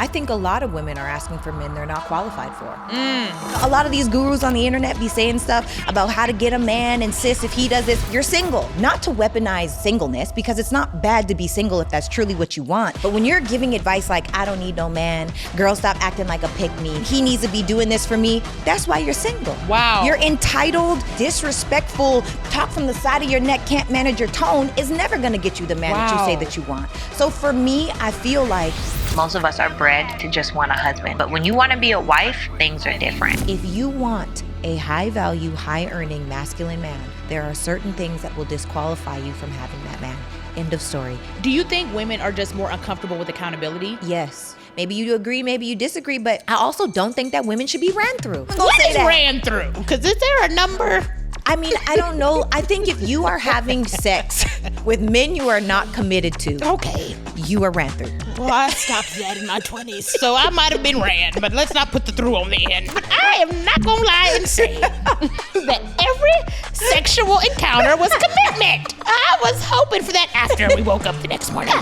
I think a lot of women are asking for men they're not qualified for. A lot of these gurus on the internet be saying stuff about how to get a man, and sis, if he does this, you're single. Not to weaponize singleness, because it's not bad to be single if that's truly what you want. But when you're giving advice like, I don't need no man, girl, stop acting like a pick-me, he needs to be doing this for me, that's why you're single. Wow. You're entitled, disrespectful, talk from the side of your neck, can't manage your tone is never gonna get you the man that you say that you want. So for me, I feel like most of us are bred to just want a husband. But when you want to be a wife, things are different. if you want a high-value, high-earning masculine man, there are certain things that will disqualify you from having that man. End of story. Do you think women are just more uncomfortable with accountability? Yes. Maybe you agree, maybe you disagree, but I also don't think that women should be ran through. What is ran through? Because is there a number? I mean, I don't know. I think if you are having sex with men you are not committed to, Okay. you are ran through. Well, I stopped that in my 20s, so I might have been ran, but let's not put the through on the end. But I am not gonna lie and say that every sexual encounter was commitment. I was hoping for that after we woke up the next morning.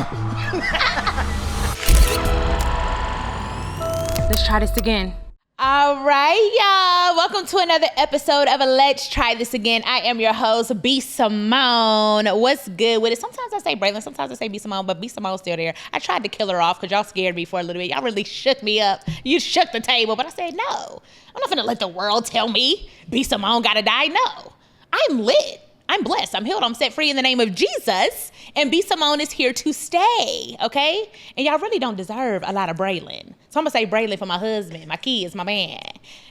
Let's try this again. All right, y'all. Welcome to another episode of Let's Try This Again. I am your host, b.simone. What's good with it? Sometimes I say Braylon, sometimes I say b.simone, but b.simone's still there. I tried to kill her off because y'all scared me for a little bit. Y'all really shook me up. You shook the table, but I said, no. I'm not gonna let the world tell me b.simone gotta die. No. I'm lit. I'm blessed. I'm healed. I'm set free in the name of Jesus. And b.simone is here to stay, okay? And y'all really don't deserve a lot of Braylon. So I'm gonna say Braylon for my husband, my kids, my man,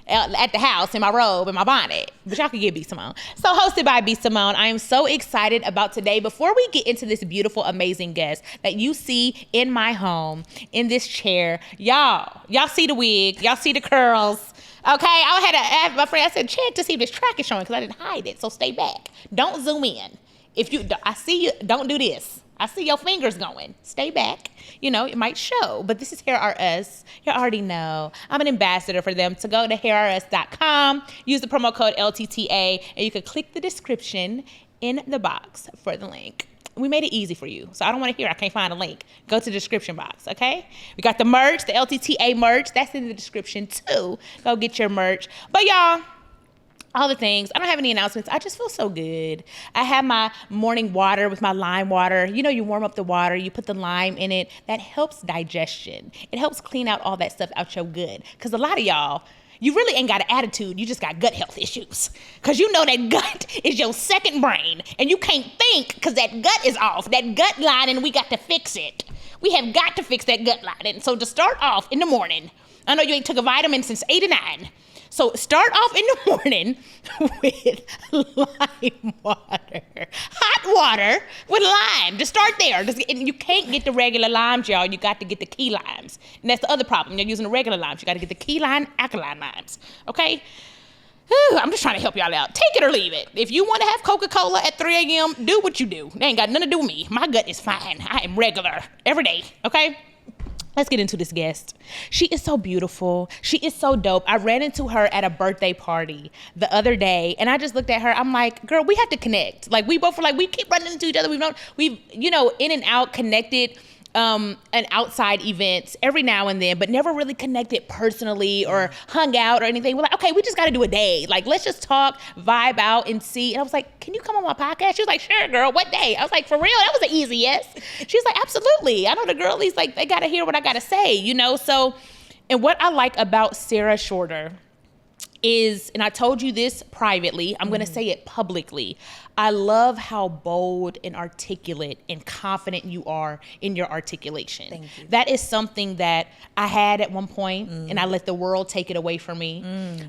at the house, in my robe, in my bonnet. But y'all can get b.simone. So hosted by b.simone, I am so excited about today. Before we get into this beautiful, amazing guest that you see in my home, in this chair, y'all see the wig, y'all see the curls. Okay, I had to ask my friend, I said, check to see if this track is showing because I didn't hide it, so stay back. Don't zoom in. I see you, don't do this. I see your fingers going. Stay back. You know, it might show, but this is HairAreUs. You already know. I'm an ambassador for them. So go to HairAreUs.com, use the promo code LTTA, and you can click the description in the box for the link. We made it easy for you. So I don't want to hear I can't find a link. Go to the description box, okay? We got the merch, the LTTA merch. That's in the description too. Go get your merch. But y'all, all the things. I don't have any announcements. I just feel so good. I have my morning water with my lime water. You know, you warm up the water, you put the lime in it. That helps digestion. It helps clean out all that stuff out your gut. Because a lot of y'all, you really ain't got an attitude. You just got gut health issues. Because you know that gut is your second brain. And you can't think because that gut is off. That gut lining, we got to fix it. We have got to fix that gut lining. So to start off in the morning, I know you ain't took a vitamin since 89. So start off in the morning with lime water. Hot water with lime. Just start there. And you can't get the regular limes, y'all. You got to get the key limes. And that's the other problem. You're using the regular limes. You got to get the key lime, alkaline limes. Okay? Whew, I'm just trying to help y'all out. Take it or leave it. If you want to have Coca-Cola at 3 a.m., do what you do. They ain't got nothing to do with me. My gut is fine. I am regular every day. Okay? Let's get into this guest. She is so beautiful. She is so dope. I ran into her at a birthday party the other day, and I just looked at her. I'm like, girl, we have to connect. Like, we both were like, we keep running into each other. We've in and out connected and outside events every now and then, but never really connected personally or hung out or anything. We're like, okay, we just got to do a day. Like, let's just talk, vibe out, and see. And I was like, can you come on my podcast? She was like, sure, girl. What day? I was like, for real? That was an easy yes. She was like, absolutely. I know the girlies, like, they got to hear what I got to say, you know? So, and what I like about Sarah Shorter is, and I told you this privately, I'm going to say it publicly. I love how bold and articulate and confident you are in your articulation. Thank you. That is something that I had at one point, and I let the world take it away from me.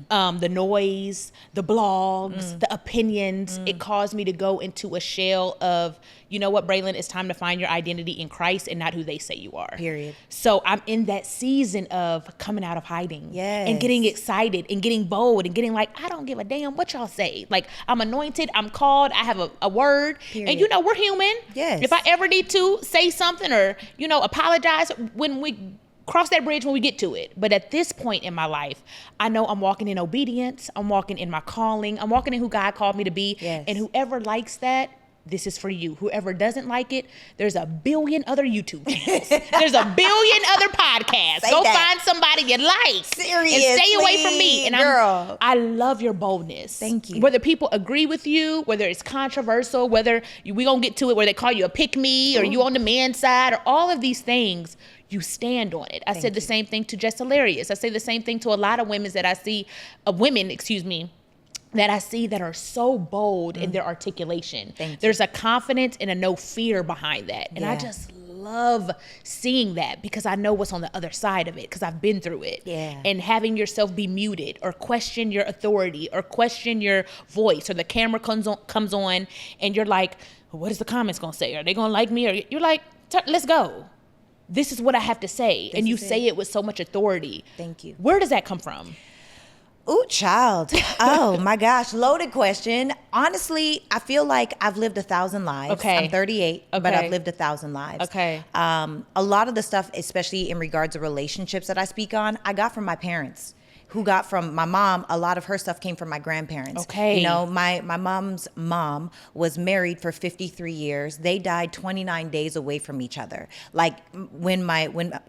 The noise, the blogs, the opinions, it caused me to go into a shell of, you know what, Braylon, it's time to find your identity in Christ and not who they say you are. Period. So I'm in that season of coming out of hiding. Yes. And getting excited and getting bold and getting like, I don't give a damn what y'all say. Like, I'm anointed, I'm called, I have a word. Period. And you know, we're human. Yes. If I ever need to say something or, you know, apologize when we cross that bridge when we get to it. But at this point in my life, I know I'm walking in obedience. I'm walking in my calling. I'm walking in who God called me to be. Yes. And whoever likes that, this is for you. Whoever doesn't like it, there's a billion other YouTube channels. There's a billion other podcasts. Go find somebody you like. Seriously, and stay away from me. And girl, I love your boldness. Thank you. Whether people agree with you, whether it's controversial, whether we gonna get to it where they call you a pick-me or you on the man's side, or all of these things, you stand on it. I said the same thing to Just Hilarious. I say the same thing to a lot of women that I see, that I see that are so bold in their articulation. There's a confidence and a no fear behind that. And I just love seeing that because I know what's on the other side of it because I've been through it. Yeah. And having yourself be muted or question your authority or question your voice, or the camera comes on and you're like, what is the comments gonna say? Are they gonna like me? Or you're like, let's go. This is what I have to say. And you say it with so much authority. Thank you. Where does that come from? Ooh, child. Oh my gosh, loaded question. Honestly, I feel like I've lived 1,000 lives. Okay. I'm 38, but Okay. I've lived 1,000 lives. Okay. A lot of the stuff, especially in regards to relationships that I speak on, I got from my parents. Who got from my mom, a lot of her stuff came from my grandparents. Okay. You know, my mom's mom was married for 53 years. They died 29 days away from each other. Like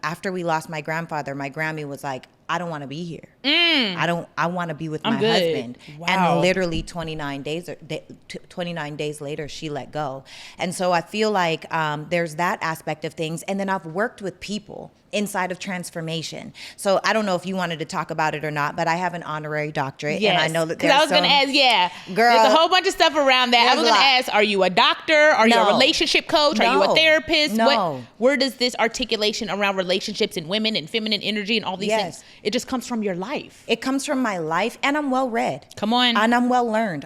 after we lost my grandfather, my Grammy was like, I don't want to be here. I want to be with my husband. Wow. And literally 29 days later, she let go. And so I feel like there's that aspect of things. And then I've worked with people inside of transformation. So I don't know if you wanted to talk about it or not, but I have an honorary doctorate. Yes. And I know that Because I was going to ask, girl, there's a whole bunch of stuff around that. I was going to ask, are you a doctor? Are you a relationship coach? Are you a therapist? No. Where does this articulation around relationships and women and feminine energy and all these things, it just comes from your life? It comes from my life, and I'm well read. Come on. And I'm well learned.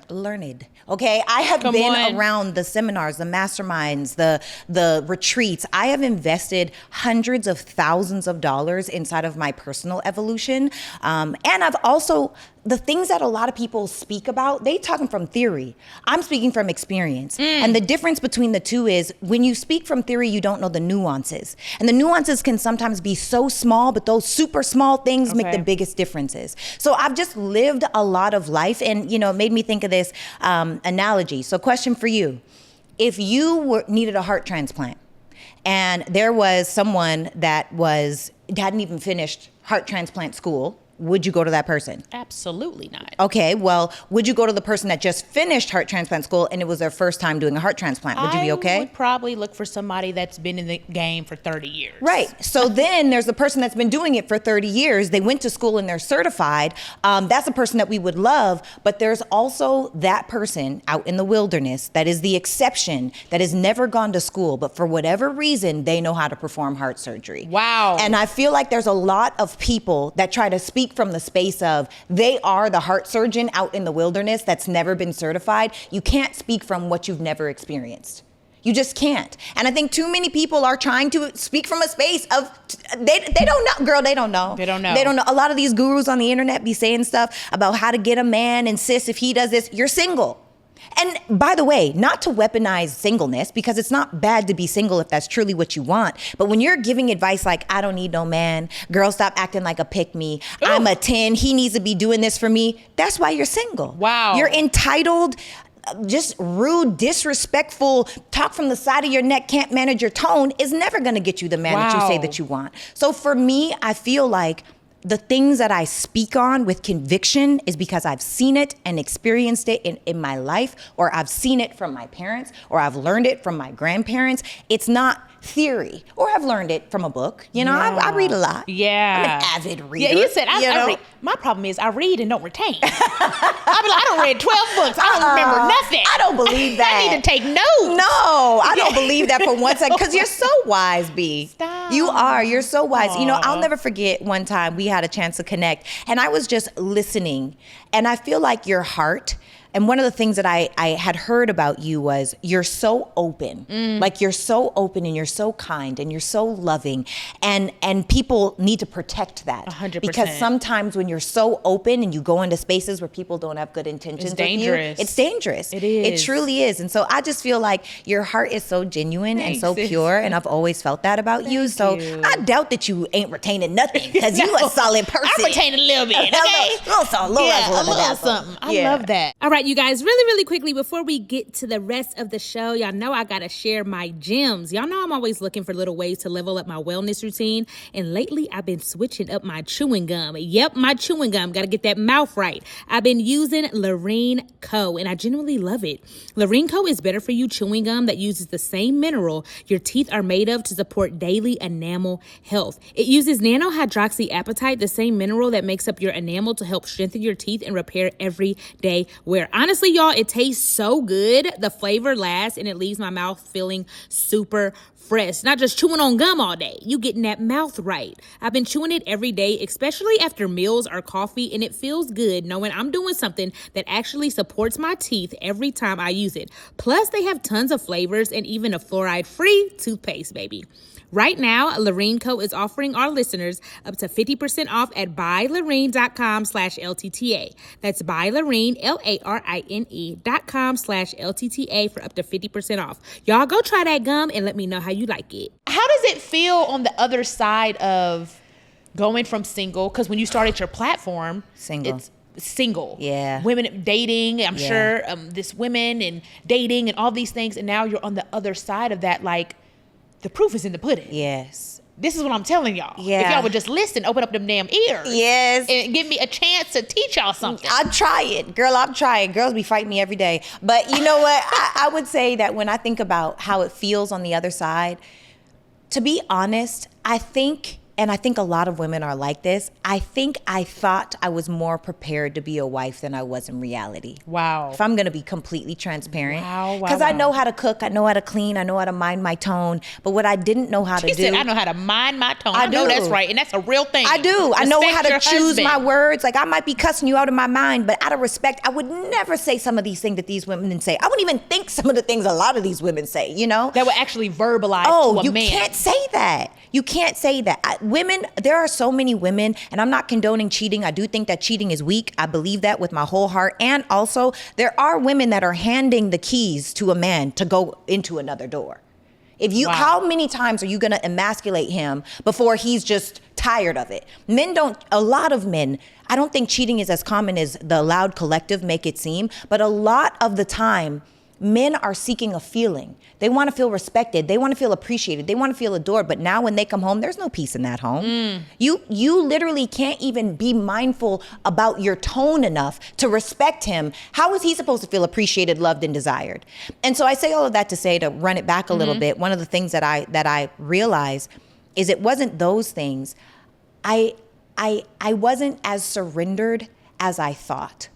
Okay, I have been around the seminars, the masterminds, the retreats. I have invested hundreds of thousands of dollars inside of my personal evolution. And I've also, the things that a lot of people speak about, they talking from theory. I'm speaking from experience. And the difference between the two is when you speak from theory, you don't know the nuances. And the nuances can sometimes be so small, but those super small things make the biggest differences. So I've just lived a lot of life, and it made me think of this analogy. So question for you. If you needed a heart transplant, and there was someone that hadn't even finished heart transplant school, would you go to that person? Absolutely not. Okay, well, would you go to the person that just finished heart transplant school and it was their first time doing a heart transplant? Would you be okay? I would probably look for somebody that's been in the game for 30 years. Right. So then there's the person that's been doing it for 30 years. They went to school and they're certified. That's a person that we would love. But there's also that person out in the wilderness that is the exception, that has never gone to school, but for whatever reason, they know how to perform heart surgery. Wow. And I feel like there's a lot of people that try to speak from the space of they are the heart surgeon out in the wilderness that's never been certified. You can't speak from what you've never experienced. You just can't. And I think too many people are trying to speak from a space of, they don't know. Girl, they don't know. They don't know. They don't know. A lot of these gurus on the internet be saying stuff about how to get a man, and sis, if he does this, you're single. And by the way, not to weaponize singleness, because it's not bad to be single if that's truly what you want. But when you're giving advice like, I don't need no man, girl, stop acting like a pick-me, I'm a 10, he needs to be doing this for me, that's why you're single. Wow. You're entitled, just rude, disrespectful, talk from the side of your neck, can't manage your tone is never going to get you the man that you say that you want. So for me, I feel like the things that I speak on with conviction is because I've seen it and experienced it in my life, or I've seen it from my parents, or I've learned it from my grandparents. It's not theory, or I've learned it from a book. I read a lot. Yeah. I'm an avid reader. Yeah, you said I read. My problem is I read and don't retain. I don't read 12 books. I don't remember nothing. I don't believe that. I need to take notes. No, I don't believe that for one second, because you're so wise, B. Stop. You are. You're so wise. Aww. I'll never forget one time we had a chance to connect, and I was just listening, and I feel like your heart. And one of the things that I had heard about you was you're so open. Like you're so open and you're so kind and you're so loving. And people need to protect that. 100%. Because sometimes when you're so open and you go into spaces where people don't have good intentions It's dangerous. with you, it's dangerous. It is. It truly is. And so I just feel like your heart is so genuine and so Thanks, pure. And I've always felt that about you. So you. I doubt that you ain't retaining nothing, because you a solid person. I retain a little bit, okay? a little a little something. I love that. All right, right, you guys, really quickly before we get to the rest of the show, y'all know I gotta share my gems. Y'all know I'm always looking for little ways to level up my wellness routine, and lately I've been switching up my chewing gum. Yep, my chewing gum. Gotta get that mouth right. I've been using Lorraine Co, and I genuinely love it. Lorraine Co is better for you chewing gum that uses the same mineral your teeth are made of to support daily enamel health. It uses nanohydroxyapatite, the same mineral that makes up your enamel, to help strengthen your teeth and repair everyday wear. Honestly, y'all, it tastes so good. The flavor lasts and it leaves my mouth feeling super fresh. Not just chewing on gum all day. You getting that mouth right. I've been chewing it every day, especially after meals or coffee, and it feels good knowing I'm doing something that actually supports my teeth every time I use it. Plus, they have tons of flavors and even a fluoride-free toothpaste, baby. Right now, Lorraine Co is offering our listeners up to 50% off at buylorraine.com/LTTA. That's buylorraine, LARINE.com/LTTA for up to 50% off. Y'all go try that gum and let me know how you like it. How does it feel on the other side of going from single? Because when you started your platform, it's single. Yeah. Women dating, I'm sure, this women and dating and all these things. And now you're on the other side of that, like, the proof is in the pudding. Yes. This is what I'm telling y'all. Yeah. If y'all would just listen, open up them damn ears. Yes. And give me a chance to teach y'all something. I'd try it. Girl, I'm trying. Girls be fighting me every day. But you know what? I would say that when I think about how it feels on the other side, to be honest, I think a lot of women are like this, I think I thought I was more prepared to be a wife than I was in reality. Wow. If I'm going to be completely transparent. Wow. Because I know how to cook, I know how to clean, I know how to mind my tone. But what I didn't know how to do. She said, I know how to mind my tone. I know do. that's right. And that's a real thing. I do. I know how to choose husband. my words. Like, I might be cussing you out of my mind, but out of respect, I would never say some of these things that these women say. I wouldn't even think some of the things a lot of these women say, you know? That would actually verbalize to a man. You can't say that. You can't say that. Women, there are so many women, and I'm not condoning cheating. I do think that cheating is weak. I believe that with my whole heart. And also, there are women that are handing the keys to a man to go into another door. How many times are you going to emasculate him before he's just tired of it? A lot of men, I don't think cheating is as common as the loud collective make it seem, but a lot of the time, men are seeking a feeling. They want to feel respected. They want to feel appreciated. They want to feel adored. But now when they come home, there's no peace in that home. You literally can't even be mindful about your tone enough to respect him. How is he supposed to feel appreciated, loved, and desired? And so I say all of that to say, to run it back a little bit, one of the things that I realized is it wasn't those things. I wasn't as surrendered as I thought.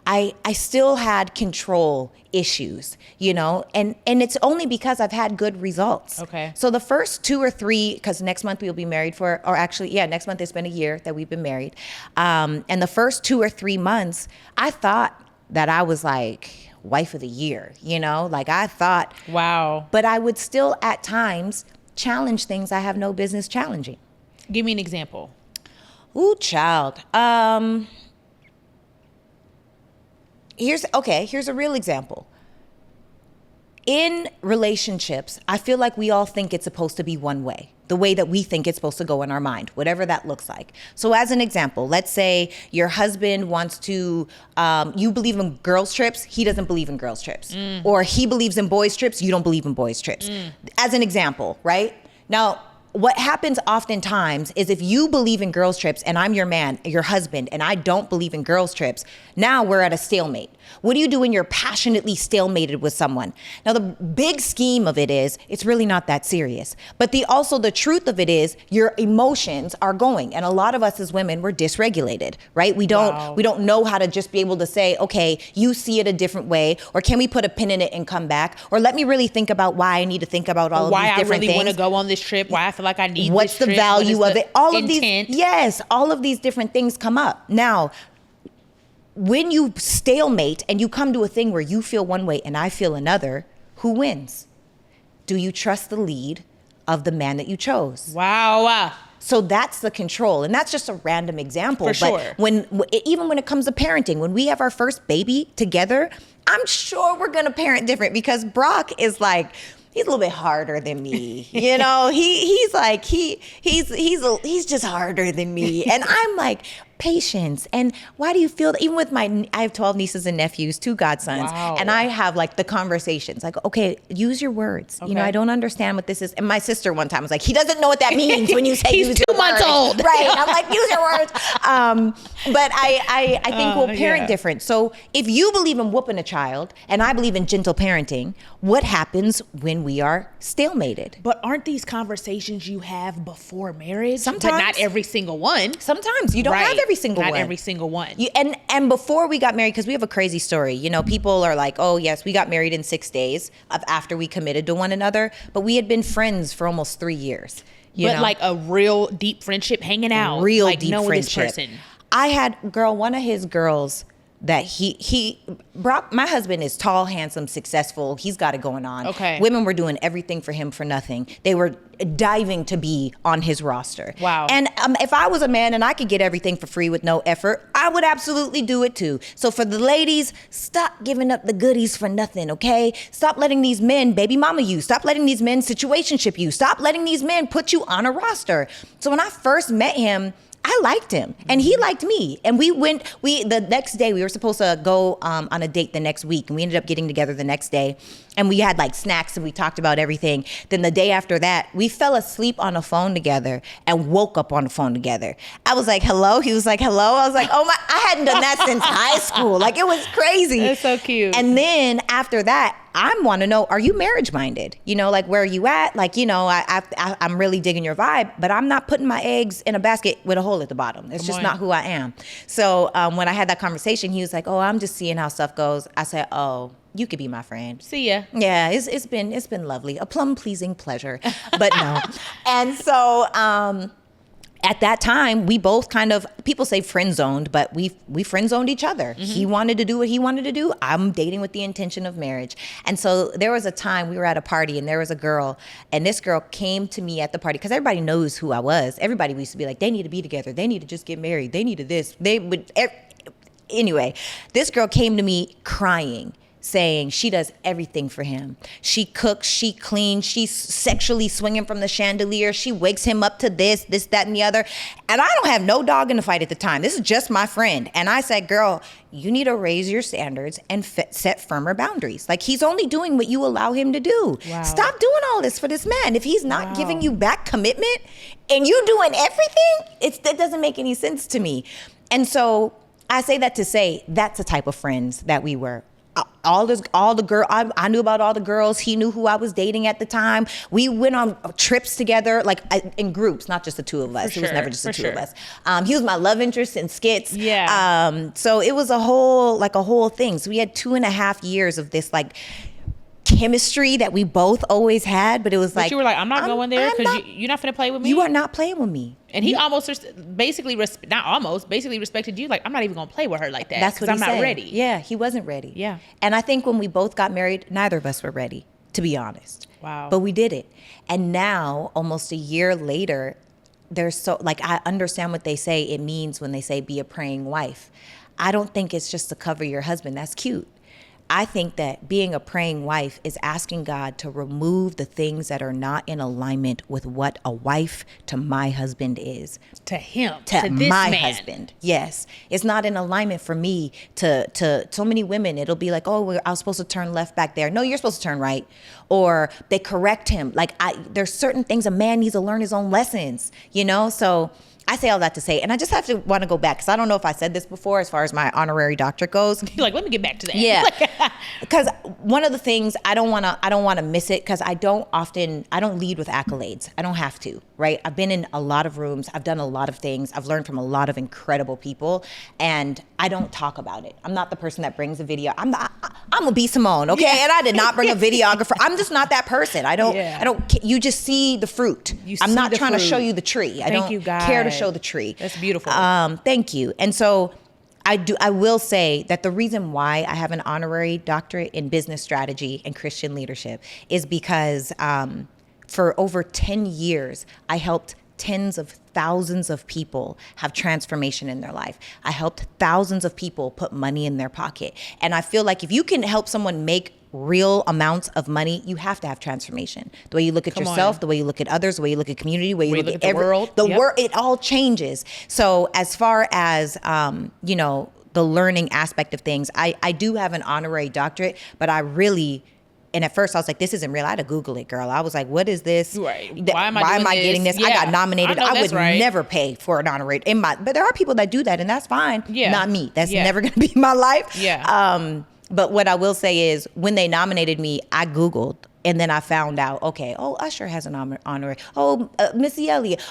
I still had control issues, you know, and it's only because I've had good results. Okay. So the first 2 or 3, because next month we'll be married next month it's been a year that we've been married. And the first 2 or 3 months, I thought that I was like wife of the year, you know, like I thought. Wow. But I would still at times challenge things I have no business challenging. Give me an example. Ooh, child. Here's a real example. In relationships, I feel like we all think it's supposed to be one way, the way that we think it's supposed to go in our mind, whatever that looks like. So as an example, let's say your husband wants to, you believe in girls' trips, he doesn't believe in girls' trips. Or he believes in boys' trips, you don't believe in boys' trips. As an example, right? Now, what happens oftentimes is if you believe in girls' trips and I'm your man, your husband, and I don't believe in girls' trips, now we're at a stalemate. What do you do when you're passionately stalemated with someone? Now, the big scheme of it is, it's really not that serious. But the truth of it is, your emotions are going. And a lot of us as women, we're dysregulated, right? We don't know how to just be able to say, okay, you see it a different way, or can we put a pin in it and come back? Or let me really think about why I need to think about all of these different things. Why I really want to go on this trip, why I feel like I need What's this trip. What's the value of it? All of these different things come up. Now, when you stalemate and you come to a thing where you feel one way and I feel another, who wins? Do you trust the lead of the man that you chose? Wow. So that's the control. And that's just a random example. For sure. Even when it comes to parenting, when we have our first baby together, I'm sure we're going to parent different because Brock is like, he's a little bit harder than me. You know, he's just harder than me. And I'm like, patience. And why do you feel that? Even with I have 12 nieces and nephews, 2 godsons. Wow. And I have like the conversations like, okay, use your words. You know, I don't understand what this is. And my sister one time was like, he doesn't know what that means when you say He's use 2 your months words. old. Right. I'm like, use your words. But I think we'll parent different. So if you believe in whooping a child and I believe in gentle parenting, what happens when we are stalemated? But aren't these conversations you have before marriage? Sometimes. But not every single one. Sometimes you don't have every single one. Not every single one. And before we got married, because we have a crazy story, you know, people are like, oh yes, we got married in 6 days after we committed to one another, but we had been friends for almost 3 years. You know? Like a real deep friendship, hanging out. Real like deep knowing friendship. This person. I had one of his girls that he brought. My husband is tall, handsome, successful. He's got it going on. Okay. Women were doing everything for him for nothing. They were diving to be on his roster. Wow. And if I was a man and I could get everything for free with no effort, I would absolutely do it too. So for the ladies, stop giving up the goodies for nothing, okay? Stop letting these men baby mama you. Stop letting these men situationship you. Stop letting these men put you on a roster. So when I first met him, I liked him and he liked me. And the next day we were supposed to go on a date the next week, and we ended up getting together the next day, and we had like snacks and we talked about everything. Then the day after that, we fell asleep on the phone together and woke up on the phone together. I was like, hello. He was like, hello. I was like, oh my, I hadn't done that since high school. Like, it was crazy. That's so cute. And then after that, I want to know, are you marriage minded? You know, like, where are you at? Like, you know, I'm really digging your vibe, but I'm not putting my eggs in a basket with a hole at the bottom. It's just not who I am. So when I had that conversation, he was like, oh, I'm just seeing how stuff goes. I said, oh, you could be my friend. See ya. Yeah, it's been lovely. A plum pleasing pleasure, but no. And so, at that time, we both kind of, people say friend zoned, but we friend zoned each other. Mm-hmm. He wanted to do what he wanted to do. I'm dating with the intention of marriage. And so there was a time we were at a party and there was a girl, and this girl came to me at the party because everybody knows who I was. Everybody used to be like, they need to be together. They need to just get married. They needed this. Anyway, this girl came to me crying, saying she does everything for him. She cooks, she cleans, she's sexually swinging from the chandelier. She wakes him up to this, that, and the other. And I don't have no dog in the fight at the time. This is just my friend. And I said, girl, you need to raise your standards and set firmer boundaries. Like, he's only doing what you allow him to do. Wow. Stop doing all this for this man. If he's not giving you back commitment and you doing everything, that doesn't make any sense to me. And so I say that to say that's the type of friends that we were. All the girl, I knew about all the girls. He knew who I was dating at the time. We went on trips together, like in groups, not just the two of us. It was never just the two of us. He was my love interest in skits. Yeah. So it was a whole thing. So we had 2.5 years of this like chemistry that we both always had, but it was like, you were like, I'm not going there because you're not finna play with me. You are not playing with me. And he basically respected you. Like, I'm not even gonna play with her like that. That's what I'm he not said. ready. Yeah, he wasn't ready. Yeah. And I think when we both got married, neither of us were ready, to be honest. Wow. But we did it. And now, almost a year later, I understand what they say it means when they say be a praying wife. I don't think it's just to cover your husband. That's cute. I think that being a praying wife is asking God to remove the things that are not in alignment with what a wife to my husband is. To him. To this my man. husband. Yes. It's not in alignment for me to so many women. It'll be like, oh, I was supposed to turn left back there. No, you're supposed to turn right. Or they correct him. Like, there's certain things a man needs to learn his own lessons, you know? So I say all that to say, and I just have to want to go back because I don't know if I said this before as far as my honorary doctorate goes. You're like, let me get back to that. Yeah, because one of the things I don't want to miss it because I don't lead with accolades. I don't have to, right? I've been in a lot of rooms. I've done a lot of things. I've learned from a lot of incredible people, and I don't talk about it. I'm not the person that brings a video. I'm a b.simone, okay? Yeah. And I did not bring a videographer. I'm just not that person. I don't. You just see the fruit. I'm not trying to show you the tree. I don't care to show the tree. That's beautiful. Thank you. And so I will say that the reason why I have an honorary doctorate in business strategy and Christian leadership is because for over 10 years, I helped tens of thousands of people have transformation in their life. I helped thousands of people put money in their pocket. And I feel like if you can help someone make real amounts of money, you have to have transformation. The way you look at yourself, the way you look at others, the way you look at community, the way you look at the world. The world, it all changes. So as far as, you know, the learning aspect of things, I do have an honorary doctorate, but I really, and at first I was like, this isn't real. I had to Google it, girl. I was like, what is this? Right. Why am I getting this? Yeah. I got nominated. I would right. never pay for an honorary. But there are people that do that, and that's fine. Yeah. Not me. That's never going to be my life. Yeah. But what I will say is, when they nominated me, I Googled. And then I found out, okay, Usher has an honorary. Missy Elliott.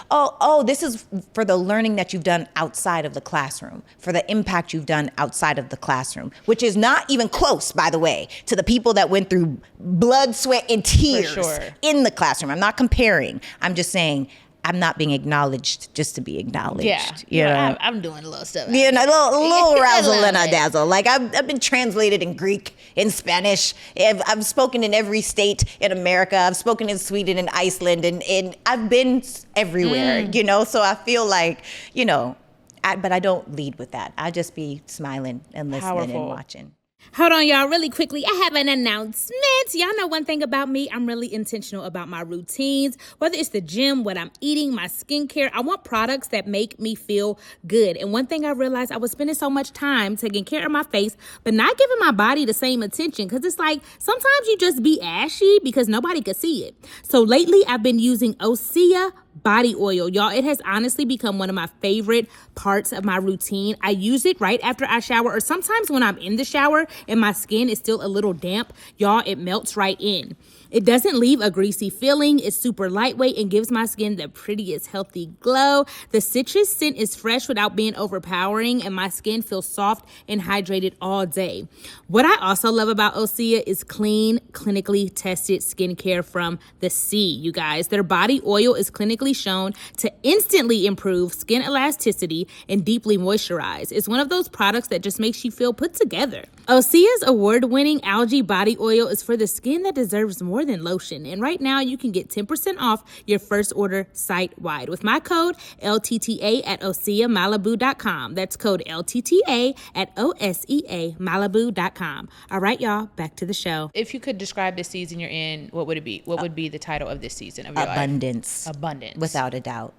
This is for the learning that you've done outside of the classroom, for the impact you've done outside of the classroom, which is not even close, by the way, to the people that went through blood, sweat, and tears in the classroom. I'm not comparing. I'm just saying, I'm not being acknowledged just to be acknowledged. Yeah. You know? I'm doing a little stuff. You know, a little razzle and a dazzle. Like I've been translated in Greek, in Spanish. I've spoken in every state in America. I've spoken in Sweden and Iceland, and I've been everywhere, you know? So I feel like, you know, but I don't lead with that. I just be smiling and listening and watching. Hold on, y'all. Really quickly, I have an announcement. Y'all know one thing about me. I'm really intentional about my routines, whether it's the gym, what I'm eating, my skincare. I want products that make me feel good. And one thing I realized, I was spending so much time taking care of my face, but not giving my body the same attention. Because it's like, sometimes you just be ashy because nobody could see it. So lately, I've been using Osea body oil. Y'all, it has honestly become one of my favorite parts of my routine. I use it right after I shower, or sometimes when I'm in the shower and my skin is still a little damp. Y'all, it melts right in. It doesn't leave a greasy feeling. It's super lightweight and gives my skin the prettiest, healthy glow. The citrus scent is fresh without being overpowering, and my skin feels soft and hydrated all day. What I also love about Osea is clean, clinically tested skincare from the sea, you guys. Their body oil is clinically shown to instantly improve skin elasticity and deeply moisturize. It's one of those products that just makes you feel put together. Osea's award-winning algae body oil is for the skin that deserves more than lotion. And right now you can get 10% off your first order site-wide with my code LTTA at OseaMalibu.com. That's code LTTA at OSEAMalibu.com. All right, y'all, back to the show. If you could describe the season you're in, what would it be? What would be the title of this season of your Abundance. life? Abundance. Without a doubt.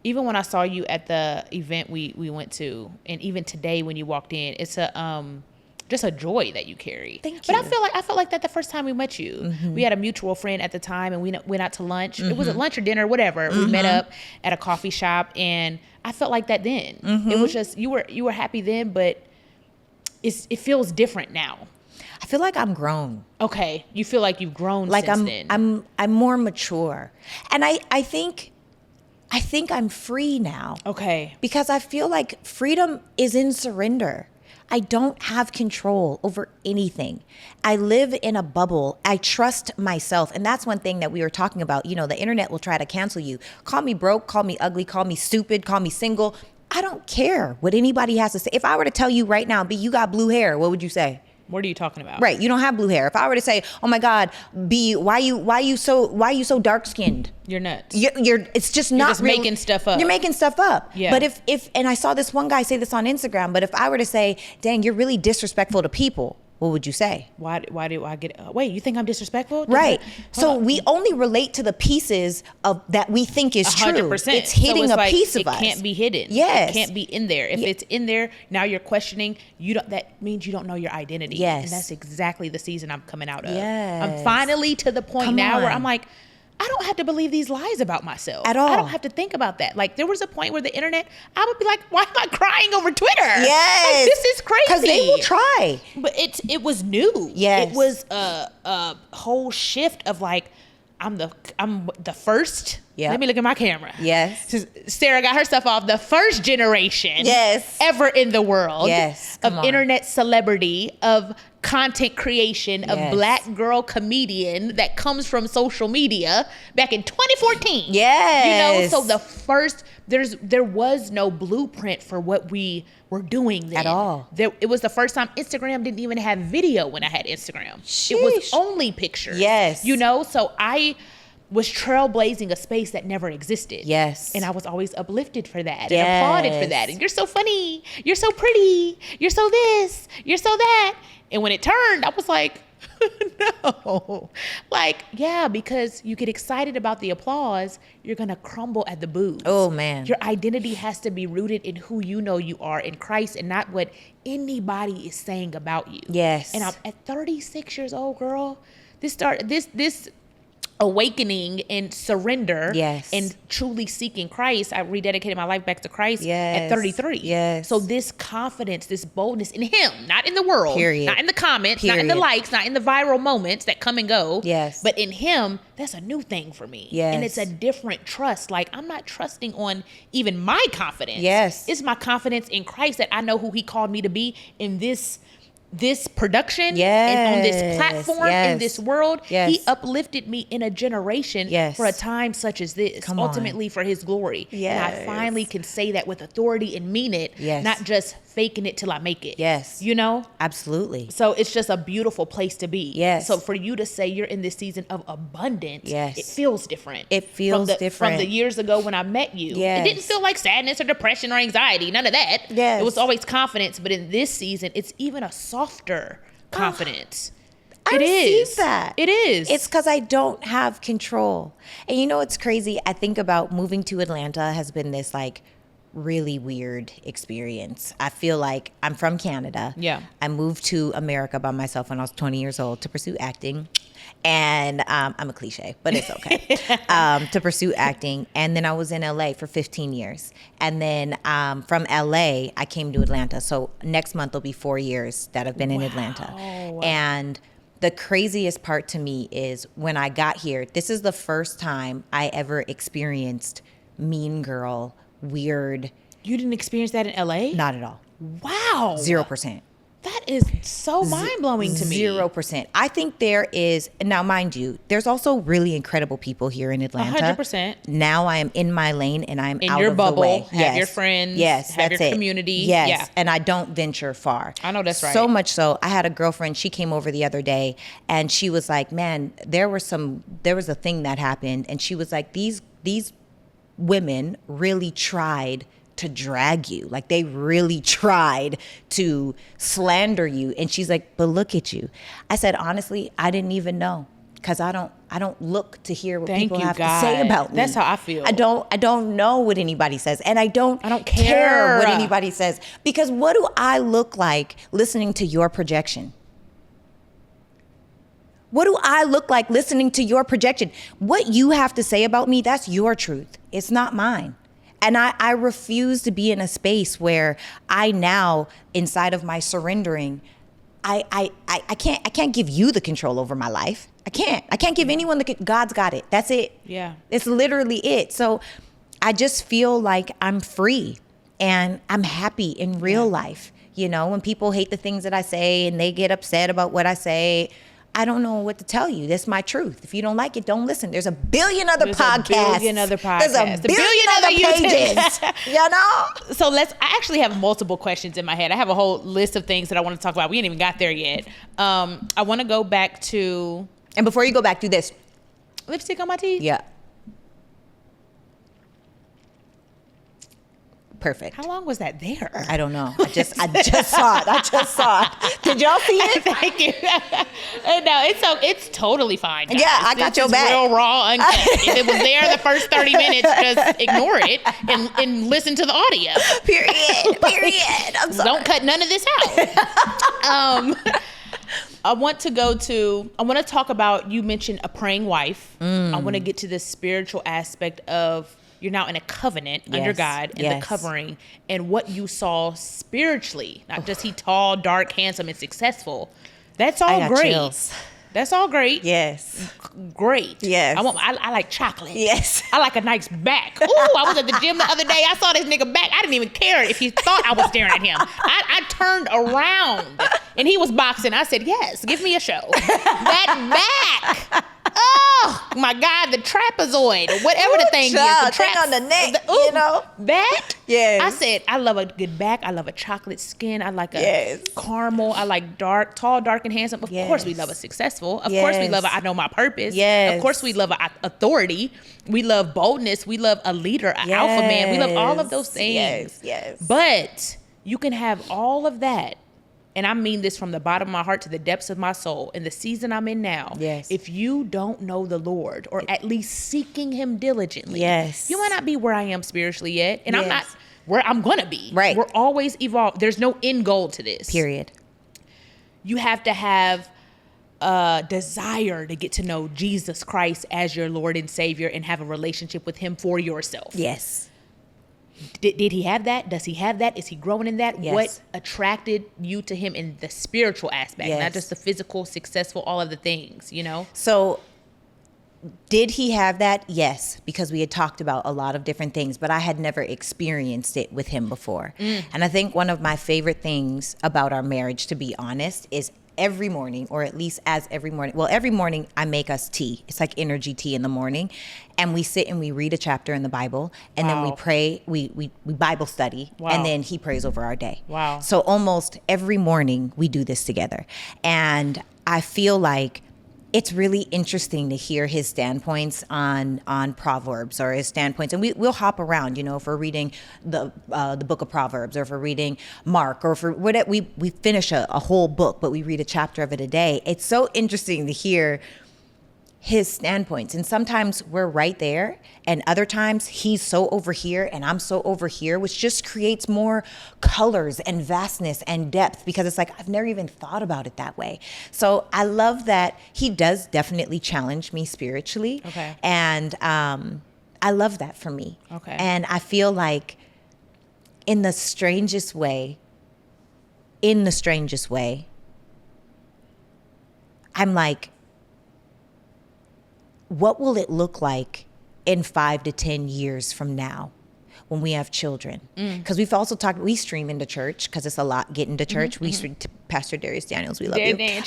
Even when I saw you at the event we went to, and even today when you walked in, it's a just a joy that you carry. Thank But you. I felt like that the first time we met you. Mm-hmm. We had a mutual friend at the time, and we went out to lunch. Mm-hmm. It was a lunch or dinner, whatever. Mm-hmm. We met up at a coffee shop, and I felt like that then. Mm-hmm. It was just you were happy then, but it feels different now. I feel like I'm grown. Okay, you feel like you've grown like since then. I'm more mature, and I think I'm free now. Okay, because I feel like freedom is in surrender. I don't have control over anything. I live in a bubble. I trust myself. And that's one thing that we were talking about. You know, the internet will try to cancel you. Call me broke, call me ugly, call me stupid, call me single. I don't care what anybody has to say. If I were to tell you right now, B, you got blue hair, what would you say? What are you talking about? Right, you don't have blue hair. If I were to say, "Oh my God, B, why you so dark skinned?" You're nuts. It's just You're not just making stuff up. You're making stuff up. Yeah. But if and I saw this one guy say this on Instagram. But if I were to say, "Dang, you're really disrespectful to people," what would you say? Why do I get? Wait, you think I'm disrespectful? Right. So we only relate to the pieces of that we think is 100%. true. It's hitting so it's a piece of it us. It can't be hidden. Yes. It can't be in there. If it's in there, now you're questioning. That means you don't know your identity. Yes. And that's exactly the season I'm coming out of. Yes. I'm finally to the point where I'm like, I don't have to believe these lies about myself. At all. I don't have to think about that. Like, there was a point where the internet, I would be like, why am I crying over Twitter? Yes. Like, this is crazy. Because they will try. But it was new. Yes. It was a whole shift of like, I'm the first. Yeah. Let me look at my camera. Yes. Sarah got herself off the first generation. Yes. Ever in the world. Yes. Of internet celebrity, of content creation, of Yes. black girl comedian that comes from social media back in 2014. Yes. You know, so the first, there was no blueprint for what we were doing then. At all. It was the first time Instagram didn't even have video when I had Instagram. It was Sheesh. only pictures. Yes. You know, so I was trailblazing a space that never existed. Yes. And I was always uplifted for that and Yes. applauded for that. And you're so funny. You're so pretty. You're so this. You're so that. And when it turned, I was like, No. Like, yeah, because you get excited about the applause, you're going to crumble at the boos. Oh, man. Your identity has to be rooted in who you know you are in Christ and not what anybody is saying about you. Yes. And I'm at 36 years old, girl. This awakening and surrender Yes. and truly seeking Christ. I rededicated my life back to Christ Yes. at 33. Yes. So this confidence, this boldness in him, not in the world, Period. not in the comments, not in the Period. likes, not in the viral moments that come and go. Yes. But in him, that's a new thing for me. Yes. And it's a different trust. Like, I'm not trusting on even my confidence. Yes. It's my confidence in Christ that I know who he called me to be in this production and on this platform in this world. Yes. He uplifted me in a generation Yes. for a time such as this, Come on. ultimately for his glory. Yes. And I finally can say that with authority and mean it, Yes. not just faking it till I make it. Yes. You know? Absolutely. So it's just a beautiful place to be. Yes. So for you to say you're in this season of abundance, Yes. it feels different. It feels different. From the years ago when I met you. Yes. It didn't feel like sadness or depression or anxiety. None of that. Yes. It was always confidence. But in this season, it's even a softer confidence. I It receive is. that. It is. It's because I don't have control. And you know what's crazy? I think about moving to Atlanta has been this like really weird experience. I feel like I'm from Canada. Yeah. I moved to America by myself when I was 20 years old to pursue acting. And I'm a cliche, but it's okay. To pursue acting. And then I was in LA for 15 years. And then from LA, I came to Atlanta. So next month will be 4 years that I've been in Atlanta. And the craziest part to me is when I got here, this is the first time I ever experienced mean girl, weird. You didn't experience that in LA? Not at all. Wow. 0%. That is so mind-blowing to me. 0%. I think there is, now mind you, there's also really incredible people here in Atlanta. 100%. Now I am in my lane and I'm In out your of bubble, the way. have your friends, Yes, have that's your it. community. Yes, Yeah. and I don't venture far. I know that's right. So much so, I had a girlfriend, she came over the other day and she was like, man, there was a thing that happened. And she was like, these women really tried to drag you. Like they really tried to slander you. And she's like, but look at you. I said, honestly, I didn't even know because I don't look to hear what people have to say about me. That's how I feel. I don't know what anybody says. And I don't care what anybody says. Because what do I look like listening to your projection? What do I look like listening to your projection? What you have to say about me, that's your truth. It's not mine. And I refuse to be in a space where I now, inside of my surrendering, I can't give you the control over my life. I can't give anyone God's got it. That's it. Yeah. It's literally it. So I just feel like I'm free and I'm happy in real life. You know, when people hate the things that I say and they get upset about what I say, I don't know what to tell you. That's my truth. If you don't like it, don't listen. There's a billion other podcasts. There's a billion other pages. You know? So I actually have multiple questions in my head. I have a whole list of things that I want to talk about. We ain't even got there yet. I want to go back to... And before you go back, do this. Lipstick on my teeth? Yeah. Perfect. How long was that there? I don't know. I just saw it. Did y'all see it? Thank you. No, it's totally fine, guys. Yeah, I got your This is back. real raw, uncut. If it was there the first 30 minutes, just ignore it and listen to the audio. Period. I'm sorry. Don't cut none of this out. I want to talk about, you mentioned a praying wife. I want to get to the spiritual aspect of you're now in a covenant under God and the covering and what you saw spiritually, not just he tall, dark, handsome, and successful. That's all great. Chills. That's all great. Yes. Great. Yes. I like chocolate. Yes. I like a nice back. Ooh, I was at the gym the other day. I saw this nigga back. I didn't even care if he thought I was staring at him. I turned around and he was boxing. I said, yes, give me a show. That back. Oh my God, the trapezoid or whatever the thing is. The thing on the neck, you know? That? Yes. I said, I love a good back. I love a chocolate skin. I like a caramel. I like tall, dark, and handsome. Of course we love a successful. Of course we love a I know my purpose. Yes. Of course we love a authority. We love boldness. We love a leader, an alpha man. We love all of those things. Yes. But you can have all of that and I mean this from the bottom of my heart to the depths of my soul, in the season I'm in now, Yes. if you don't know the Lord, or at least seeking him diligently, Yes. you might not be where I am spiritually yet, and I'm Yes. not where I'm gonna be. Right. We're always evolving. There's no end goal to this. Period. You have to have a desire to get to know Jesus Christ as your Lord and Savior and have a relationship with him for yourself. Yes. Did he have that? Does he have that? Is he growing in that? Yes. What attracted you to him in the spiritual aspect, Yes. not just the physical, successful, all of the things, you know? So did he have that? Yes, because we had talked about a lot of different things, but I had never experienced it with him before. And I think one of my favorite things about our marriage, to be honest, is every morning, or at least every morning I make us tea. It's like energy tea in the morning. And we sit and we read a chapter in the Bible, and then we Wow. pray, we Bible study, Wow. and then he prays over our day. Wow. So almost every morning we do this together. And I feel like it's really interesting to hear his standpoints on Proverbs, or his standpoints. And we'll hop around, you know, if we're reading the book of Proverbs, or if we're reading Mark, or if we finish a whole book, but we read a chapter of it a day. It's so interesting to hear his standpoints. And sometimes we're right there, and other times he's so over here and I'm so over here, which just creates more colors and vastness and depth, because it's like, I've never even thought about it that way. So I love that he does definitely challenge me spiritually. Okay. And I love that for me. Okay. And I feel like in the strangest way, I'm like, what will it look like in 5 to 10 years from now when we have children? Because we've also talked, we stream into church because it's a lot getting to church. We stream to Pastor Darius Daniels. We love you. He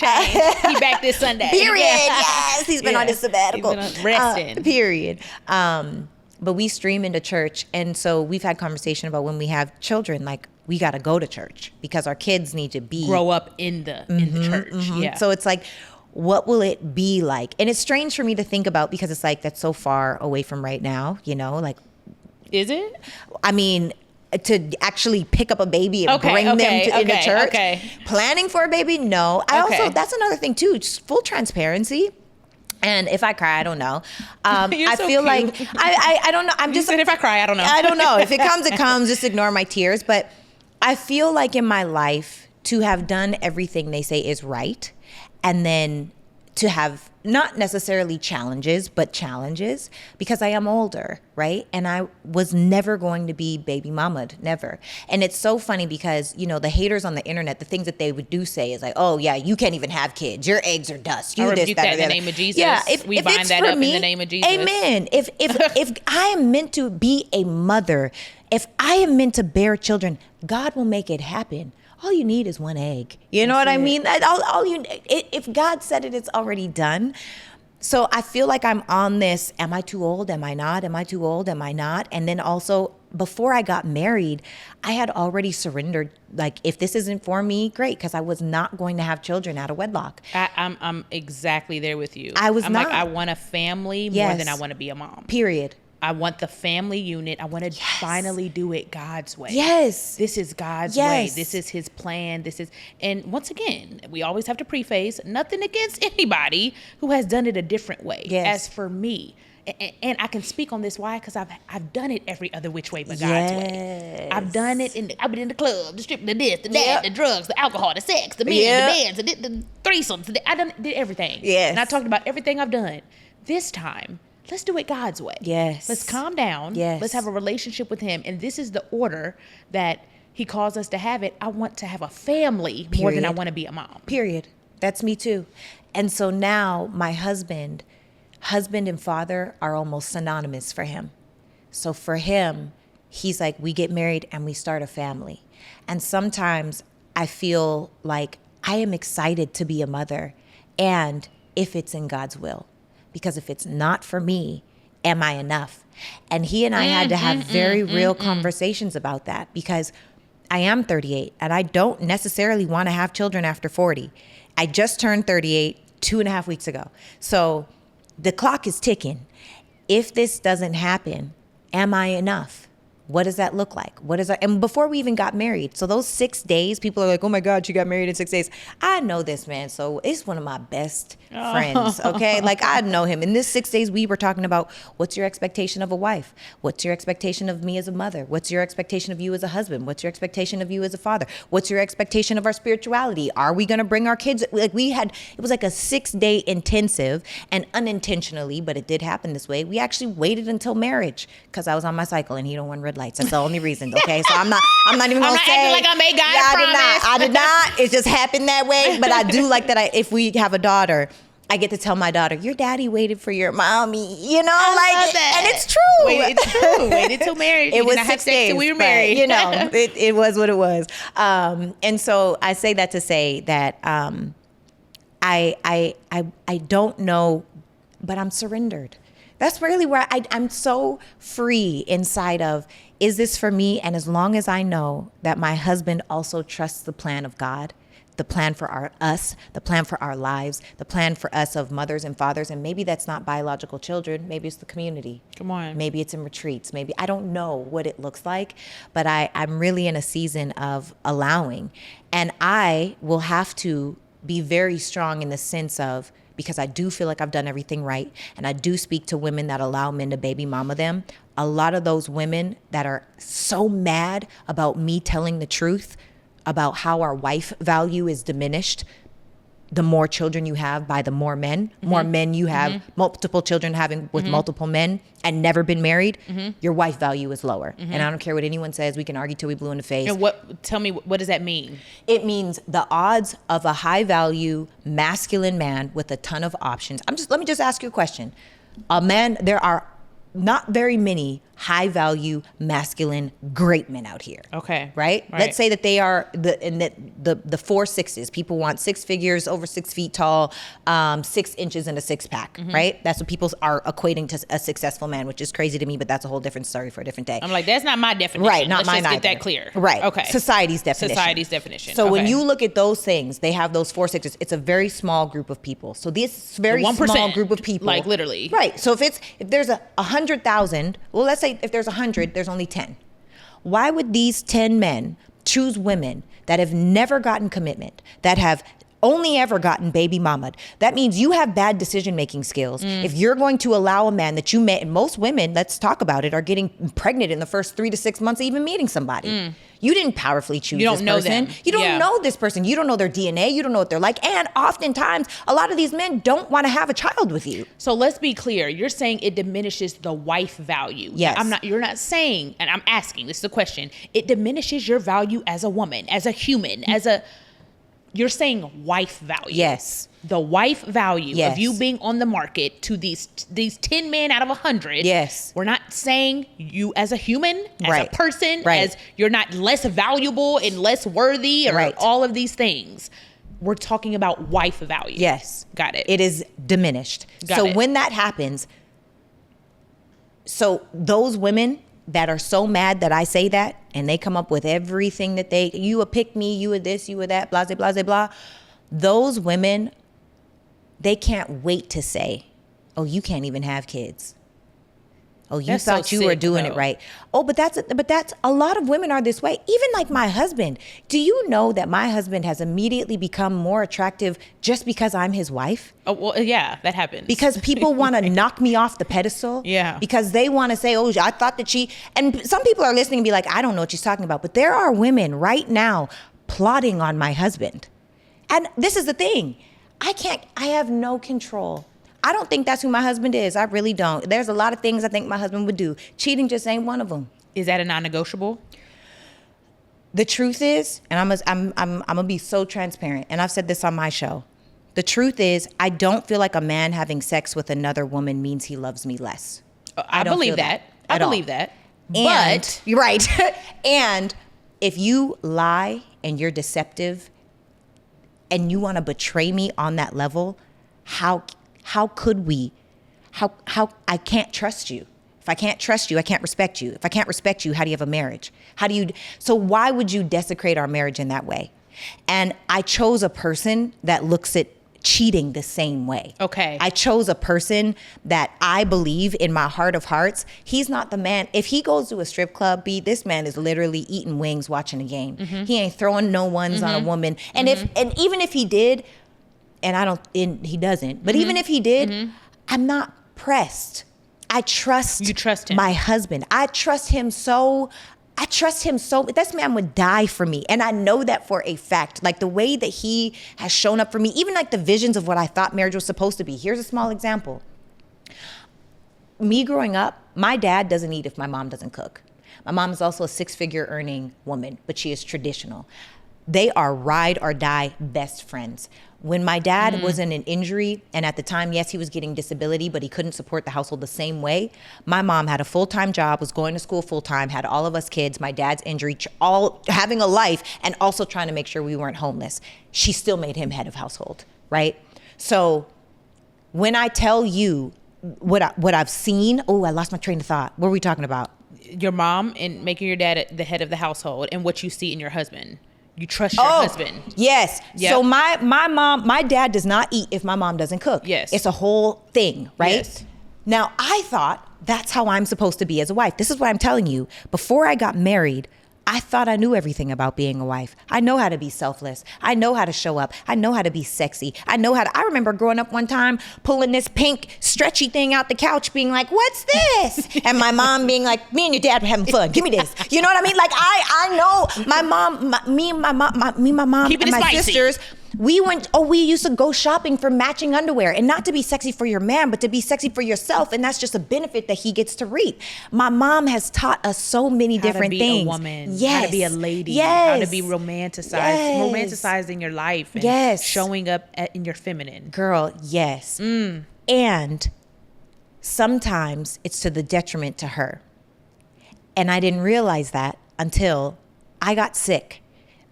back this Sunday. Period. Yeah. Yes, he's been on his sabbatical. He's been resting. Period. But we stream into church, and so we've had conversation about when we have children, like, we got to go to church because our kids need to Grow up in the church. Yeah. So it's like, what will it be like? And it's strange for me to think about, because it's like, that's so far away from right now, you know, like, Is it? I mean, to actually pick up a baby and bring them into church. Planning for a baby, no. That's another thing too, just full transparency. And if I cry, I don't know. I so feel cute. like, I don't know. I'm You just said if I cry, I don't know. I don't know. If it comes, it comes. Just ignore my tears. But I feel like in my life, to have done everything they say is right, and then to have not necessarily challenges, but challenges, because I am older, right? And I was never going to be baby mamaed, never. And it's so funny because, you know, the haters on the internet, the things that they would do say is like, oh yeah, you can't even have kids. Your eggs are dust. You I this, rebuke that, that or in the the other. name of Jesus. Yeah, We bind it's that for up in me, the name of Jesus. Amen. If I am meant to be a mother, if I am meant to bear children, God will make it happen. All you need is one egg. You know what I mean? If God said it, it's already done. So I feel like I'm on this, am I too old? Am I not? Am I too old? Am I not? And then also, before I got married, I had already surrendered. Like, if this isn't for me, great, because I was not going to have children out of wedlock. I'm exactly there with you. I'm like, not. I want a family more Yes. than I want to be a mom. Period. I want the family unit. I want to finally do it God's way. Yes. This is God's way. This is his plan. And once again, we always have to preface, nothing against anybody who has done it a different way. Yes. As for me, and I can speak on this, why? Because I've done it every other which way but God's way. I've done it, I've been in the club, the strip, the this, the that, the drugs, the alcohol, the sex, the men, the bands, the threesomes. I did everything. Yes. And I talked about everything I've done. This time, let's do it God's way. Yes. Let's calm down. Yes. Let's have a relationship with him. And this is the order that he calls us to have it. I want to have a family more than I want to be a mom. Period. That's me too. And so now my husband and father are almost synonymous for him. So for him, he's like, we get married and we start a family. And sometimes I feel like I am excited to be a mother, and if it's in God's will. Because if it's not for me, am I enough? And he and I had to have very real conversations about that, because I am 38 and I don't necessarily want to have children after 40. I just turned 38 2.5 weeks ago. So the clock is ticking. If this doesn't happen, am I enough? What does that look like? What is that? And before we even got married, so those 6 days, people are like, oh my God, she got married in 6 days. I know this man. So it's one of my best friends. Okay. Like I know him. In this 6 days, we were talking about what's your expectation of a wife? What's your expectation of me as a mother? What's your expectation of you as a husband? What's your expectation of you as a father? What's your expectation of our spirituality? Are we going to bring our kids? Like it was like a 6-day intensive, and unintentionally, but it did happen this way. We actually waited until marriage because I was on my cycle and he don't want red lights. That's the only reason. Okay. So I'm not even going to say. acting like I made God a promise. I did not. It just happened that way. But I do like that if we have a daughter, I get to tell my daughter, your daddy waited for your mommy, I love that. and it's true. It's true. Waited till marriage. It was 6 days till we were married. But, it was what it was. And so I say that to say that I don't know, but I'm surrendered. That's really where I'm so free inside of, is this for me? And as long as I know that my husband also trusts the plan of God, the plan for us, the plan for our lives, the plan for us of mothers and fathers. And maybe that's not biological children. Maybe it's the community. Come on. Maybe it's in retreats. Maybe, I don't know what it looks like, but I'm really in a season of allowing. And I will have to be very strong in the sense of, because I do feel like I've done everything right. And I do speak to women that allow men to baby mama them. A lot of those women that are so mad about me telling the truth about how our wife value is diminished, the more children you have by the more men you have, multiple children having with multiple men and never been married, your wife value is lower. And I don't care what anyone says. We can argue till we blue in the face. And tell me, what does that mean? It means the odds of a high value masculine man with a ton of options. Let me just ask you a question. There are not very many high value masculine great men out here. Okay. Right? Let's say that they are the 4 6s. People want 6 figures, over 6 feet tall, 6 inches in a 6-pack, right? That's what people are equating to a successful man, which is crazy to me, but that's a whole different story for a different day. I'm like, that's not my definition. Right, not Let's mine just either. get that clear. Right. Okay. Society's definition. So when you look at those things, they have those 4 6s. It's a very small group of people. So this very 1%, small group of people. like literally. Right. So if there's 100,000, well, let's say if there's 100, there's only 10. Why would these 10 men choose women that have never gotten commitment, that have only ever gotten baby mamaed? That means you have bad decision-making skills. If you're going to allow a man that you met, and most women, let's talk about it, are getting pregnant in the first 3 to 6 months of even meeting somebody. You didn't powerfully choose this person. You don't know them. You don't know this person. You don't know their DNA. You don't know what they're like. And oftentimes, a lot of these men don't want to have a child with you. So let's be clear. You're saying it diminishes the wife value. Yes. You're not saying, and I'm asking, this is the question. It diminishes your value as a woman, as a human, you're saying wife value. Yes. The wife value Yes. of you being on the market to these 10 men out of 100. Yes. We're not saying you as a human, as Right. a person, Right. as you're not less valuable and less worthy or Right. all of these things. We're talking about wife value. Yes. Got it. It is diminished. Got it. When that happens, so those women that are so mad that I say that, and they come up with everything that you a pick me, you a this, you a that, blah, blah, blah, blah. Those women, they can't wait to say, oh, you can't even have kids. Oh, you That's thought so you were sick, doing though. it right. Oh, but that's a lot of women are this way. Even like my husband. Do you know that my husband has immediately become more attractive just because I'm his wife? Oh, well, yeah, that happens. Because people want to knock me off the pedestal. Yeah. Because they want to say, oh, I thought that and some people are listening and be like, I don't know what she's talking about. But there are women right now plotting on my husband. And this is the thing. I have no control. I don't think that's who my husband is. I really don't. There's a lot of things I think my husband would do. Cheating just ain't one of them. Is that a non-negotiable? The truth is, and I'm gonna be so transparent, and I've said this on my show. The truth is, I don't feel like a man having sex with another woman means he loves me less. I don't believe feel that. at I all. believe that. And, But you're right. And if you lie and you're deceptive and you want to betray me on that level, how I can't trust you. If I can't trust you, I can't respect you. If I can't respect you, how do you have a marriage? So why would you desecrate our marriage in that way? And I chose a person that looks at cheating the same way. Okay. I chose a person that I believe in my heart of hearts, he's not the man. If he goes to a strip club, this man is literally eating wings watching a game. He ain't throwing no ones on a woman. And even if he did, he doesn't, but even if he did, I'm not pressed. You trust him. My husband. I trust him so. This man would die for me. And I know that for a fact. Like the way that he has shown up for me, even like the visions of what I thought marriage was supposed to be. Here's a small example. Me growing up, my dad doesn't eat if my mom doesn't cook. My mom is also a 6-figure earning woman, but she is traditional. They are ride or die best friends. When my dad was in an injury, and at the time, yes, he was getting disability, but he couldn't support the household the same way. My mom had a full-time job, was going to school full-time, had all of us kids, my dad's injury, all having a life, and also trying to make sure we weren't homeless. She still made him head of household, right? So when I tell you what I've seen, I lost my train of thought. What were we talking about? Your mom and making your dad the head of the household and what you see in your husband. You trust your husband. Yes. Yep. So my dad does not eat if my mom doesn't cook. Yes. It's a whole thing, right? Yes. Now, I thought that's how I'm supposed to be as a wife. This is what I'm telling you. Before I got married, I thought I knew everything about being a wife. I know how to be selfless. I know how to show up. I know how to be sexy. I remember growing up one time, pulling this pink stretchy thing out the couch, being like, what's this? And my mom being like, me and your dad were having fun. Give me this. You know what I mean? Like, I know my mom, me and my mom Keeping and my spicy. sisters, we used to go shopping for matching underwear, and not to be sexy for your man, but to be sexy for yourself. And that's just a benefit that he gets to reap. My mom has taught us so many different things. How to be a woman. Yes. How to be a lady. Yes. How to be romanticized. Yes. Romanticizing your life. And Yes. showing up in your feminine. Girl, yes. And sometimes it's to the detriment to her. And I didn't realize that until I got sick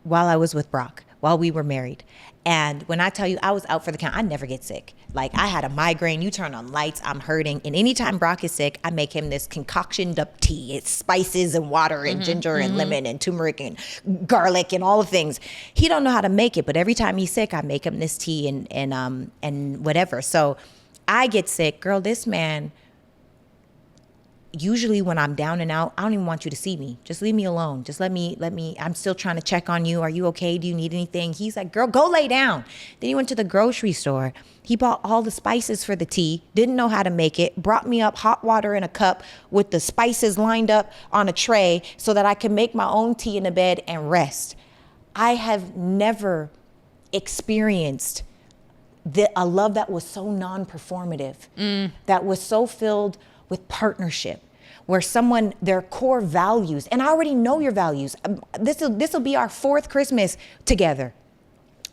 while I was with Brock, while we were married. And when I tell you I was out for the count, I never get sick. Like, I had a migraine. You turn on lights, I'm hurting. And anytime Brock is sick, I make him this concoctioned up tea. It's spices and water and ginger and lemon and turmeric and garlic and all the things. He don't know how to make it, but every time he's sick, I make him this tea and whatever. So I get sick. Girl, this man, usually when I'm down and out, I don't even want you to see me. Just leave me alone. Just let me, I'm still trying to check on you. Are you okay? Do you need anything? He's like, girl, go lay down. Then he went to the grocery store. He bought all the spices for the tea, didn't know how to make it, brought me up hot water in a cup with the spices lined up on a tray so that I could make my own tea in the bed and rest. I have never experienced a love that was so non-performative, that was so filled with partnership, where their core values, and I already know your values. This will be our 4th Christmas together.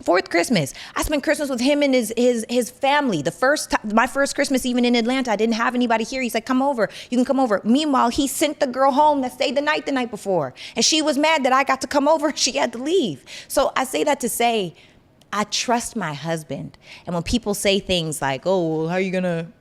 4th Christmas. I spent Christmas with him and his family. My first Christmas even in Atlanta, I didn't have anybody here. He said, come over. You can come over. Meanwhile, he sent the girl home that stayed the night before. And she was mad that I got to come over. She had to leave. So I say that to say, I trust my husband. And when people say things like, oh, how are you gonna...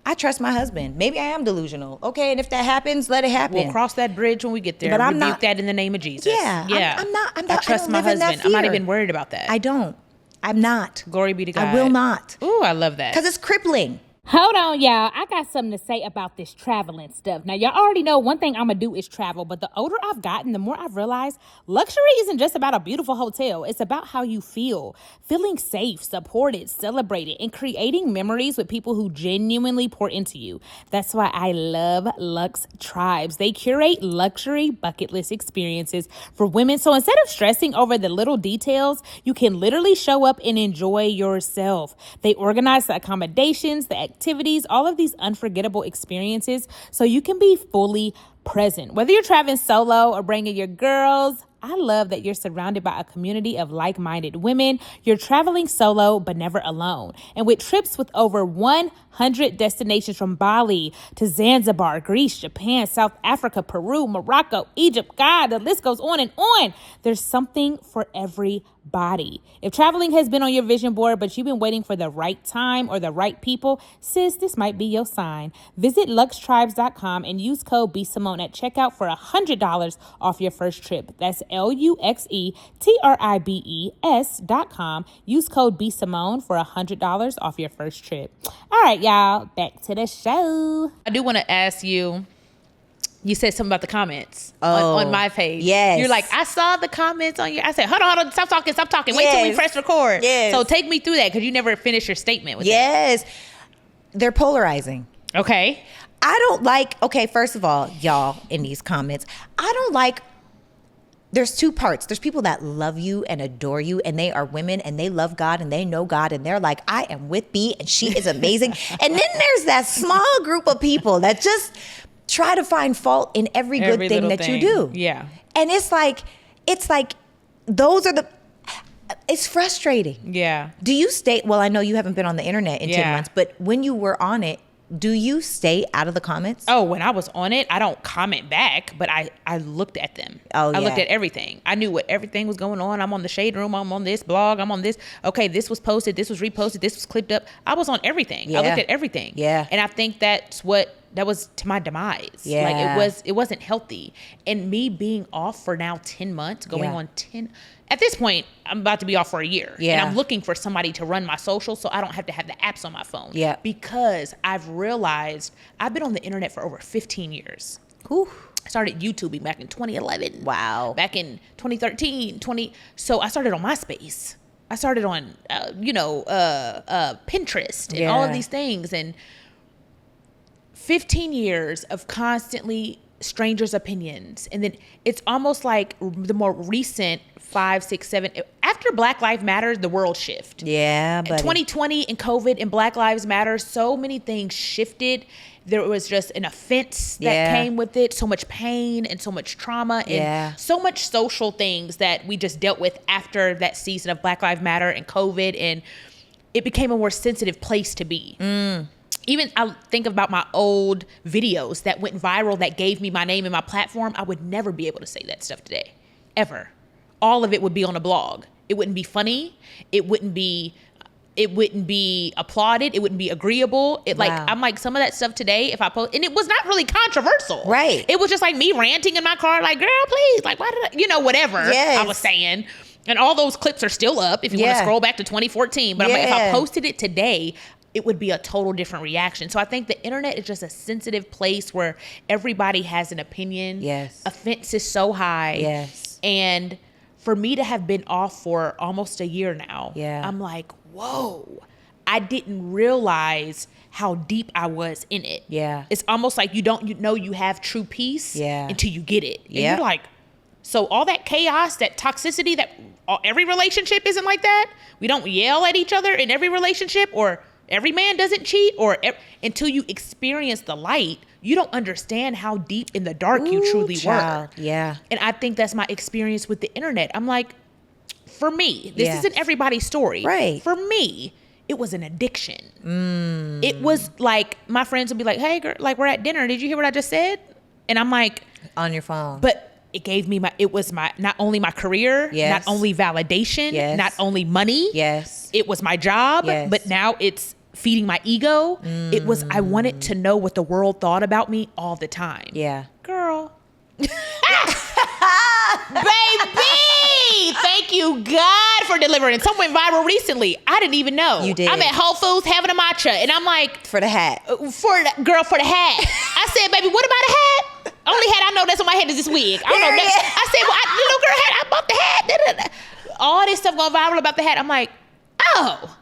I trust my husband. Maybe I am delusional. Okay, and if that happens, let it happen. We'll cross that bridge when we get there. But I'm Rebuke not that in the name of Jesus. Yeah. I'm not. I trust my husband. I'm not even worried about that. I don't. I'm not. Glory be to God. I will not. Ooh, I love that. Because it's crippling. Hold on, y'all. I got something to say about this traveling stuff. Now, y'all already know one thing I'm going to do is travel, but the older I've gotten, the more I've realized luxury isn't just about a beautiful hotel. It's about how you feel, feeling safe, supported, celebrated, and creating memories with people who genuinely pour into you. That's why I love Luxe Tribes. They curate luxury bucket list experiences for women. So instead of stressing over the little details, you can literally show up and enjoy yourself. They organize the accommodations, the activities, all of these unforgettable experiences so you can be fully present. Whether you're traveling solo or bringing your girls, I love that you're surrounded by a community of like-minded women. You're traveling solo, but never alone. And with trips with over 100 destinations from Bali to Zanzibar, Greece, Japan, South Africa, Peru, Morocco, Egypt, God, the list goes on and on. There's something for everybody. body. If traveling has been on your vision board, but you've been waiting for the right time or the right people, sis, this might be your sign. Visit luxtribes.com and use code b.simone at checkout for $100 off your first trip. That's luxetribes.com. Use code b.simone for $100 off your first trip. All right, y'all, back to the show. I do want to ask you, you said something about the comments on my page. Yes. You're like, I saw the comments on your, I said, hold on, stop talking. Wait till we press record. Yes. So take me through that, because you never finished your statement with Yes. They're polarizing. that. Okay. I don't like, okay, first of all, y'all in these comments, I don't like, there's two parts. There's people that love you and adore you, and they are women and they love God and they know God, and they're like, I am with B and she is amazing. And then there's that small group of people that just try to find fault in every good thing that you do. Yeah. And it's like those are it's frustrating. Yeah. Do you stay, well, I know you haven't been on the internet in 10 Yeah. months, but when you were on it, do you stay out of the comments? Oh, when I was on it, I don't comment back, but I looked at them. Oh, I looked yeah. at everything. I knew what everything was going on. I'm on the Shade Room. I'm on this blog. I'm on this. Okay, this was posted. This was reposted. This was clipped up. I was on everything. Yeah. I looked at everything. Yeah. And I think that was to my demise. Yeah. Like it wasn't healthy. And me being off for now 10 months, going Yeah. on 10. At this point, I'm about to be off for a year. Yeah. And I'm looking for somebody to run my social so I don't have to have the apps on my phone. Yeah. Because I've realized I've been on the internet for over 15 years. Whew. I started YouTubing back in 2011. Wow. Back in 2013, so I started on MySpace. I started on, Pinterest and all of Yeah. these things. And 15 years of constantly strangers' opinions. And then it's almost like the more recent 5, 6, 7, after Black Lives Matter, the world shift. Yeah, but 2020 and COVID and Black Lives Matter, so many things shifted. There was just an offense that Yeah. came with it, so much pain and so much trauma and Yeah. so much social things that we just dealt with after that season of Black Lives Matter and COVID, and it became a more sensitive place to be. Even I think about my old videos that went viral that gave me my name and my platform. I would never be able to say that stuff today, ever. All of it would be on a blog. It wouldn't be funny. It wouldn't be applauded. It wouldn't be agreeable. Wow. I'm like, some of that stuff today, if I post, and it was not really controversial. Right. It was just like me ranting in my car, like, girl, please, like, why did I, whatever Yes. I was saying. And all those clips are still up if you want Yeah. to scroll back to 2014. But I'm like, if I Yeah. posted it today, it would be a total different reaction. So I think the internet is just a sensitive place where everybody has an opinion. Yes. Offense is so high. Yes. And for me to have been off for almost a year now, Yeah. I'm like, whoa, I didn't realize how deep I was in it. Yeah. It's almost like you have true peace Yeah. until you get it. And Yeah. you're like, so all that chaos, that toxicity, every relationship isn't like that. We don't yell at each other in every relationship, or every man doesn't cheat, or until you experience the light, you don't understand how deep in the dark you truly child. were. Yeah. And I think that's my experience with the internet. I'm like, for me, this Yeah. isn't everybody's story. Right. For me, it was an addiction. It was like, my friends would be like, hey, girl, like, we're at dinner. Did you hear what I just said? And I'm like, On your phone. but it gave me it was not only my career, Yes. not only validation, Yes. not only money. Yes. It was my job, Yes. but now it's feeding my ego. It was, I wanted to know what the world thought about me all the time. Yeah. Girl. Baby! Thank you, God, for delivering. Some went viral recently. I didn't even know. You did. I'm at Whole Foods having a matcha, and I'm like, For the hat. for the hat. I said, baby, what about a hat? Only hat I know that's on my head is this wig. I don't know. Period. I said, well, the little girl hat, I bought the hat. Da-da-da. All this stuff going viral about the hat. I'm like, oh,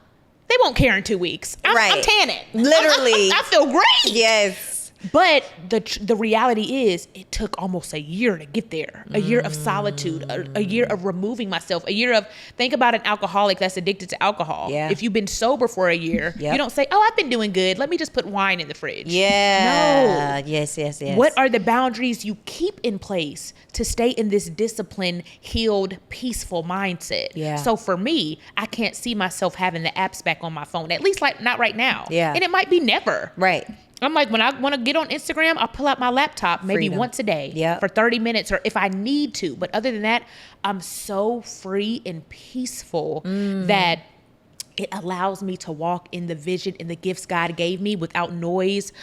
they won't care in 2 weeks. I'm Right. tanning. Literally. I feel great. Yes. But the reality is, it took almost a year to get there. A year of solitude, a year of removing myself, a year of, think about an alcoholic that's addicted to alcohol. Yeah. If you've been sober for a year, Yep. you don't say, oh, I've been doing good. Let me just put wine in the fridge. Yeah. No. Yes, yes, yes. What are the boundaries you keep in place to stay in this disciplined, healed, peaceful mindset? Yeah. So for me, I can't see myself having the apps back on my phone, at least like not right now. Yeah. And it might be never. Right. I'm like, when I want to get on Instagram, I'll pull out my laptop maybe Freedom. once a day Yep. for 30 minutes or if I need to. But other than that, I'm so free and peaceful that it allows me to walk in the vision and the gifts God gave me without noise,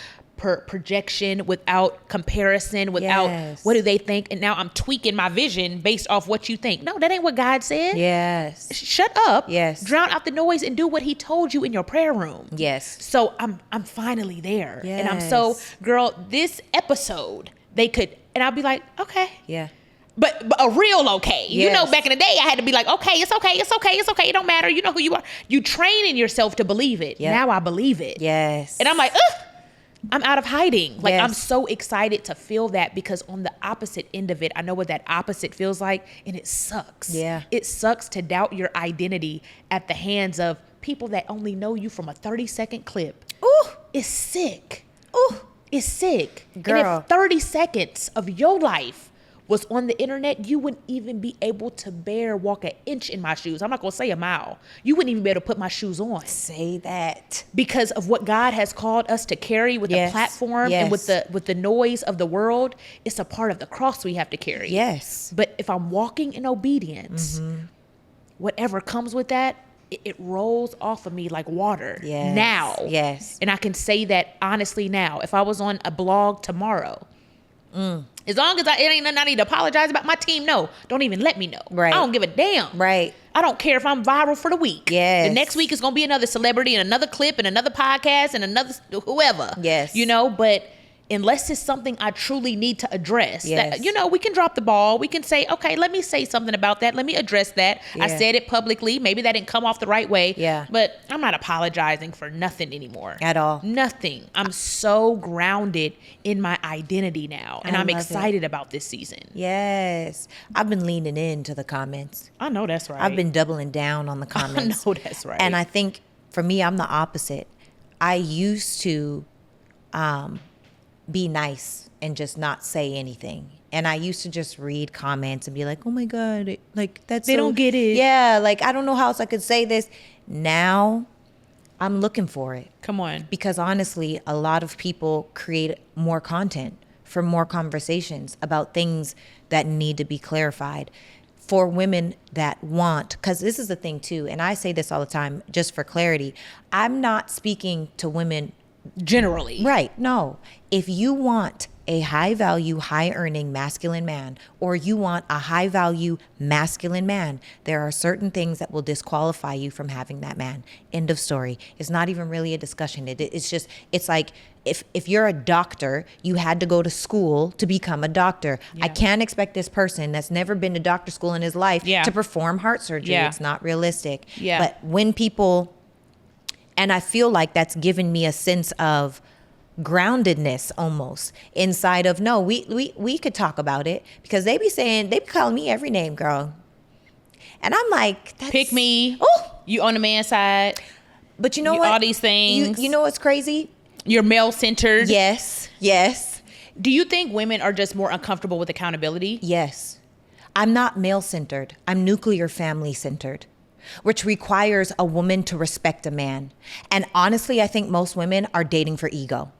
projection, without comparison, without Yes. what do they think? And now I'm tweaking my vision based off what you think. No, that ain't what God said. Yes. Shut up. Yes. Drown out the noise and do what he told you in your prayer room. Yes. So I'm finally there. And I'm so, Yes. girl, this episode, they could, and I'll be like, okay. Yeah. But a real okay. You know, Yes. back in the day, I had to be like, okay, it's okay, it's okay, it's okay. It don't matter. You know who you are. You training yourself to believe it. Yep. Now I believe it. Yes. And I'm like, ugh. I'm out of hiding. Like, I'm Yes. so excited to feel that because on the opposite end of it, I know what that opposite feels like, and it sucks. Yeah. It sucks to doubt your identity at the hands of people that only know you from a 30-second clip. Ooh. It's sick. Ooh. It's sick. Girl. And if 30 seconds of your life was on the internet, you wouldn't even be able to walk an inch in my shoes. I'm not going to say a mile. You wouldn't even be able to put my shoes on. Say that. Because of what God has called us to carry with Yes. the platform and with the noise of the world, it's a part of the cross we have to carry. Yes. But if I'm walking in obedience, whatever comes with that, it rolls off of me like water. Yes. Now. Yes. And I can say that honestly now. If I was on a blog tomorrow, as long as it ain't nothing I need to apologize about, my team don't even let me know. Right. I don't give a damn. Right. I don't care if I'm viral for the week. Yes. The next week is going to be another celebrity and another clip and another podcast and another whoever. Yes. You know, but unless it's something I truly need to address, Yes. that, you know, we can drop the ball. We can say, okay, let me say something about that. Let me address that. I Yeah. said it publicly. Maybe that didn't come off the right way. Yeah. But I'm not apologizing for nothing anymore. At all. Nothing. I'm so grounded in my identity now. And I I'm love excited about this season. Yes. I've been leaning into the comments. I know that's right. I've been doubling down on the comments. I know that's right. And I think for me, I'm the opposite. I used to be nice and just not say anything. And I used to just read comments and be like, oh my God, like that's They don't get it. Yeah, like I don't know how else I could say this. Now I'm looking for it. Come on. Because honestly, a lot of people create more content for more conversations about things that need to be clarified for women that want, because this is the thing too, and I say this all the time just for clarity, I'm not speaking to women Generally. right. No, if you want a high value, high earning masculine man, or you want a high value masculine man, there are certain things that will disqualify you from having that man. End of story. It's not even really a discussion. It's like if you're a doctor, you had to go to school to become a doctor. I can't expect this person that's never been to doctor school in his life Yeah. to perform heart surgery. Yeah. It's not realistic. Yeah. But when people, and I feel like that's given me a sense of groundedness almost inside of, no, we could talk about it, because they be calling me every name, girl. And I'm like, that's, Pick me. Oh, You on the man's side. but you know You- what? all these things. You know what's crazy? You're male centered. Yes. Yes. Do you think women are just more uncomfortable with accountability? Yes. I'm not male centered. I'm nuclear family centered, which requires a woman to respect a man. And honestly, I think most women are dating for ego.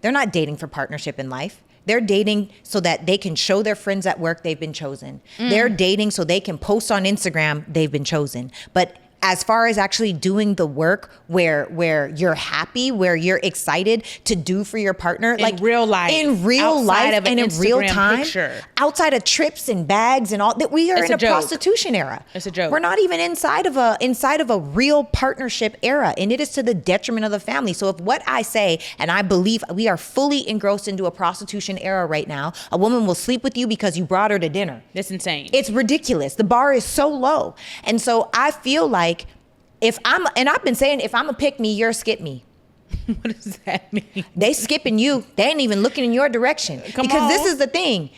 They're not dating for partnership in life. They're dating so that they can show their friends at work they've been chosen. They're dating so they can post on Instagram they've been chosen. But as far as actually doing the work where you're happy, where you're excited to do for your partner, like real life, in real outside life of an and in real Instagram time, picture. outside of trips and bags and all that, we are It's in a a joke. prostitution era. It's a joke. We're not even inside of a real partnership era, and it is to the detriment of the family. So if what I say, and I believe we are fully engrossed into a prostitution era right now, a woman will sleep with you because you brought her to dinner. That's insane. It's ridiculous. The bar is so low. And so I feel like I've been saying, if I'm a pick me, you're a skip me. What does that mean? They skipping you. They ain't even looking in your direction. Come because on. this is the thing.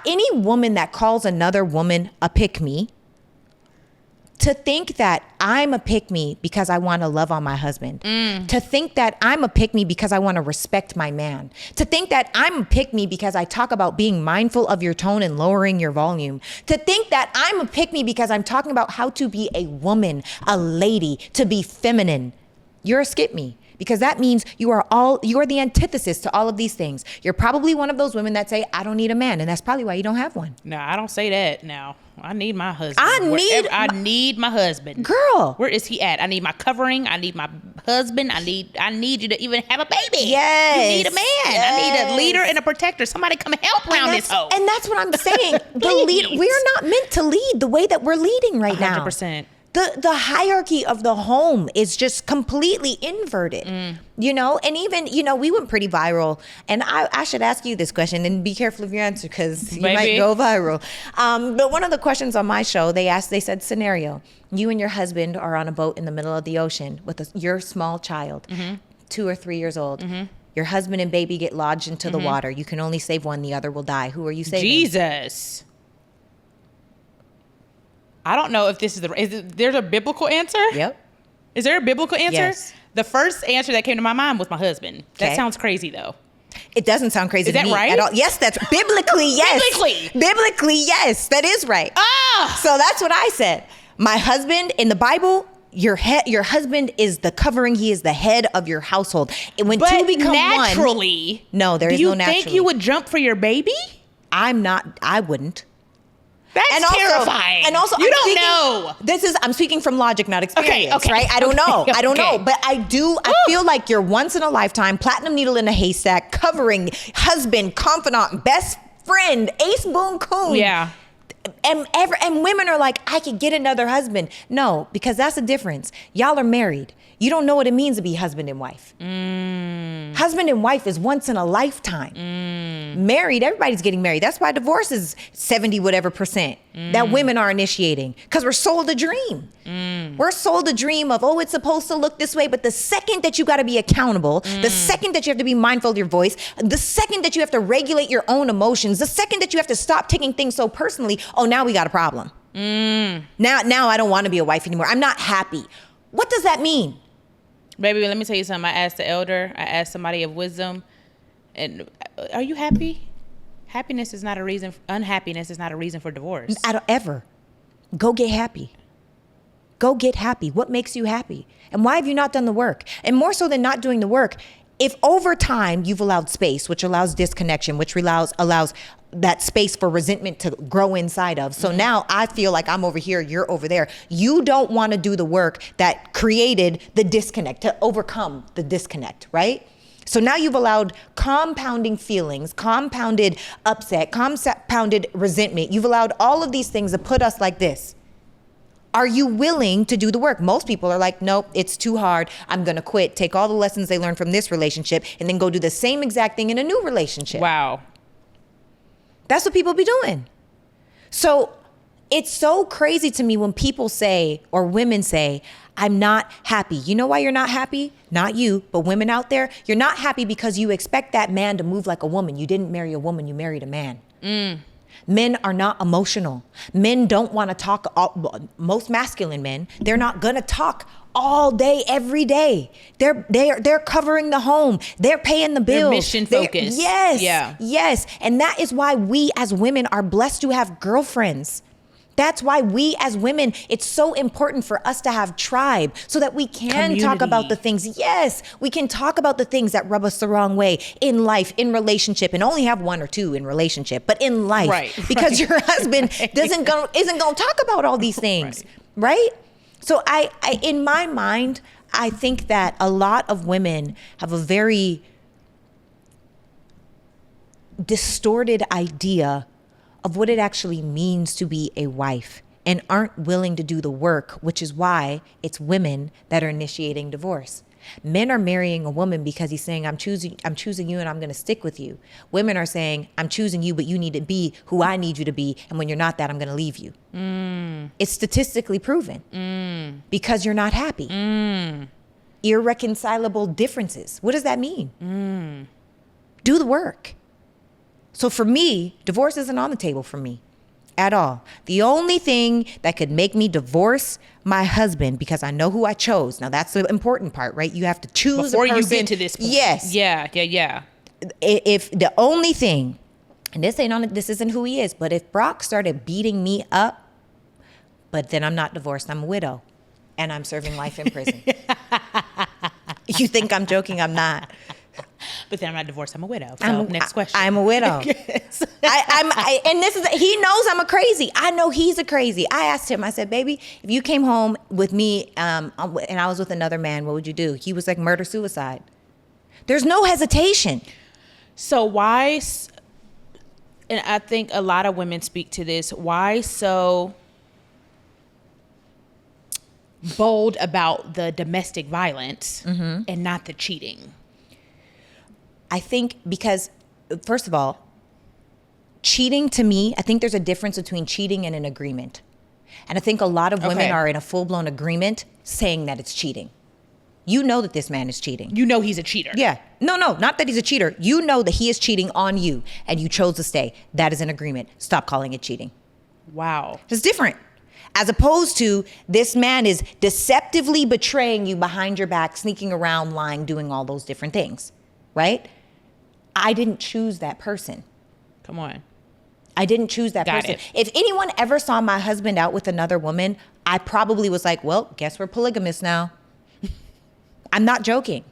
Any woman that calls another woman a pick me, to think that I'm a pick me because I want to love on my husband, to think that I'm a pick me because I want to respect my man, to think that I'm a pick me because I talk about being mindful of your tone and lowering your volume, to think that I'm a pick me because I'm talking about how to be a woman, a lady, to be feminine. You're a skip me, because that means you are the antithesis to all of these things. You're probably one of those women that say, I don't need a man. And that's probably why you don't have one. No, I don't say that now. I need my husband. I need my husband. Girl. Where is he at? I need my covering. I need my husband. I need you to even have a baby. Yes. You need a man. Yes. I need a leader and a protector. Somebody come help around this hoe. And that's what I'm saying. We're not meant to lead the way that we're leading right now. 100%. The hierarchy of the home is just completely inverted, you know? And even, you know, we went pretty viral. And I should ask you this question, and be careful of your answer because you might go viral. But one of the questions on my show, they said, scenario, you and your husband are on a boat in the middle of the ocean with your small child, 2 or 3 years old. Your husband and baby get lodged into the water. You can only save one, the other will die. Who are you saving? Jesus. I don't know if this is there's a biblical answer? Yep. Is there a biblical answer? Yes. The first answer that came to my mind was my husband. That Okay. sounds crazy though. It doesn't sound crazy Is to that me right? at all. Yes, that's biblically, yes. Biblically, yes. That is right. Ah! So that's what I said. My husband, in the Bible, your husband is the covering. He is the head of your household. And when two become naturally, one. No, there is do no you naturally. think you would jump for your baby? I wouldn't. That's terrifying. And also, you don't know. I'm speaking from logic, not experience, Okay. right? I don't know. I don't know. Okay. But I feel like you're once in a lifetime, platinum needle in a haystack, covering, husband, confidant, best friend, ace boon coon. Yeah. And women are like, I could get another husband. No, because that's the difference. Y'all are married. You don't know what it means to be husband and wife. Husband and wife is once in a lifetime. Married, everybody's getting married. That's why divorce is 70 whatever percent that women are initiating. Because we're sold a dream. We're sold a dream of, it's supposed to look this way. But the second that you got to be accountable, the second that you have to be mindful of your voice, the second that you have to regulate your own emotions, the second that you have to stop taking things so personally, now we got a problem. Now I don't want to be a wife anymore. I'm not happy. What does that mean? Baby, let me tell you something. I asked the elder. I asked somebody of wisdom. And are you happy? Unhappiness is not a reason for divorce. I don't ever. Go get happy. Go get happy. What makes you happy? And why have you not done the work? And more so than not doing the work, if over time you've allowed space, which allows disconnection, which allows that space for resentment to grow inside of. So now I feel like I'm over here, you're over there. You don't want to do the work that created the disconnect, to overcome the disconnect, right? So now you've allowed compounding feelings, compounded upset, compounded resentment. You've allowed all of these things to put us like this. Are you willing to do the work? Most people are like, nope, it's too hard. I'm going to quit, take all the lessons they learned from this relationship, and then go do the same exact thing in a new relationship. Wow. That's what people be doing. So it's so crazy to me when people say, or women say, I'm not happy. You know why you're not happy? Not you, but women out there. You're not happy because you expect that man to move like a woman. You didn't marry a woman, you married a man. Men are not emotional. Men don't want to talk, most masculine men, they're not going to talk all day, every day. They're covering the home. They're paying the bills. They're mission focused. Yes. Yeah. Yes. And that is why we as women are blessed to have girlfriends. That's why we as women, it's so important for us to have tribe so that we can talk about the things. Yes, we can talk about the things that rub us the wrong way in life, in relationship, and only have one or two in relationship, but in life. Right, because your husband isn't going to talk about all these things, right? So I in my mind, I think that a lot of women have a very distorted idea of what it actually means to be a wife and aren't willing to do the work, which is why it's women that are initiating divorce. Men are marrying a woman because he's saying, I'm choosing you and I'm going to stick with you. Women are saying, I'm choosing you, but you need to be who I need you to be. And when you're not that, I'm going to leave you. It's statistically proven because you're not happy. Irreconcilable differences. What does that mean? Do the work. So for me, divorce isn't on the table for me at all. The only thing that could make me divorce my husband, because I know who I chose. Now that's the important part, right? You have to choose before a person. you get to this point. Yes. Yeah. If the only thing, and this isn't who he is, but if Brock started beating me up, but then I'm not divorced, I'm a widow, and I'm serving life in prison. You think I'm joking? I'm not. But then I'm not divorced. I'm a widow. So next question. I'm a widow. Yes. And this is, he knows I'm a crazy. I know he's a crazy. I asked him, I said, baby, if you came home with me and I was with another man, what would you do? He was like, murder, suicide. There's no hesitation. So why, and I think a lot of women speak to this, why so bold about the domestic violence and not the cheating? I think because, first of all, cheating to me, I think there's a difference between cheating and an agreement. And I think a lot of women are in a full-blown agreement saying that it's cheating. You know that this man is cheating. You know he's a cheater. Yeah. No, not that he's a cheater. You know that he is cheating on you and you chose to stay. That is an agreement. Stop calling it cheating. Wow. It's different. As opposed to this man is deceptively betraying you behind your back, sneaking around, lying, doing all those different things, right? I didn't choose that person. Come on. I didn't choose that Got person. it. If anyone ever saw my husband out with another woman, I probably was like, well, guess we're polygamous now. I'm not joking.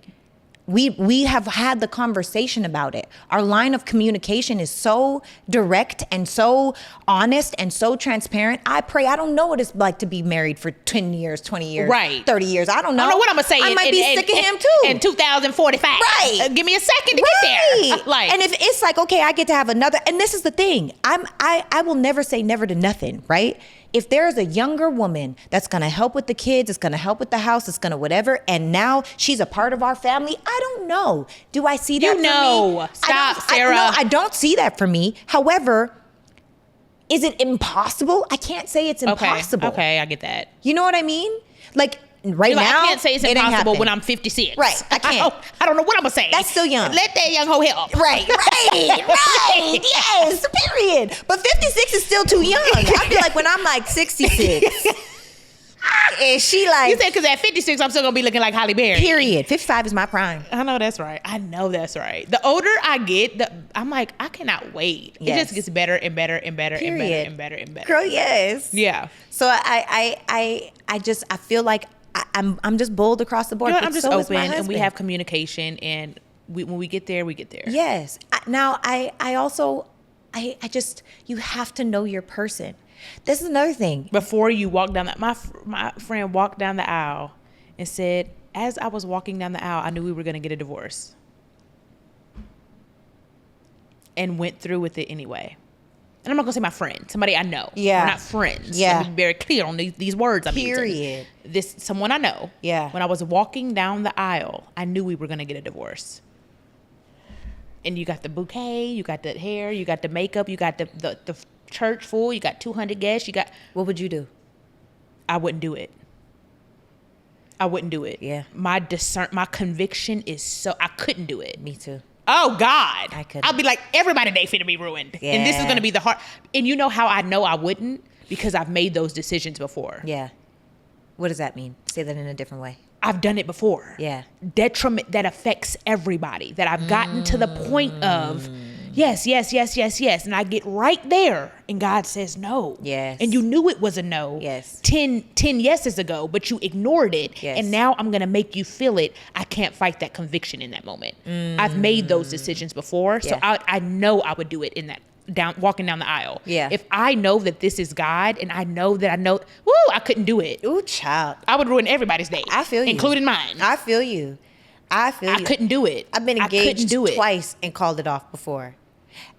We have had the conversation about it. Our line of communication is so direct and so honest and so transparent. I don't know what it's like to be married for 10 years, 20 years, Right. 30 years. I don't know. I don't know what I'm going to say. I might be sick of him too. In 2045. Right. Give me a second to get there. Like, and if it's like, okay, I get to have another, and this is the thing, I will never say never to nothing, right? If there's a younger woman that's going to help with the kids, it's going to help with the house, it's going to whatever, and now she's a part of our family, I don't know. Do I see that for me? Stop, Sarah. I don't see that for me. However, is it impossible? I can't say it's impossible. Okay, I get that. You know what I mean? Like, right now, I can't say it's it ain't impossible happening. when I'm 56. Right, I can't. I don't know what I'm going to say. That's still young. Let that young hoe help. Right, yes, period. But 56 is still too young. I feel like when I'm like 66, and she like... You said because at 56, I'm still going to be looking like Halle Berry. Period. 55 is my prime. I know that's right. The older I get, I'm like, I cannot wait. Yes. It just gets better and better and better and better Period. and better and better. Girl, yes. Yeah. So I feel like I'm just bold across the board. You know, but I'm just so is my open and we husband. have communication, and when we get there, we get there. Yes. I also you have to know your person. This is another thing. Before you walk down my friend walked down the aisle and said, as I was walking down the aisle, I knew we were going to get a divorce, and went through with it anyway. And I'm not going to say my friend, somebody I know. Yeah. We're not friends. Yeah. Let me be very clear on these words I'm using. Period. Someone I know. Yeah. When I was walking down the aisle, I knew we were going to get a divorce. And you got the bouquet, you got the hair, you got the makeup, you got the church full, you got 200 guests, What would you do? I wouldn't do it. Yeah. My conviction is I couldn't do it. Me too. Oh God. I couldn't. I'll be like, everybody day finna be ruined. Yeah. And this is gonna be the hard. And you know how I know I wouldn't? Because I've made those decisions before. Yeah. What does that mean? Say that in a different way. I've done it before. Yeah. Detriment that affects everybody. That I've gotten to the point of, yes. And I get right there and God says no. Yes. And you knew it was a no. Yes. 10 yeses ago, but you ignored it. Yes. And now I'm going to make you feel it. I can't fight that conviction in that moment. I've made those decisions before. So Yeah. I know I would do it in that. Walking down the aisle. Yeah. If I know that this is God and I know, I couldn't do it. Ooh, child. I would ruin everybody's day. I feel you. Including mine. I feel you. I couldn't do it. I've been I couldn't engaged do it. twice and called it off before.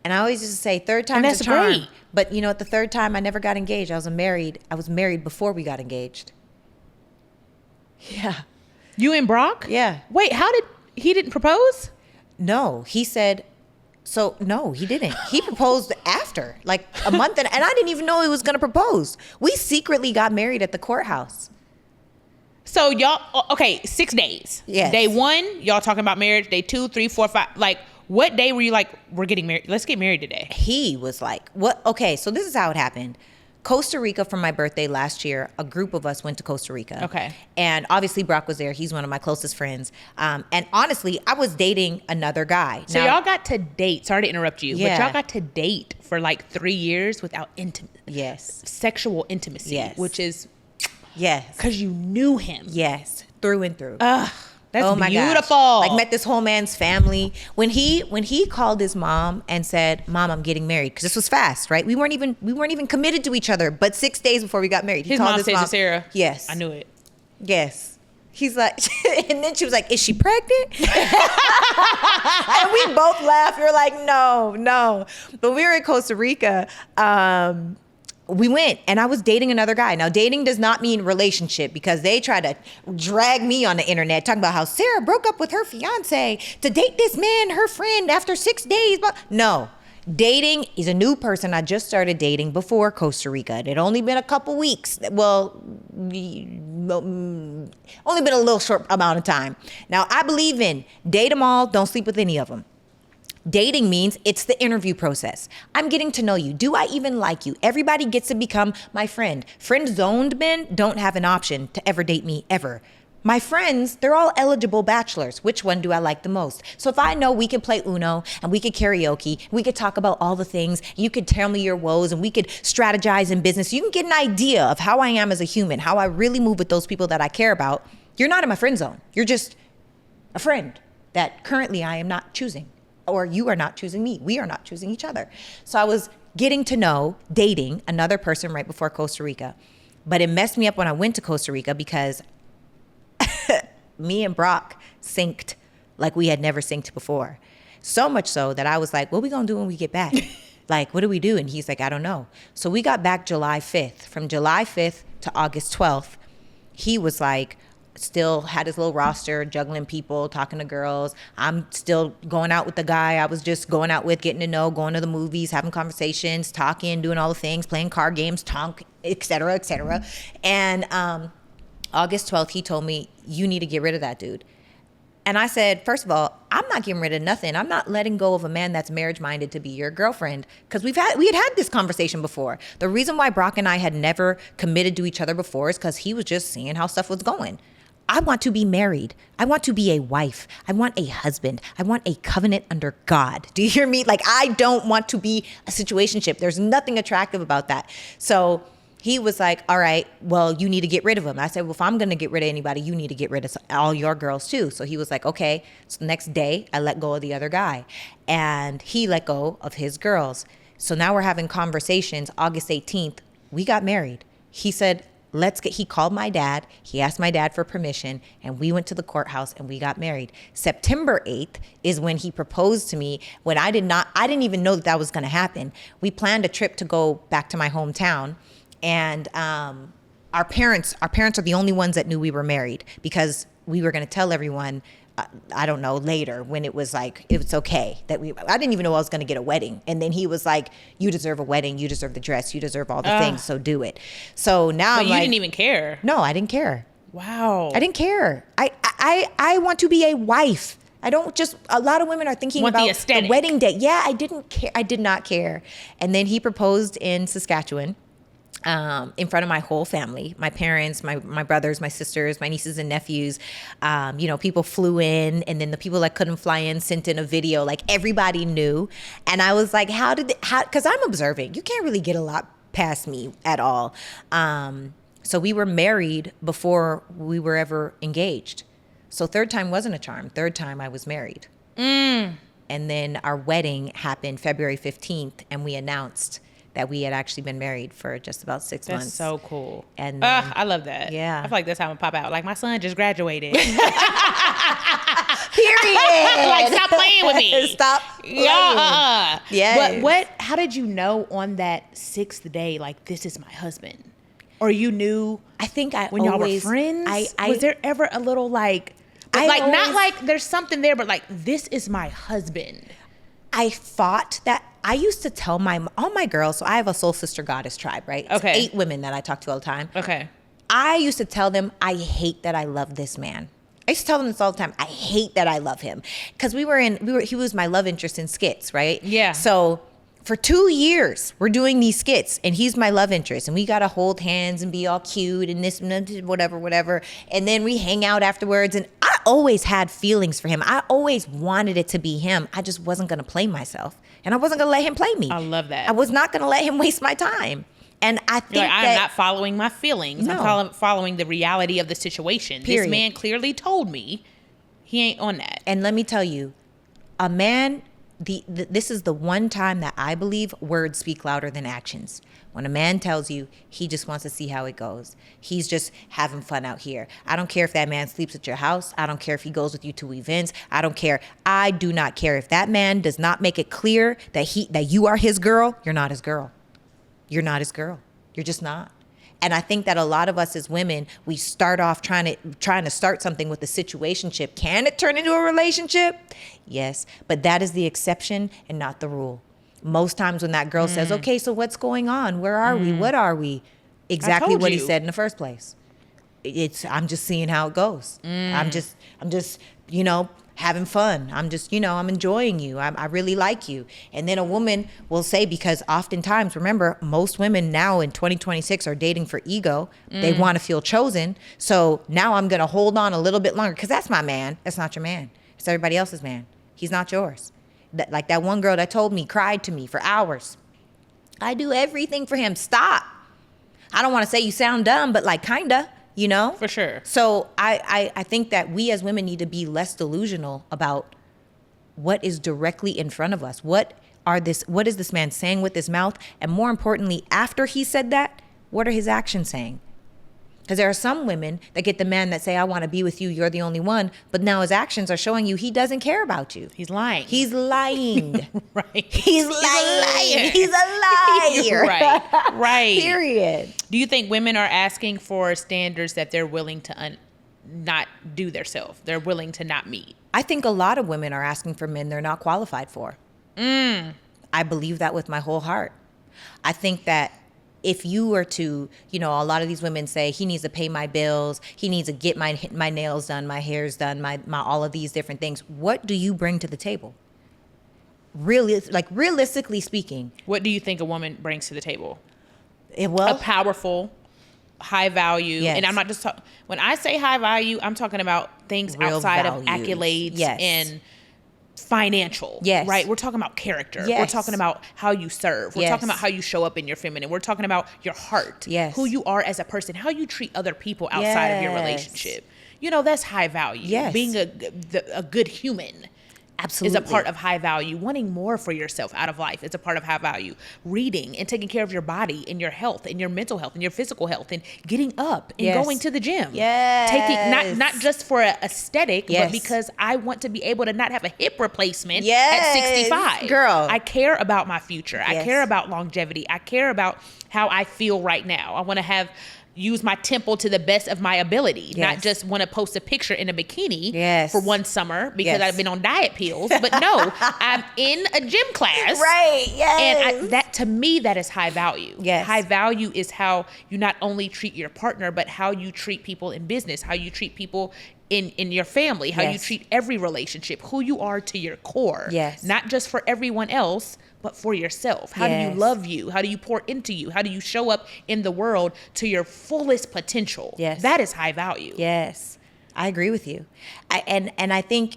And I always used to say third time's that's a charm. great. But you know what? The third time I never got engaged. I was married before we got engaged. Yeah. You and Brock? Yeah. Wait, he didn't propose? No, he said, so no, he didn't. He proposed after, like a month, and I didn't even know he was going to propose. We secretly got married at the courthouse. So y'all, okay, 6 days. Yes. Day 1, y'all talking about marriage. Day 2, 3, 4, 5. Like, what day were you like, we're getting married? Let's get married today. He was like, what? Okay, so this is how it happened. Costa Rica for my birthday last year, a group of us went to Costa Rica. Okay. And obviously Brock was there. He's one of my closest friends. And honestly, I was dating another guy. So y'all got to date. Sorry to interrupt you. Yeah. But y'all got to date for like 3 years without Yes. sexual intimacy. Yes. Which is Yes. because you knew him. Yes. Through and through. That's my beautiful. gosh. Like met this whole man's family. When he called his mom and said, "Mom, I'm getting married," because this was fast, right? We weren't even committed to each other, but 6 days before we got married, he His called mom said to Sarah. Yes, I knew it. Yes. He's like, and then she was like, "Is she pregnant?" And we both laughed. We were like, no. But we were in Costa Rica. We went, and I was dating another guy. Now, dating does not mean relationship, because they try to drag me on the internet talking about how Sarah broke up with her fiance to date this man, her friend, after 6 days. But no. Dating is a new person. I just started dating before Costa Rica. It had only been a couple weeks. Well, only been a little short amount of time. Now, I believe in date them all, don't sleep with any of them. Dating means it's the interview process. I'm getting to know you. Do I even like you? Everybody gets to become my friend. Friend-zoned men don't have an option to ever date me, ever. My friends, they're all eligible bachelors. Which one do I like the most? So if I know we could play Uno and we could karaoke, we could talk about all the things, you could tell me your woes and we could strategize in business, you can get an idea of how I am as a human, how I really move with those people that I care about. You're not in my friend zone. You're just a friend that currently I am not choosing, or you are not choosing me. We are not choosing each other. So I was getting to know, dating another person right before Costa Rica. But it messed me up when I went to Costa Rica, because me and Brock synced like we had never synced before. So much so that I was like, what are we going to do when we get back? Like, what do we do? And he's like, I don't know. So we got back July 5th. From July 5th to August 12th, he was like, still had his little roster, juggling people, talking to girls. I'm still going out with the guy I was just going out with, getting to know, going to the movies, having conversations, talking, doing all the things, playing card games, tonk, et cetera, et cetera. And August 12th, he told me, you need to get rid of that dude. And I said, first of all, I'm not getting rid of nothing. I'm not letting go of a man that's marriage-minded to be your girlfriend, because we had this conversation before. The reason why Brock and I had never committed to each other before is because he was just seeing how stuff was going. I want to be married. I want to be a wife. I want a husband. I want a covenant under God. Do you hear me? Like, I don't want to be a situationship. There's nothing attractive about that. So he was like, all right, well, you need to get rid of him. I said, well, if I'm going to get rid of anybody, you need to get rid of all your girls too. So he was like, okay. So the next day I let go of the other guy, and he let go of his girls. So now we're having conversations. August 18th, we got married. He said, he called my dad. He asked my dad for permission, and we went to the courthouse and we got married. September 8th is when he proposed to me, when I didn't even know that was going to happen. We planned a trip to go back to my hometown. And our parents are the only ones that knew we were married, because we were going to tell everyone, I don't know, later, when it was like, it's okay that I didn't even know I was going to get a wedding. And then he was like, you deserve a wedding. You deserve the dress. You deserve all the things. So do it. So now But I'm you like, didn't even care. No, I didn't care. Wow. I didn't care. I want to be a wife. I don't just, a lot of women are thinking Want the about aesthetic. the wedding day. Yeah, I didn't care. I did not care. And then he proposed in Saskatchewan. In front of my whole family, my parents, my brothers, my sisters, my nieces and nephews. People flew in, and then the people that couldn't fly in sent in a video. Like, everybody knew. And I was like, because I'm observant. You can't really get a lot past me at all. So we were married before we were ever engaged. So third time wasn't a charm. Third time I was married. And then our wedding happened February 15th, and we announced that we had actually been married for just about 6 months. That's so cool. And then, I love that. Yeah. I feel like that's how I'm gonna pop out. Like, my son just graduated. period. Like, stop playing with me. Stop playing. Yeah. But how did you know on that 6th day, like, this is my husband? Or you knew? I think when y'all were friends? Was there ever a little like not like there's something there, but like, this is my husband? I thought that I used to tell all my girls, so I have a soul sister goddess tribe, right? It's Okay. 8 women that I talk to all the time. Okay. I used to tell them, I hate that I love this man. I used to tell them this all the time. I hate that I love him. Because he was my love interest in skits, right? Yeah. So for 2 years, we're doing these skits, and he's my love interest, and we got to hold hands and be all cute and this, whatever. And then we hang out afterwards, and I always had feelings for him. I always wanted it to be him. I just wasn't going to play myself, and I wasn't going to let him play me. I love that. I was not going to let him waste my time. And I think You're like, I'm not following my feelings. No. I'm following the reality of the situation. Period. This man clearly told me He ain't on that. And let me tell you, a man, this is the one time that I believe words speak louder than actions. When a man tells you he just wants to see how it goes, he's just having fun out here. I don't care if that man sleeps at your house. I don't care if he goes with you to events. I don't care. I do not care. If that man does not make it clear that you are his girl, you're not his girl. You're not his girl. You're just not. And I think that a lot of us as women, we start off trying to start something with a situationship. Can it turn into a relationship? Yes, but that is the exception and not the rule. Most times when that girl says, okay, so what's going on? Where are we? What are we? Exactly what he said in the first place. I'm just seeing how it goes. I'm just, having fun. I'm just, I'm enjoying you. I really like you. And then a woman will say, because oftentimes, remember, most women now in 2026 are dating for ego. They want to feel chosen. So now I'm going to hold on a little bit longer because that's my man. That's not your man. It's everybody else's man. He's not yours. Like that one girl that told me, cried to me for hours. I do everything for him. Stop. I don't want to say you sound dumb, but like kinda. For sure. So I think that we as women need to be less delusional about what is directly in front of us. What is this man saying with his mouth? And more importantly, after he said that, what are his actions saying? Because there are some women that get the man that say, I want to be with you, you're the only one. But now his actions are showing you he doesn't care about you. He's lying. He's lying. Right. He's lying. He's a liar. Right. Period. Do you think women are asking for standards that they're willing to not do themselves? They're willing to not meet? I think a lot of women are asking for men they're not qualified for. I believe that with my whole heart. I think that if you were to, a lot of these women say, he needs to pay my bills, he needs to get my nails done, my hair's done, my all of these different things. What do you bring to the table? Really, realistically speaking. What do you think a woman brings to the table? A powerful, high value. Yes. And I'm not just talking, when I say high value, I'm talking about things Real outside values. of accolades Yes. and financial. Yes. Right? We're talking about character. Yes. We're talking about how you serve. We're Yes. talking about how you show up in your feminine. We're talking about your heart. Yes. Who you are as a person, how you treat other people outside of your Yes. relationship. That's high value. Yes. Being a good human. Absolutely. Is a part of high value. Wanting more for yourself out of life is a part of high value. Reading and taking care of your body and your health and your mental health and your physical health and getting up and Yes. going to the gym. Yes. Taking not just for a aesthetic, Yes. but because I want to be able to not have a hip replacement Yes. at 65. Girl. I care about my future. I Yes. care about longevity. I care about how I feel right now. I want to use my temple to the best of my ability, not Yes. just want to post a picture in a bikini Yes. for one summer because Yes. I've been on diet pills. But no, I'm in a gym class. Right. Yes. And that to me, that is high value. Yes. High value is how you not only treat your partner, but how you treat people in business, how you treat people in your family, how you Yes. treat every relationship, who you are to your core. Yes. Not just for everyone else, but for yourself. How do you Yes. love you? How do you pour into you? How do you show up in the world to your fullest potential? Yes. That is high value. Yes, I agree with you. And I think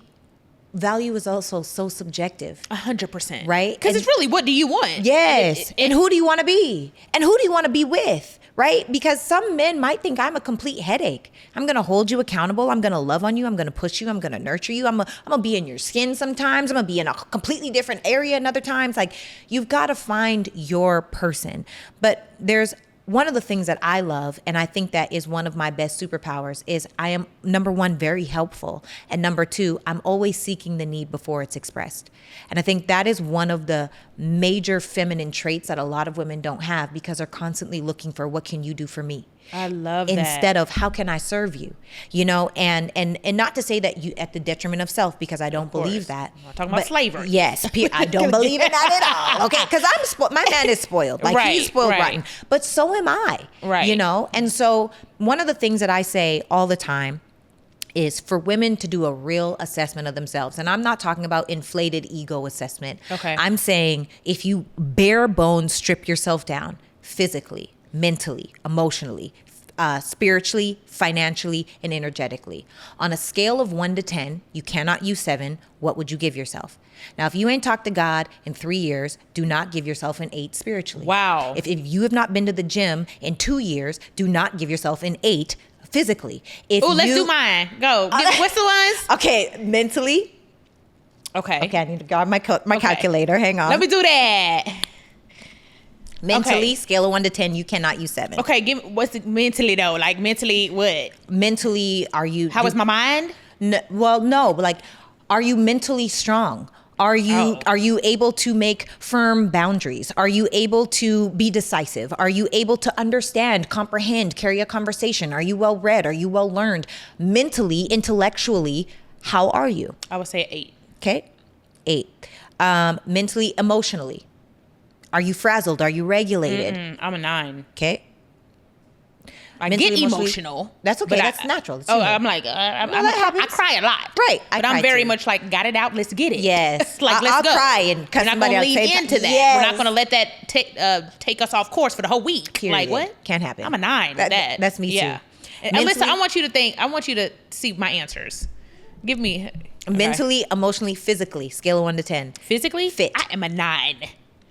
value is also so subjective. 100%. Right? Because And- it's really, what do you want? Yes. And who do you want to be? And who do you want to be with? Right? Because some men might think I'm a complete headache. I'm going to hold you accountable. I'm going to love on you. I'm going to push you. I'm going to nurture you. I'm going to be in your skin sometimes. I'm going to be in a completely different area and other times. Like, you've got to find your person. But there's one of the things that I love, and I think that is one of my best superpowers, is I am, number one, very helpful. And number two, I'm always seeking the need before it's expressed. And I think that is one of the major feminine traits that a lot of women don't have, because they're constantly looking for, what can you do for me? I love that. Instead of, how can I serve you? And not to say that you at the detriment of self, because I don't believe that. I'm not talking about slavery. Yes, I don't believe in that at all. Okay, because my man is spoiled. Like, Right, he's spoiled right. rotten. But so am I. Right. And so one of the things that I say all the time is for women to do a real assessment of themselves. And I'm not talking about inflated ego assessment. Okay. I'm saying, if you bare bones strip yourself down physically, mentally, emotionally, spiritually, financially, and energetically. On a scale of 1 to 10, you cannot use 7. What would you give yourself? Now, if you ain't talked to God in 3 years, do not give yourself an 8 spiritually. Wow. If you have not been to the gym in 2 years, do not give yourself an 8 physically. Oh, let's do mine. Go. What's the ones? Okay, mentally. Okay, I need to grab my calculator. Hang on. Let me do that. Mentally, Okay. scale of 1 to 10, you cannot use 7. Okay, give me what's the mentally though? Like mentally, what? Mentally, are you? How is my mind? No, but like, are you mentally strong? Are you able to make firm boundaries? Are you able to be decisive? Are you able to understand, comprehend, carry a conversation? Are you well read? Are you well learned? Mentally, intellectually, how are you? I would say 8. Okay, 8. Mentally, emotionally, are you frazzled? Are you regulated? I'm a 9. Okay. I Mentally, get emotionally- emotional. That's okay. but That's natural. That's oh, human. I'm like, that happens. I cry a lot. Right, I But I'm cry very too. much like, got it out. Let's get it. Yes. Like, let's I'll go. cry and cuss We're not somebody gonna out, lead say- into that. Yes. We're not gonna let that take us off course for the whole week. Period. Like what? Can't happen. I'm a 9. That's me yeah. too. And listen, Mentally- I want you to see my answers. Give me okay. Mentally, emotionally, physically, scale of 1 to 10. physically. Fit. I am a 9.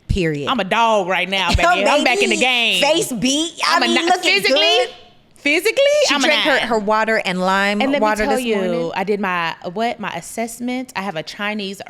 Period. I'm a dog right now, baby. Oh, I'm back in the baby. game. Face beat. I mean, looking physically. good. Physically, She I'm drank a 9. her water and lime And let water me tell this you, morning. I did my assessment. I have a Chinese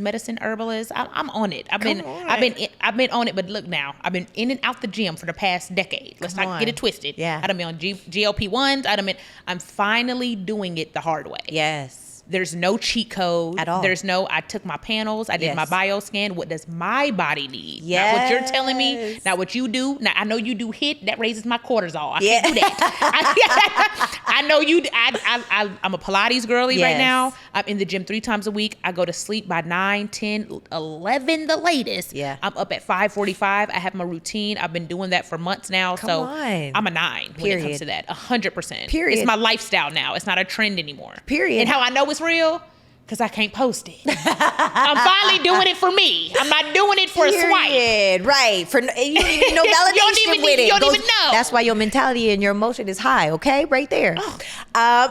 medicine herbalist. I'm on it. I've been on it. But look now, I've been in and out the gym for the past decade. Let's Come not on. get it twisted. Yeah. I done been on GLP-1s. I'm finally doing it the hard way. Yes. There's no cheat code At all. I took my panels. I did my Yes. bio scan. What does my body need? Not what you're telling me. Yes. Not what you do. Now I know you do HIIT. That raises my cortisol. I Yeah. can't do that. I know you. I'm a Pilates girly right Yes. now. I'm in the gym 3 times a week. I go to sleep by 9, 10, 11 the latest. Yeah. I'm up at 5:45. I have my routine. I've been doing that for months now. Come so on. I'm a 9 when it comes Period. to that. 100%. Period. It's my lifestyle now. It's not a trend anymore. Period. And how I know it's real? Because I can't post it. I'm finally doing it for me. I'm not doing it for a swipe. Period. Right. For you don't even know validation You don't even with need- it. you don't even know. That's why your mentality and your emotion is high. Okay, right there.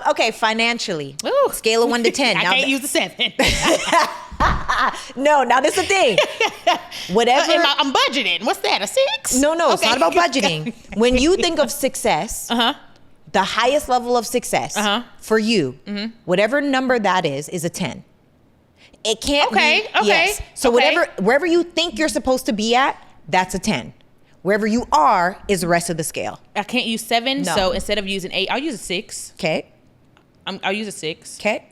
Okay, financially. Ooh. Scale of 1 to 10. I Now, can't use the 7. no, now this is the thing. Whatever. I'm budgeting. What's that? A 6? No, it's Okay. not about budgeting. When you think of success, the highest level of success for you, whatever number that is a 10. It can't be. Okay. Yes. So wherever you think you're supposed to be at, that's a 10. Wherever you are is the rest of the scale. I can't use 7, No. so instead of using 8, I'll use a 6. Okay. I'll use a 6. Okay.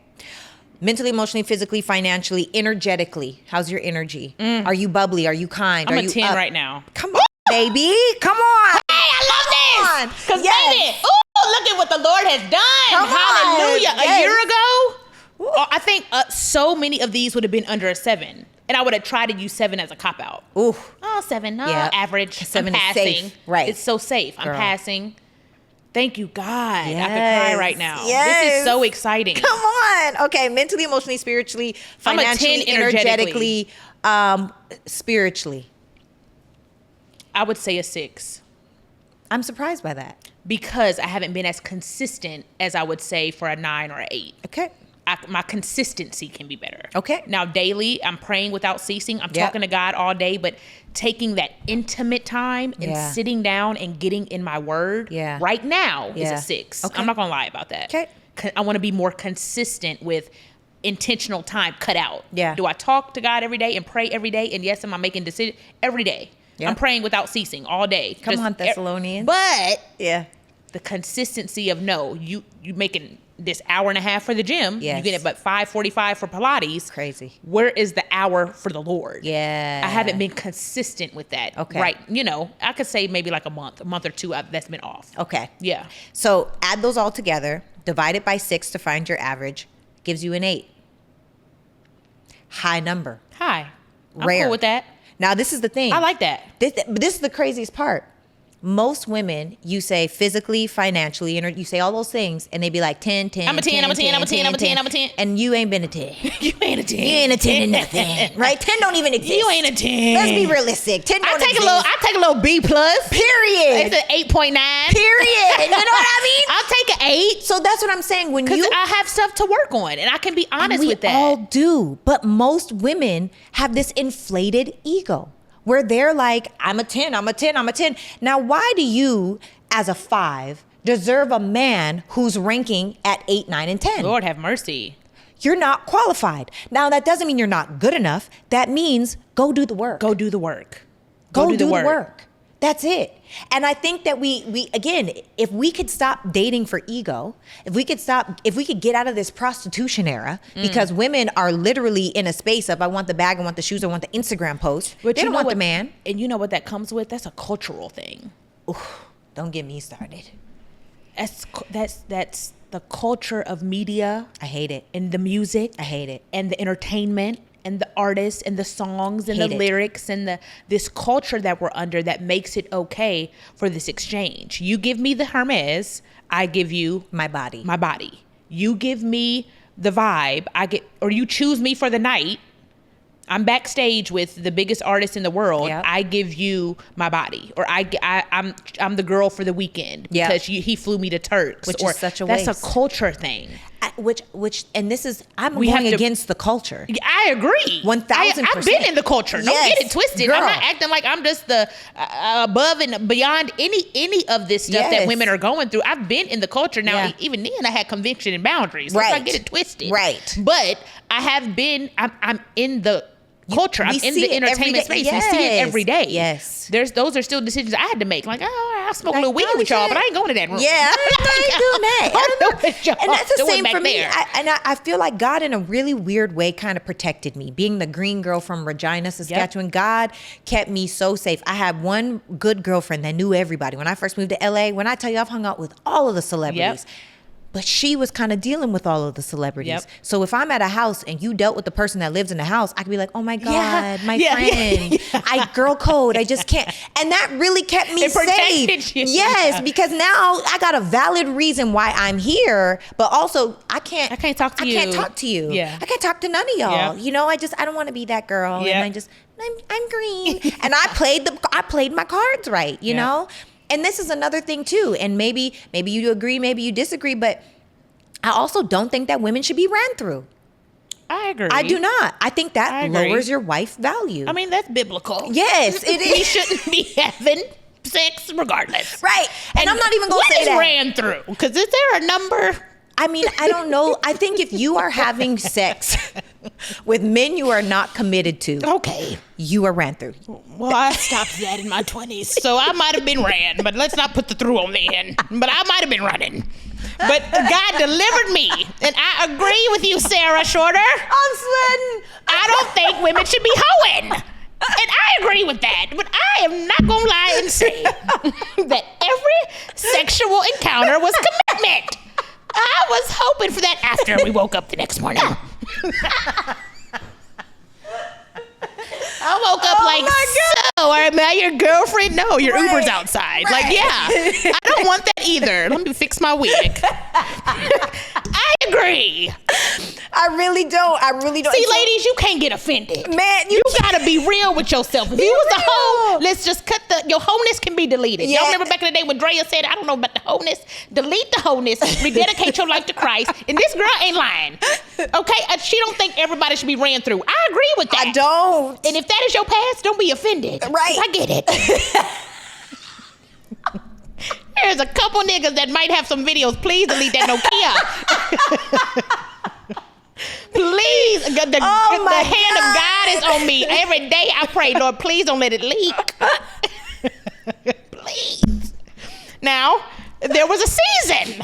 Mentally, emotionally, physically, financially, energetically. How's your energy? Are you bubbly? Are you kind? I'm Are a you 10 up? right now. Come on, baby. Come on. Hey, I love this. Because Yes. baby, ooh, look at what the Lord has done. Come on. Hallelujah. Yes. A year ago, I think so many of these would have been under a 7. And I would have tried to use 7 as a cop-out. Ooh. Oh, 7. No, Yeah. average. 7 I'm is passing. safe. Right. It's so safe. I'm Girl. passing. Thank you, God. I could Yes. cry right now. This Yes. is so exciting. Come on. Okay. Mentally, emotionally, spiritually, I'm a 10 financially, energetically. spiritually. I would say a 6. I'm surprised by that. Because I haven't been as consistent as I would say for a 9 or an 8. Okay. My consistency can be better. Okay. Now, daily, I'm praying without ceasing. I'm Yep. talking to God all day, but taking that intimate time and Yeah. sitting down and getting in my word Yeah. right now is Yeah. a 6. Okay. I'm not going to lie about that. Okay. I want to be more consistent with intentional time cut out. Yeah. Do I talk to God every day and pray every day? And yes, am I making decisions every day? Yeah. I'm praying without ceasing all day. Come on, Thessalonians. But Yeah. the consistency of you making this hour and a half for the gym. Yes. You get it, but 5:45 for Pilates. Crazy. Where is the hour for the Lord? Yeah. I haven't been consistent with that. Okay. Right. I could say maybe like a month or two that's been off. Okay. Yeah. So add those all together, divide it by 6 to find your average, gives you an 8. High number. Hi. I'm Rare. cool with that. Now, this is the thing. I like that. This is the craziest part. Most women, you say physically, financially, and you say all those things, and they be like 10, 10, I'm a 10, I'm a 10, I'm a 10, I'm a 10, I'm a 10. And you ain't been a 10. You ain't a 10. You ain't a 10 in nothing, right? 10 don't even exist. You ain't a 10. Let's be realistic. 10 don't I take exist. a little B plus. Period. It's an 8.9. Period. You know what I mean? I'll take an 8. So that's what I'm saying. When Because you, I have stuff to work on, and I can be honest we with that. all do, but most women have this inflated ego where they're like, I'm a 10, I'm a 10, I'm a 10. Now, why do you, as a 5, deserve a man who's ranking at 8, 9, and 10? Lord have mercy. You're not qualified. Now, that doesn't mean you're not good enough. That means go do the work. Go do the work. Go do the work. That's it. And I think that we again, if we could stop dating for ego, if we could get out of this prostitution era, because women are literally in a space of, I want the bag, I want the shoes, I want the Instagram post. But they you don't know want what, the man. And you know what that comes with? That's a cultural thing. Don't get me started. That's the culture of media. I hate it. And the music. I hate it. And the entertainment and the artists and the songs and Hate the it. lyrics and this culture that we're under that makes it okay for this exchange. You give me the Hermes, I give you My body. my body. You give me the vibe, or you choose me for the night. I'm backstage with the biggest artist in the world. Yep. I give you my body, or I'm the girl for the weekend Yep. because he flew me to Turks. Which or is such a that's waste. a culture thing. And this is, I'm We have going to- against the culture. I agree. 1000%. I've been in the culture. Don't Yes, get it twisted. girl. I'm not acting like I'm just the above and beyond any of this stuff that Yes. women are going through. I've been in the culture. Now, Yeah. even then, I had conviction and boundaries. Let's Right. not get it twisted. Right. But I have been. I'm in the culture. I'm we in see the it every entertainment day. space. We see it Yes. every day. Yes. Those are still decisions I had to make. Like, I'll smoke a Like, little weed oh, with y'all, shit. but I ain't going to that room. Yeah, I ain't doing that. I don't know what y'all And that's the doing same back for me. there. I feel like God, in a really weird way, kind of protected me. Being the green girl from Regina, Saskatchewan, God kept me so safe. I had one good girlfriend that knew everybody. When I first moved to LA, when I tell you I've hung out with all of the celebrities. But she was kind of dealing with all of the celebrities. Yep. So if I'm at a house and you dealt with the person that lives in the house, I could be like, oh my God, Yeah. my Yeah. friend. I girl code. I just can't. And that really kept me It protected safe. you. Yes, Yeah. because now I got a valid reason why I'm here, but also I can't talk to you. I can't talk to you. Yeah. I can't talk to none of y'all. Yeah. You know, I don't want to be that girl. Yeah. And I'm green. And I played my cards right, you Yeah. know? And this is another thing too. And maybe you agree, maybe you disagree, but I also don't think that women should be ran through. I agree. I do not. I think that I agree. lowers your wife value. I mean, that's biblical. Yes, it We is. shouldn't be having sex regardless. Right. And I'm not even going to say that. What is ran through? Because is there a number? I mean, I don't know. I think if you are having sex with men you are not committed to, Okay. you are ran through. Well, I stopped that in my 20s, so I might have been ran, but let's not put the through on the end. But I might have been running. But God delivered me, and I agree with you, Sarah Shorter. I'm sweating. I don't think women should be hoeing. And I agree with that, but I am not gonna lie and say that every sexual encounter was commitment. I was hoping for that after we woke up the next morning. I woke up like, so am I your girlfriend? No, your Uber's outside. Like, yeah, I don't want that either. Let me fix my wig. I agree. I really don't. See, ladies, you can't get offended. Man, You gotta be real with yourself. If you was a hoe, real. let's just cut your wholeness can be deleted. Yeah. Y'all remember back in the day when Drea said, I don't know about the wholeness. Delete the wholeness, rededicate your life to Christ. And this girl ain't lying. Okay? She don't think everybody should be ran through. I agree with that. I don't. And if that is your past, don't be offended. Right. 'Cause I get it. There's a couple niggas that might have some videos. Please delete that Nokia. Please, the my hand of God is on me. Every day I pray, Lord, please don't let it leak. Please. Now, there was a season.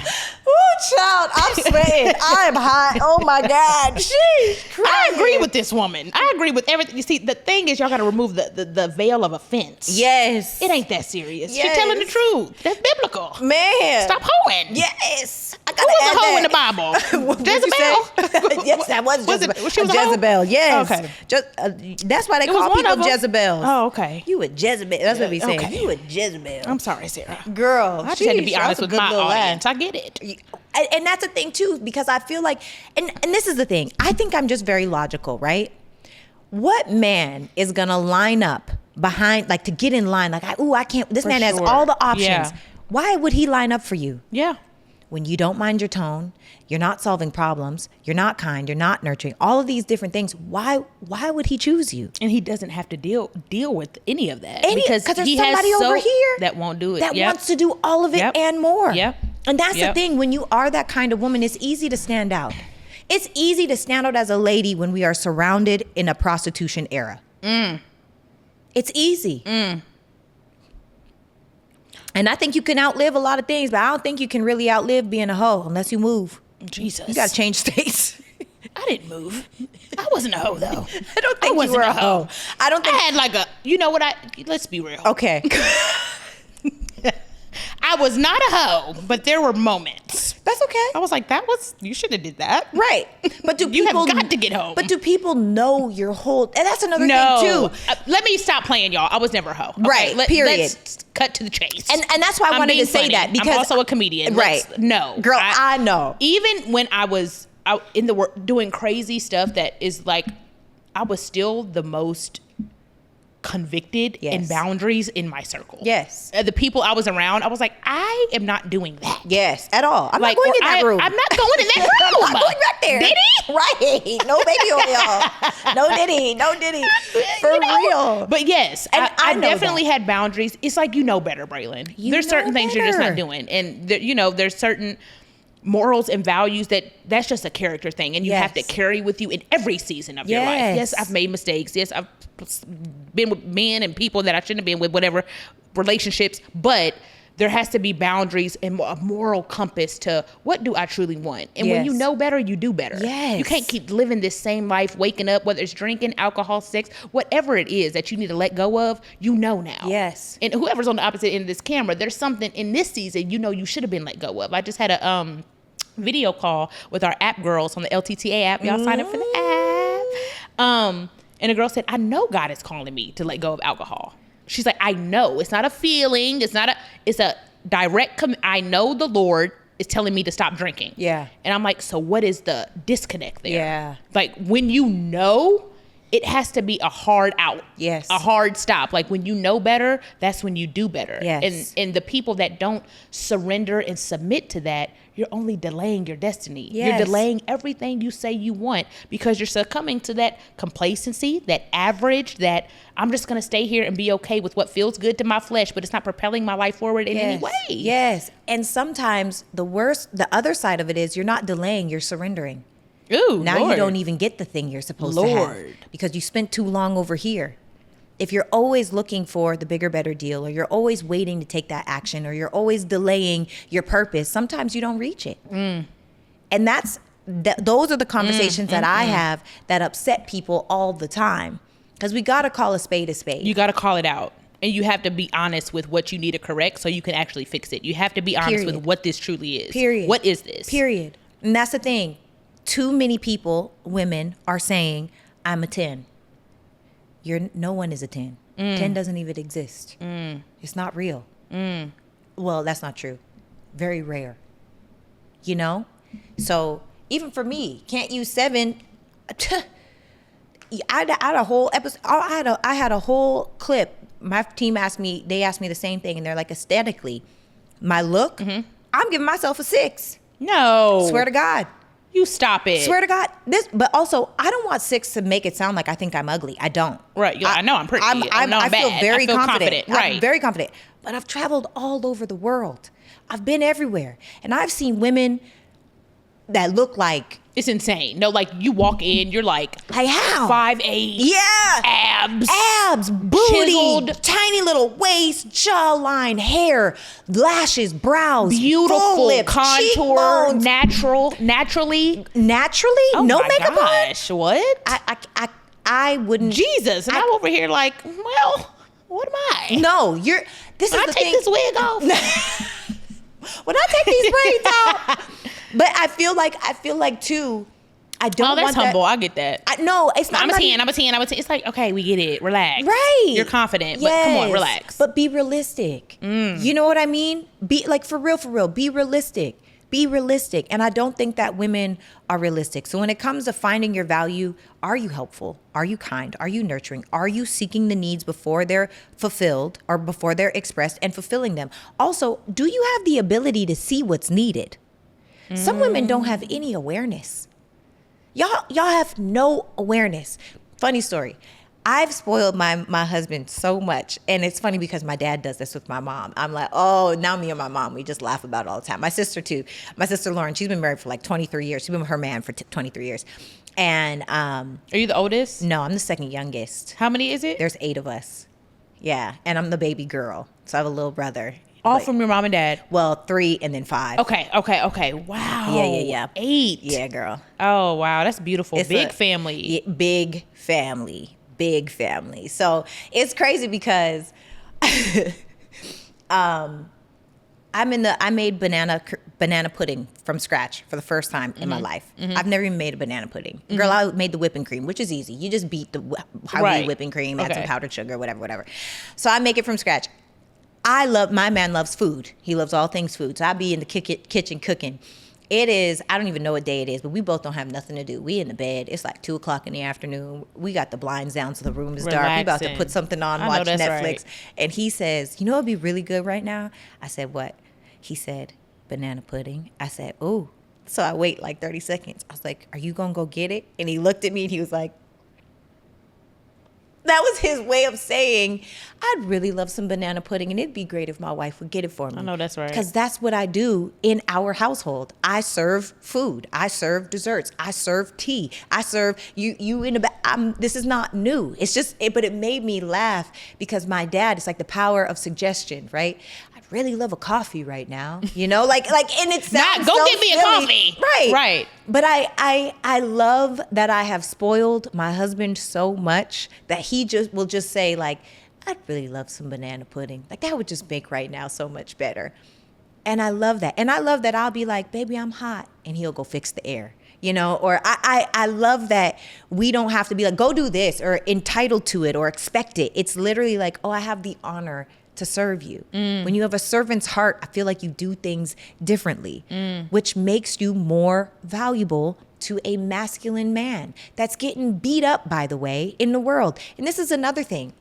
Ooh, child, I'm sweating. I am hot. Oh my God. Sheesh. I agree with this woman. I agree with everything. You see, the thing is, y'all got to remove the veil of offense. Yes. It ain't that serious. Yes. She's telling the truth. That's biblical. Man. Stop hoeing. Yes. I Who gotta was add a hoe in that. the Bible? What'd you Jezebel? say? Yes, that was Was it- Jezebel. she was a hoe? Jezebel, yes. Okay. That's why they It was call one people of 'em. Jezebels. Oh, okay. You a Jezebel. That's what we say. Okay. You a Jezebel. I'm sorry, Sarah. Girl. I just had to be sheesh, that honest was a with good my little lie. audience. I get it. And that's the thing too, because I feel like, and this is the thing, I think I'm just very logical, right? What man is gonna line up behind, like to get in line, like, I can't, this For man has sure. all the options. Yeah. Why would he line up for you? Yeah. When you don't mind your tone, you're not solving problems, you're not kind, you're not nurturing, all of these different things. Why would he choose you? And he doesn't have to deal with any of that. Because there's somebody over here that won't do it. That wants to do all of it and more. Yep. And that's the thing. When you are that kind of woman, it's easy to stand out. It's easy to stand out as a lady when we are surrounded in a prostitution era. It's easy. And I think you can outlive a lot of things, but I don't think you can really outlive being a hoe unless you move. Jesus. You got to change states. I didn't move. I wasn't a hoe, though. I don't think you were a hoe. I don't think. I had like a, you know what, let's be real. Okay. I was not a hoe, but there were moments. That's okay. I was like, you should have did that. Right. But do you people, have got to get home. But do people know your whole, and that's another thing too. Let me stop playing, y'all. I was never a hoe. Okay? Right. Period. Let's cut to the chase. And that's why I wanted to say funny. that, because I'm also a comedian. Right. No. Girl, I know. Even when I was out in the work doing crazy stuff that is like, I was still the most convicted in boundaries in my circle. Yes. The people I was around, I was like, I am not doing that. Yes, at all. I'm like, not going in that room. I'm not going in that room. I'm not going back there. Did he? Right. No baby oil. No diddy. No diddy. For real. But yes, And I know definitely that. had boundaries. It's like, you know better, Braylon. You There's certain know things you're just not better. doing. And there's certain morals and values that's just a character thing, and you have to carry with you in every season of your life. Yes, I've made mistakes. Yes, I've been with men and people that I shouldn't have been with, whatever relationships, but there has to be boundaries and a moral compass to what do I truly want. And when you know better, you do better. Yes. You can't keep living this same life, waking up, whether it's drinking, alcohol, sex, whatever it is that you need to let go of, now. Yes. And whoever's on the opposite end of this camera, there's something in this season you should have been let go of. I just had a video call with our app girls on the LTTA app. Y'all sign up for the app. And the girl said, I know God is calling me to let go of alcohol. She's like, I know. It's not a feeling. It's a direct, I know the Lord is telling me to stop drinking. Yeah. And I'm like, so what is the disconnect there? Yeah. Like, when you know, it has to be a hard out. Yes. A hard stop. Like, when you know better, that's when you do better. Yes. And the people that don't surrender and submit to that, you're only delaying your destiny. Yes. You're delaying everything you say you want because you're succumbing to that complacency, that average, that I'm just going to stay here and be okay with what feels good to my flesh, but it's not propelling my life forward in any way. Yes. And sometimes the other side of it is you're not delaying, you're surrendering. Ooh, Now Lord. you don't even get the thing you're supposed to have because you spent too long over here. If you're always looking for the bigger, better deal, or you're always waiting to take that action, or you're always delaying your purpose, sometimes you don't reach it. And those are the conversations that I have that upset people all the time, because we got to call a spade a spade. You got to call it out. And you have to be honest with what you need to correct so you can actually fix it. You have to be honest with what this truly is. Period. What is this? Period. And that's the thing. Too many people, women, are saying, I'm a 10. No one is a 10. 10 doesn't even exist. It's not real. Well, that's not true. Very rare. So even for me, can't use 7. I had a whole episode. I had a whole clip. My team asked me the same thing, and they're like, aesthetically, my look, I'm giving myself a 6. No. Swear to God. You stop it. Swear to God. But also, I don't want 6 to make it sound like I think I'm ugly. I don't. Right. I know I'm pretty. I I'm feel bad. very I feel confident. Right. I'm very confident. But I've traveled all over the world. I've been everywhere. And I've seen women that look like... It's insane. No, like, you walk in, you're like how? 5'8". Yeah. Abs, booty, chiseled, tiny little waist, jawline, hair, lashes, brows, beautiful full lips, contour, cheekbones. naturally. Oh, no my makeup gosh, on. what? I wouldn't. Jesus, and I'm over here like, well, what am I? No, this When is I the take thing. this wig off. When I take these braids out. But I feel like too, I don't that's want humble. that. I get that. No, it's not. I'm a 10. It's like, okay, we get it. Relax. Right. You're confident, but come on, relax. But be realistic. You know what I mean? Be like, for real, be realistic. Be realistic. And I don't think that women are realistic. So when it comes to finding your value, are you helpful? Are you kind? Are you nurturing? Are you seeking the needs before they're fulfilled or before they're expressed and fulfilling them? Also, do you have the ability to see what's needed? Some women don't have any awareness. Y'all have no awareness. Funny story. I've spoiled my husband so much. And it's funny because my dad does this with my mom. I'm like, oh, now me and my mom, we just laugh about it all the time. My sister too. My sister Lauren, she's been married for like 23 years. She's been with her man for 23 years. And Are you the oldest? no, I'm the second youngest. How many is it? There's 8 of us. Yeah. And I'm the baby girl. So I have a little brother. All Like, from your mom and dad? well, 3 and then 5. Okay. Wow. Yeah. 8. Yeah, girl. Oh, wow. That's beautiful. It's Big a- family. Yeah, big family. So it's crazy because I made banana pudding from scratch for the first time in my life. I've never even made a banana pudding. Girl, I made the whipping cream, which is easy. You just beat the Right. whipping cream, add some Okay. powdered sugar, whatever. So I make it from scratch. My man loves food. He loves all things food. So I be in the kitchen cooking. It is, I don't even know what day it is, but we both don't have nothing to do. We in the bed. It's like 2:00 in the afternoon. We got the blinds down so the room is dark. We about to Relaxing. put something on, I know watch that's Netflix. right. And he says, you know what'd be really good right now? I said, what? He said, banana pudding. I said, ooh. So I wait like 30 seconds. I was like, are you going to go get it? And he looked at me and he was like, that was his way of saying, I'd really love some banana pudding, and it'd be great if my wife would get it for me. I know that's right. Because that's what I do in our household. I serve food. I serve desserts. I serve tea. I serve you in the back. This is not new. It's just, but it made me laugh because my dad, it's like the power of suggestion, right? I'd really love a coffee right now. You know, like, and it sounds Go so get me a silly. coffee. Right. Right. But I love that I have spoiled my husband so much that he will just say like, I'd really love some banana pudding. Like that would just make right now so much better. And I love that. And I love that I'll be like, baby, I'm hot. And he'll go fix the air, you know? Or I love that we don't have to be like, go do this or entitled to it or expect it. It's literally like, oh, I have the honor to serve you. When you have a servant's heart, I feel like you do things differently, which makes you more valuable to a masculine man that's getting beat up, by the way, in the world. And this is another thing.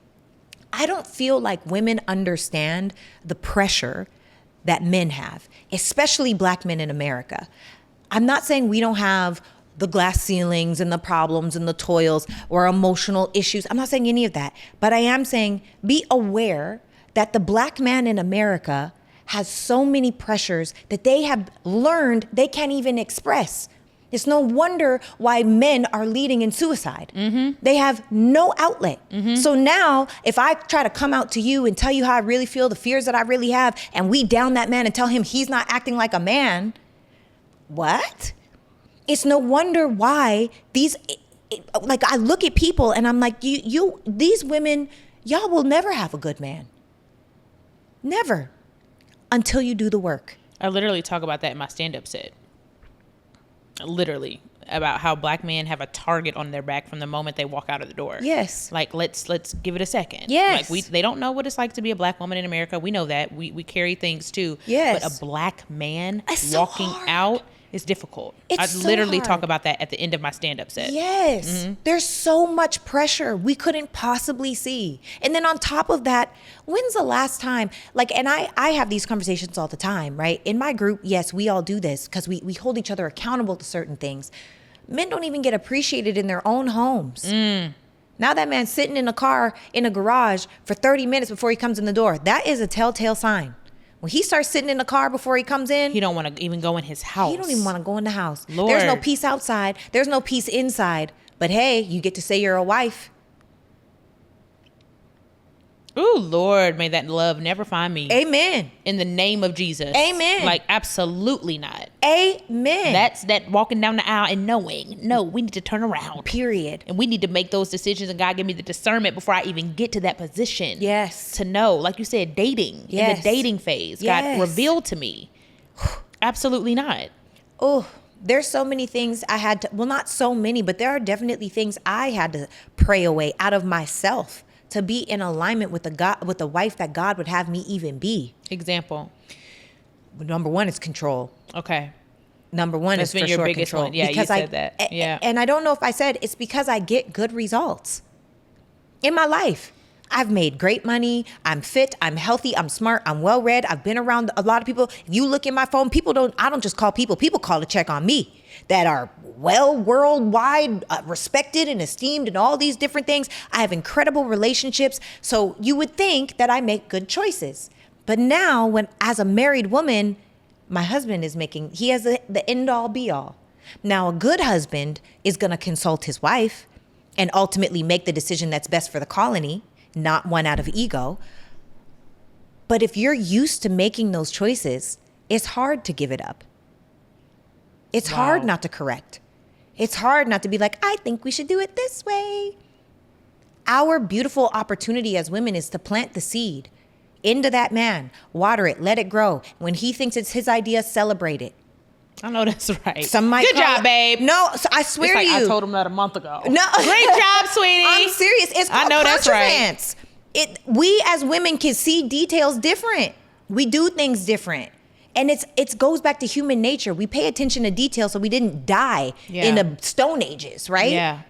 I don't feel like women understand the pressure that men have, especially black men in America. I'm not saying we don't have the glass ceilings and the problems and the toils or emotional issues. I'm not saying any of that, but I am saying be aware that the black man in America has so many pressures that they have learned they can't even express. It's no wonder why men are leading in suicide. They have no outlet. So now, if I try to come out to you and tell you how I really feel, the fears that I really have, and we down that man and tell him he's not acting like a man, what? It's no wonder why like I look at people and I'm like, these women, y'all will never have a good man. Never. Until you do the work. I literally talk about that in my stand-up set. Literally about how black men have a target on their back from the moment they walk out of the door. Yes. Like let's give it a second. Yes. Like they don't know what it's like to be a black woman in America. We know that. We carry things too. Yes. But a black man It's so walking hard. out is difficult. It's I so literally hard. talk about that at the end of my stand-up set. Yes. There's so much pressure we couldn't possibly see. And then on top of that, when's the last time, like, and I have these conversations all the time, right? In my group, yes, we all do this because we hold each other accountable to certain things. Men don't even get appreciated in their own homes. Now that man's sitting in a car in a garage for 30 minutes before he comes in the door. That is a telltale sign. When he starts sitting in the car before he comes in, He don't want to even go in his house. he don't even want to go in the house. Lord. There's no peace outside. There's no peace inside. But hey, you get to say you're a wife. Ooh, Lord, may that love never find me. Amen. In the name of Jesus. Amen. Like, absolutely not. Amen. That's that walking down the aisle and knowing, no, we need to turn around. Period. And we need to make those decisions, and God give me the discernment before I even get to that position. Yes. To know, like you said, dating. In Yes. the dating phase. Yes. God revealed to me. Absolutely not. Oh, there's so many things I had to, well, not so many, but there are definitely things I had to pray away out of myself to be in alignment with the wife that God would have me even be. Example. Number one is control. Okay. Number one That's is been for your sure biggest control. one. Yeah, because you said that. Yeah. And I don't know if I said it's because I get good results in my life. I've made great money. I'm fit. I'm healthy. I'm smart. I'm well read. I've been around a lot of people. If you look in my phone, I don't just call people. People call to check on me that are well worldwide respected and esteemed and all these different things. I have incredible relationships. So you would think that I make good choices. But now as a married woman, my husband he has the end all be all. Now a good husband is going to consult his wife and ultimately make the decision that's best for the colony, not one out of ego. But if you're used to making those choices, it's hard to give it up. It's hard not to correct. It's hard not to be like, I think we should do it this way. Our beautiful opportunity as women is to plant the seed into that man, water it, let it grow. When he thinks it's his idea, celebrate it. I know that's right. Some might Good call job, it- babe. No, so I swear It's like to you. I told him that a month ago. No. Great job, sweetie. I'm serious. It's called I know that's right. contravance. We as women can see details different. We do things different. And it goes back to human nature. We pay attention to details so we didn't die in the Stone Ages, right? Yeah.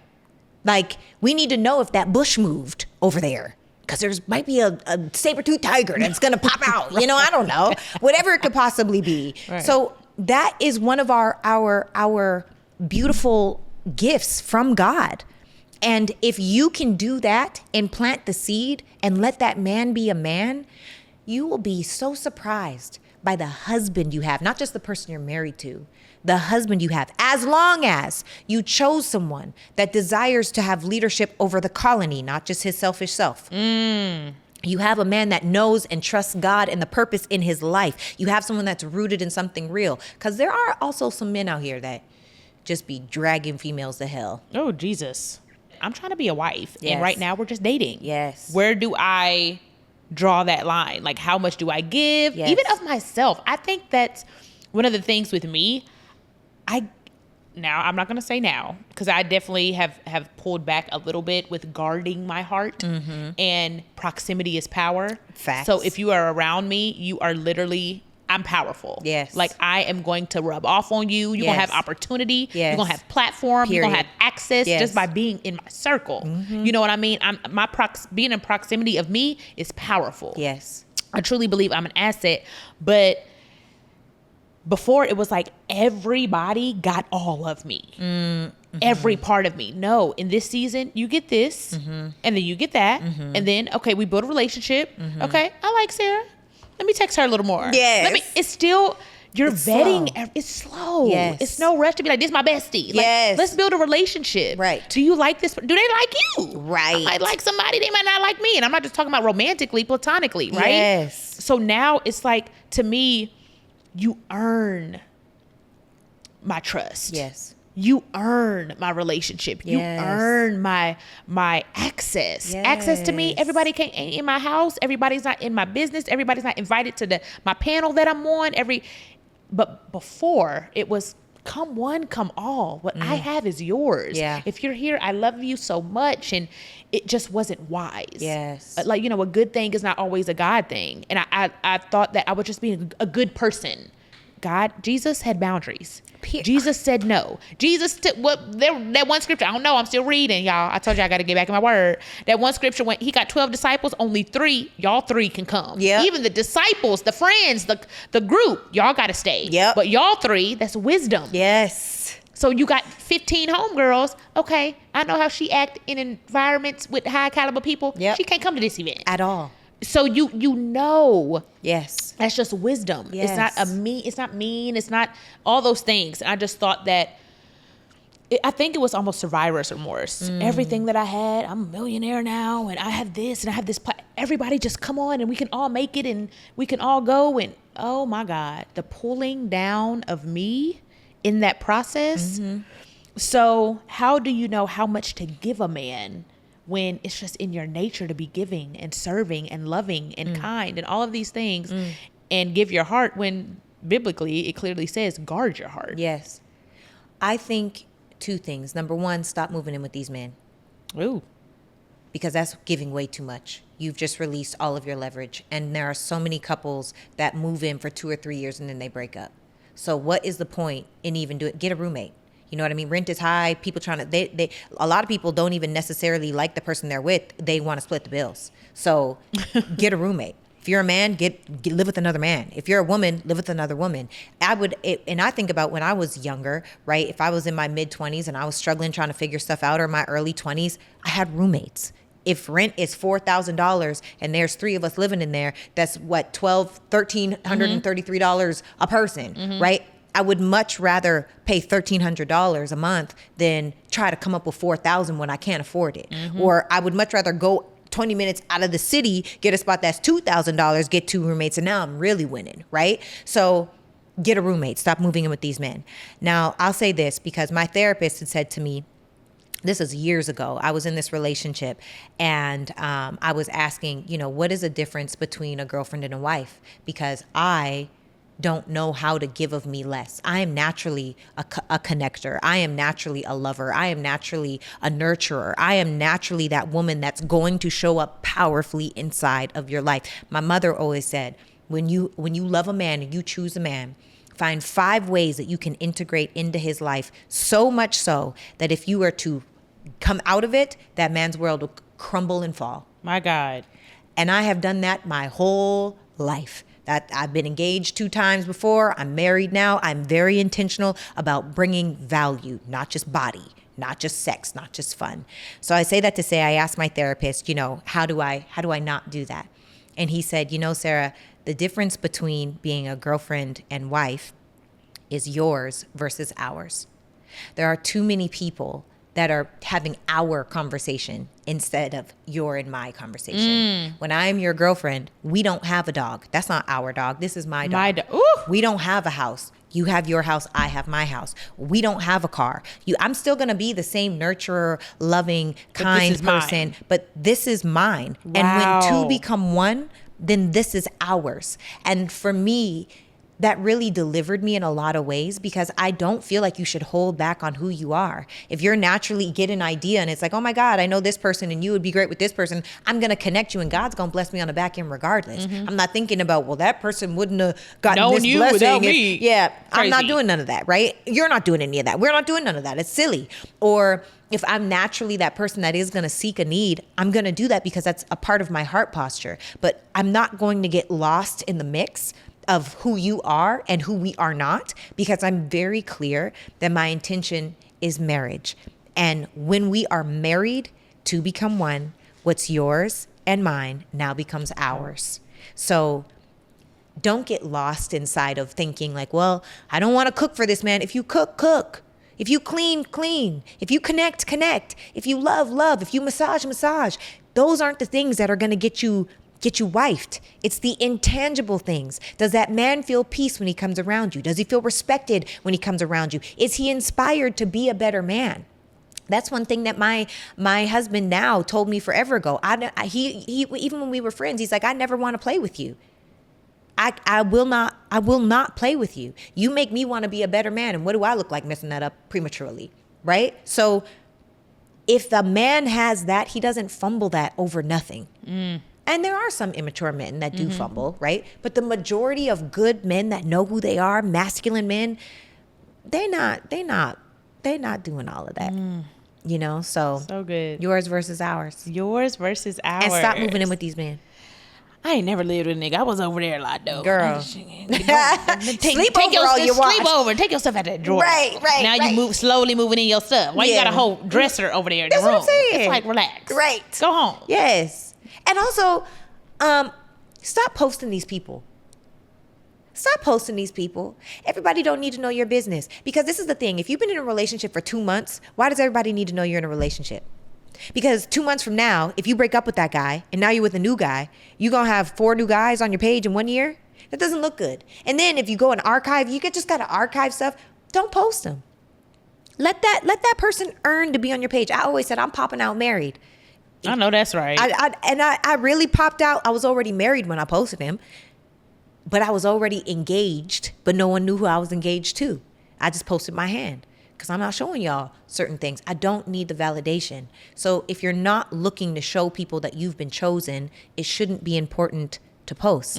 Like, we need to know if that bush moved over there. Because there might be a saber-toothed tiger that's going to pop out. You know, I don't know. Whatever it could possibly be. Right. So that is one of our beautiful gifts from God. And if you can do that and plant the seed and let that man be a man, you will be so surprised by the husband you have, not just the person you're married to, the husband you have, as long as you chose someone that desires to have leadership over the colony, not just his selfish self. You have a man that knows and trusts God and the purpose in his life. You have someone that's rooted in something real. Because there are also some men out here that just be dragging females to hell. Oh, Jesus. I'm trying to be a wife. Yes. And right now we're just dating. Yes. Where do I draw that line? Like, how much do I give? Yes. Even of myself. I think that's one of the things with me. Now, I'm not going to say now, because I definitely have pulled back a little bit with guarding my heart, and proximity is power. Facts. So if you are around me, you are literally, I'm powerful. Yes. Like, I am going to rub off on you. You're going to have opportunity. Yes. You're going to have platform. You're going to Period. have access Yes. just by being in my circle. You know what I mean? Being in proximity of me is powerful. Yes. I truly believe I'm an asset, but before it was like everybody got all of me, every part of me. No, in this season, you get this, and then you get that, and then, okay, we build a relationship. Okay, I like Sarah. Let me text her a little more. Yes. It's still, you're It's vetting. slow. It's slow. Yes. It's no rush to be like, this is my bestie. Like, Yes. let's build a relationship. Right. Do you like this? Do they like you? Right. I might like somebody, they might not like me. And I'm not just talking about romantically, platonically, right? Yes. So now it's like, to me, you earn my trust. Yes. You earn my relationship. You Yes. earn my access. Yes. Access to me. Everybody ain't in my house. Everybody's not in my business. Everybody's not invited to my panel that I'm on. But before it was come one, come all. What I have is yours. Yeah. If you're here, I love you so much. And it just wasn't wise. Yes. Like, a good thing is not always a God thing. And I thought that I was just being a good person. Jesus had boundaries. Jesus said no. That one scripture, I don't know, I'm still reading, y'all. I told you I got to get back in my word. That one scripture, when he got 12 disciples, only 3, y'all 3 can come. Yep. Even the disciples, the friends, the group, y'all got to stay. Yep. But y'all 3, that's wisdom. Yes. So you got 15 homegirls. Okay, I know how she act in environments with high caliber people. Yep. She can't come to this event. At all. So you know. Yes. That's just wisdom. Yes. It's not mean. It's not all those things. And I just thought that, I think it was almost survivor's remorse. Everything that I had, I'm a millionaire now, and I have this, and I have this. Everybody just come on, and we can all make it, and we can all go. And oh my God, the pulling down of me in that process. So how do you know how much to give a man when it's just in your nature to be giving and serving and loving and kind and all of these things, and give your heart, when biblically it clearly says guard your heart? Yes. I think 2 things. Number 1, stop moving in with these men. Ooh. because that's giving way too much. You've just released all of your leverage. And there are so many couples that move in for 2 or 3 years and then they break up. So what is the point in even doing? Get a roommate. You know what I mean? Rent is high. People trying to, a lot of people don't even necessarily like the person they're with. They want to split the bills. So get a roommate. If you're a man, live with another man. If you're a woman, live with another woman. And I think about when I was younger, right? If I was in my mid-20s and I was struggling trying to figure stuff out, or my early 20s, I had roommates. If rent is $4,000 and there's 3 of us living in there, that's what, $1,333 a person, right? I would much rather pay $1,300 a month than try to come up with $4,000 when I can't afford it. Or I would much rather go 20 minutes out of the city, get a spot that's $2,000, get 2 roommates, and now I'm really winning, right? So get a roommate. Stop moving in with these men. Now, I'll say this because my therapist had said to me, this is years ago, I was in this relationship and I was asking, what is the difference between a girlfriend and a wife? Because I don't know how to give of me less. I am naturally a connector. I am naturally a lover. I am naturally a nurturer. I am naturally that woman that's going to show up powerfully inside of your life. My mother always said, when you love a man and you choose a man, find 5 ways that you can integrate into his life, so much so that if you were to come out of it, that man's world will crumble and fall. My God. And I have done that my whole life. That I've been engaged 2 times before. I'm married now. I'm very intentional about bringing value, not just body, not just sex, not just fun. So I say that to say, I asked my therapist, how do I not do that? And he said, Sarah, the difference between being a girlfriend and wife is yours versus ours. There are too many people that are having our conversation instead of your and my conversation. When I'm your girlfriend, we don't have a dog. That's not our dog. This is my dog. We don't have a house. You have your house. I have my house. We don't have a car. I'm still going to be the same nurturer, loving, kind person, but this is mine. Wow. And when 2 become 1, then this is ours. And for me, that really delivered me in a lot of ways because I don't feel like you should hold back on who you are. If you're naturally get an idea and it's like, oh my God, I know this person and you would be great with this person, I'm going to connect you and God's going to bless me on the back end regardless. I'm not thinking about, well, that person wouldn't have gotten this blessing without me. Yeah, Crazy. I'm not doing none of that, right? You're not doing any of that. We're not doing none of that. It's silly. Or if I'm naturally that person that is going to seek a need, I'm going to do that because that's a part of my heart posture. But I'm not going to get lost in the mix of who you are and who we are not, because I'm very clear that my intention is marriage. And when we are married to become one, what's yours and mine now becomes ours. So don't get lost inside of thinking like, well, I don't want to cook for this man. If you cook, cook. If you clean, clean. If you connect, connect. If you love, love. If you massage, massage. Those aren't the things that are going to get you wifed. It's the intangible things. Does that man feel peace when he comes around you? Does he feel respected when he comes around you? Is he inspired to be a better man? That's one thing that my husband now told me forever ago. He even when we were friends, he's like, I never want to play with you. I will not play with you. You make me want to be a better man. And what do I look like messing that up prematurely? Right? So if the man has that, he doesn't fumble that over nothing. And there are some immature men that do fumble, right? But the majority of good men that know who they are, masculine men, they're not doing all of that. So good. Yours versus ours. Yours versus ours. And stop moving in with these men. I ain't never lived with a nigga. I was over there a lot though. Girl. Sleep over. Take your stuff out of that drawer. Right. Now you slowly moving in your stuff. Why you got a whole dresser over there in That's the room? what I'm saying. It's like, relax. Right. Go home. Yes. And also, stop posting these people. Stop posting these people. Everybody don't need to know your business. Because this is the thing. If you've been in a relationship for 2 months, why does everybody need to know you're in a relationship? Because 2 months from now, if you break up with that guy and now you're with a new guy, you're going to have 4 new guys on your page in 1 year? That doesn't look good. And then if you go and archive, you just got to archive stuff. Don't post them. Let that person earn to be on your page. I always said I'm popping out married. I know that's right. I really popped out. I was already married when I posted him, but I was already engaged, but no one knew who I was engaged to. I just posted my hand because I'm not showing y'all certain things. I don't need the validation. So if you're not looking to show people that you've been chosen, it shouldn't be important to post.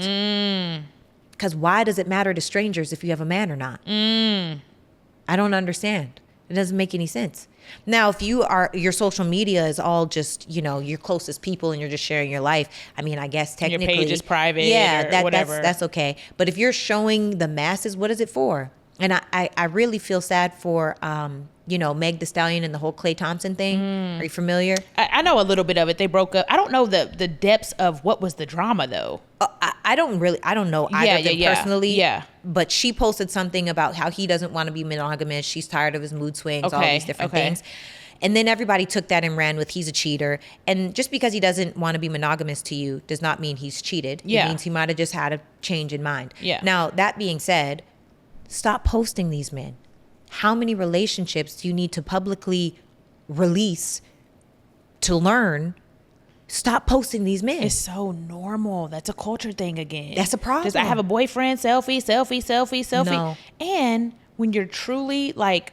Because why does it matter to strangers if you have a man or not? I don't understand. It doesn't make any sense. Now, if your social media is all just, your closest people and you're just sharing your life, I mean, I guess technically. Your page is private or whatever. That's okay. But if you're showing the masses, what is it for? And I really feel sad for, Meg Thee Stallion and the whole Klay Thompson thing. Are you familiar? I know a little bit of it. They broke up. I don't know the depths of what was the drama, though. I don't know either of them personally. Yeah. But she posted something about how he doesn't want to be monogamous. She's tired of his mood swings, all these different things. And then everybody took that and ran with he's a cheater. And just because he doesn't want to be monogamous to you does not mean he's cheated. Yeah. It means he might have just had a change in mind. Yeah. Now, that being said, stop posting these men. How many relationships do you need to publicly release to learn? Stop posting these men. It's so normal. That's a culture thing again. That's a problem. Just I have a boyfriend, selfie. No. And when you're truly like,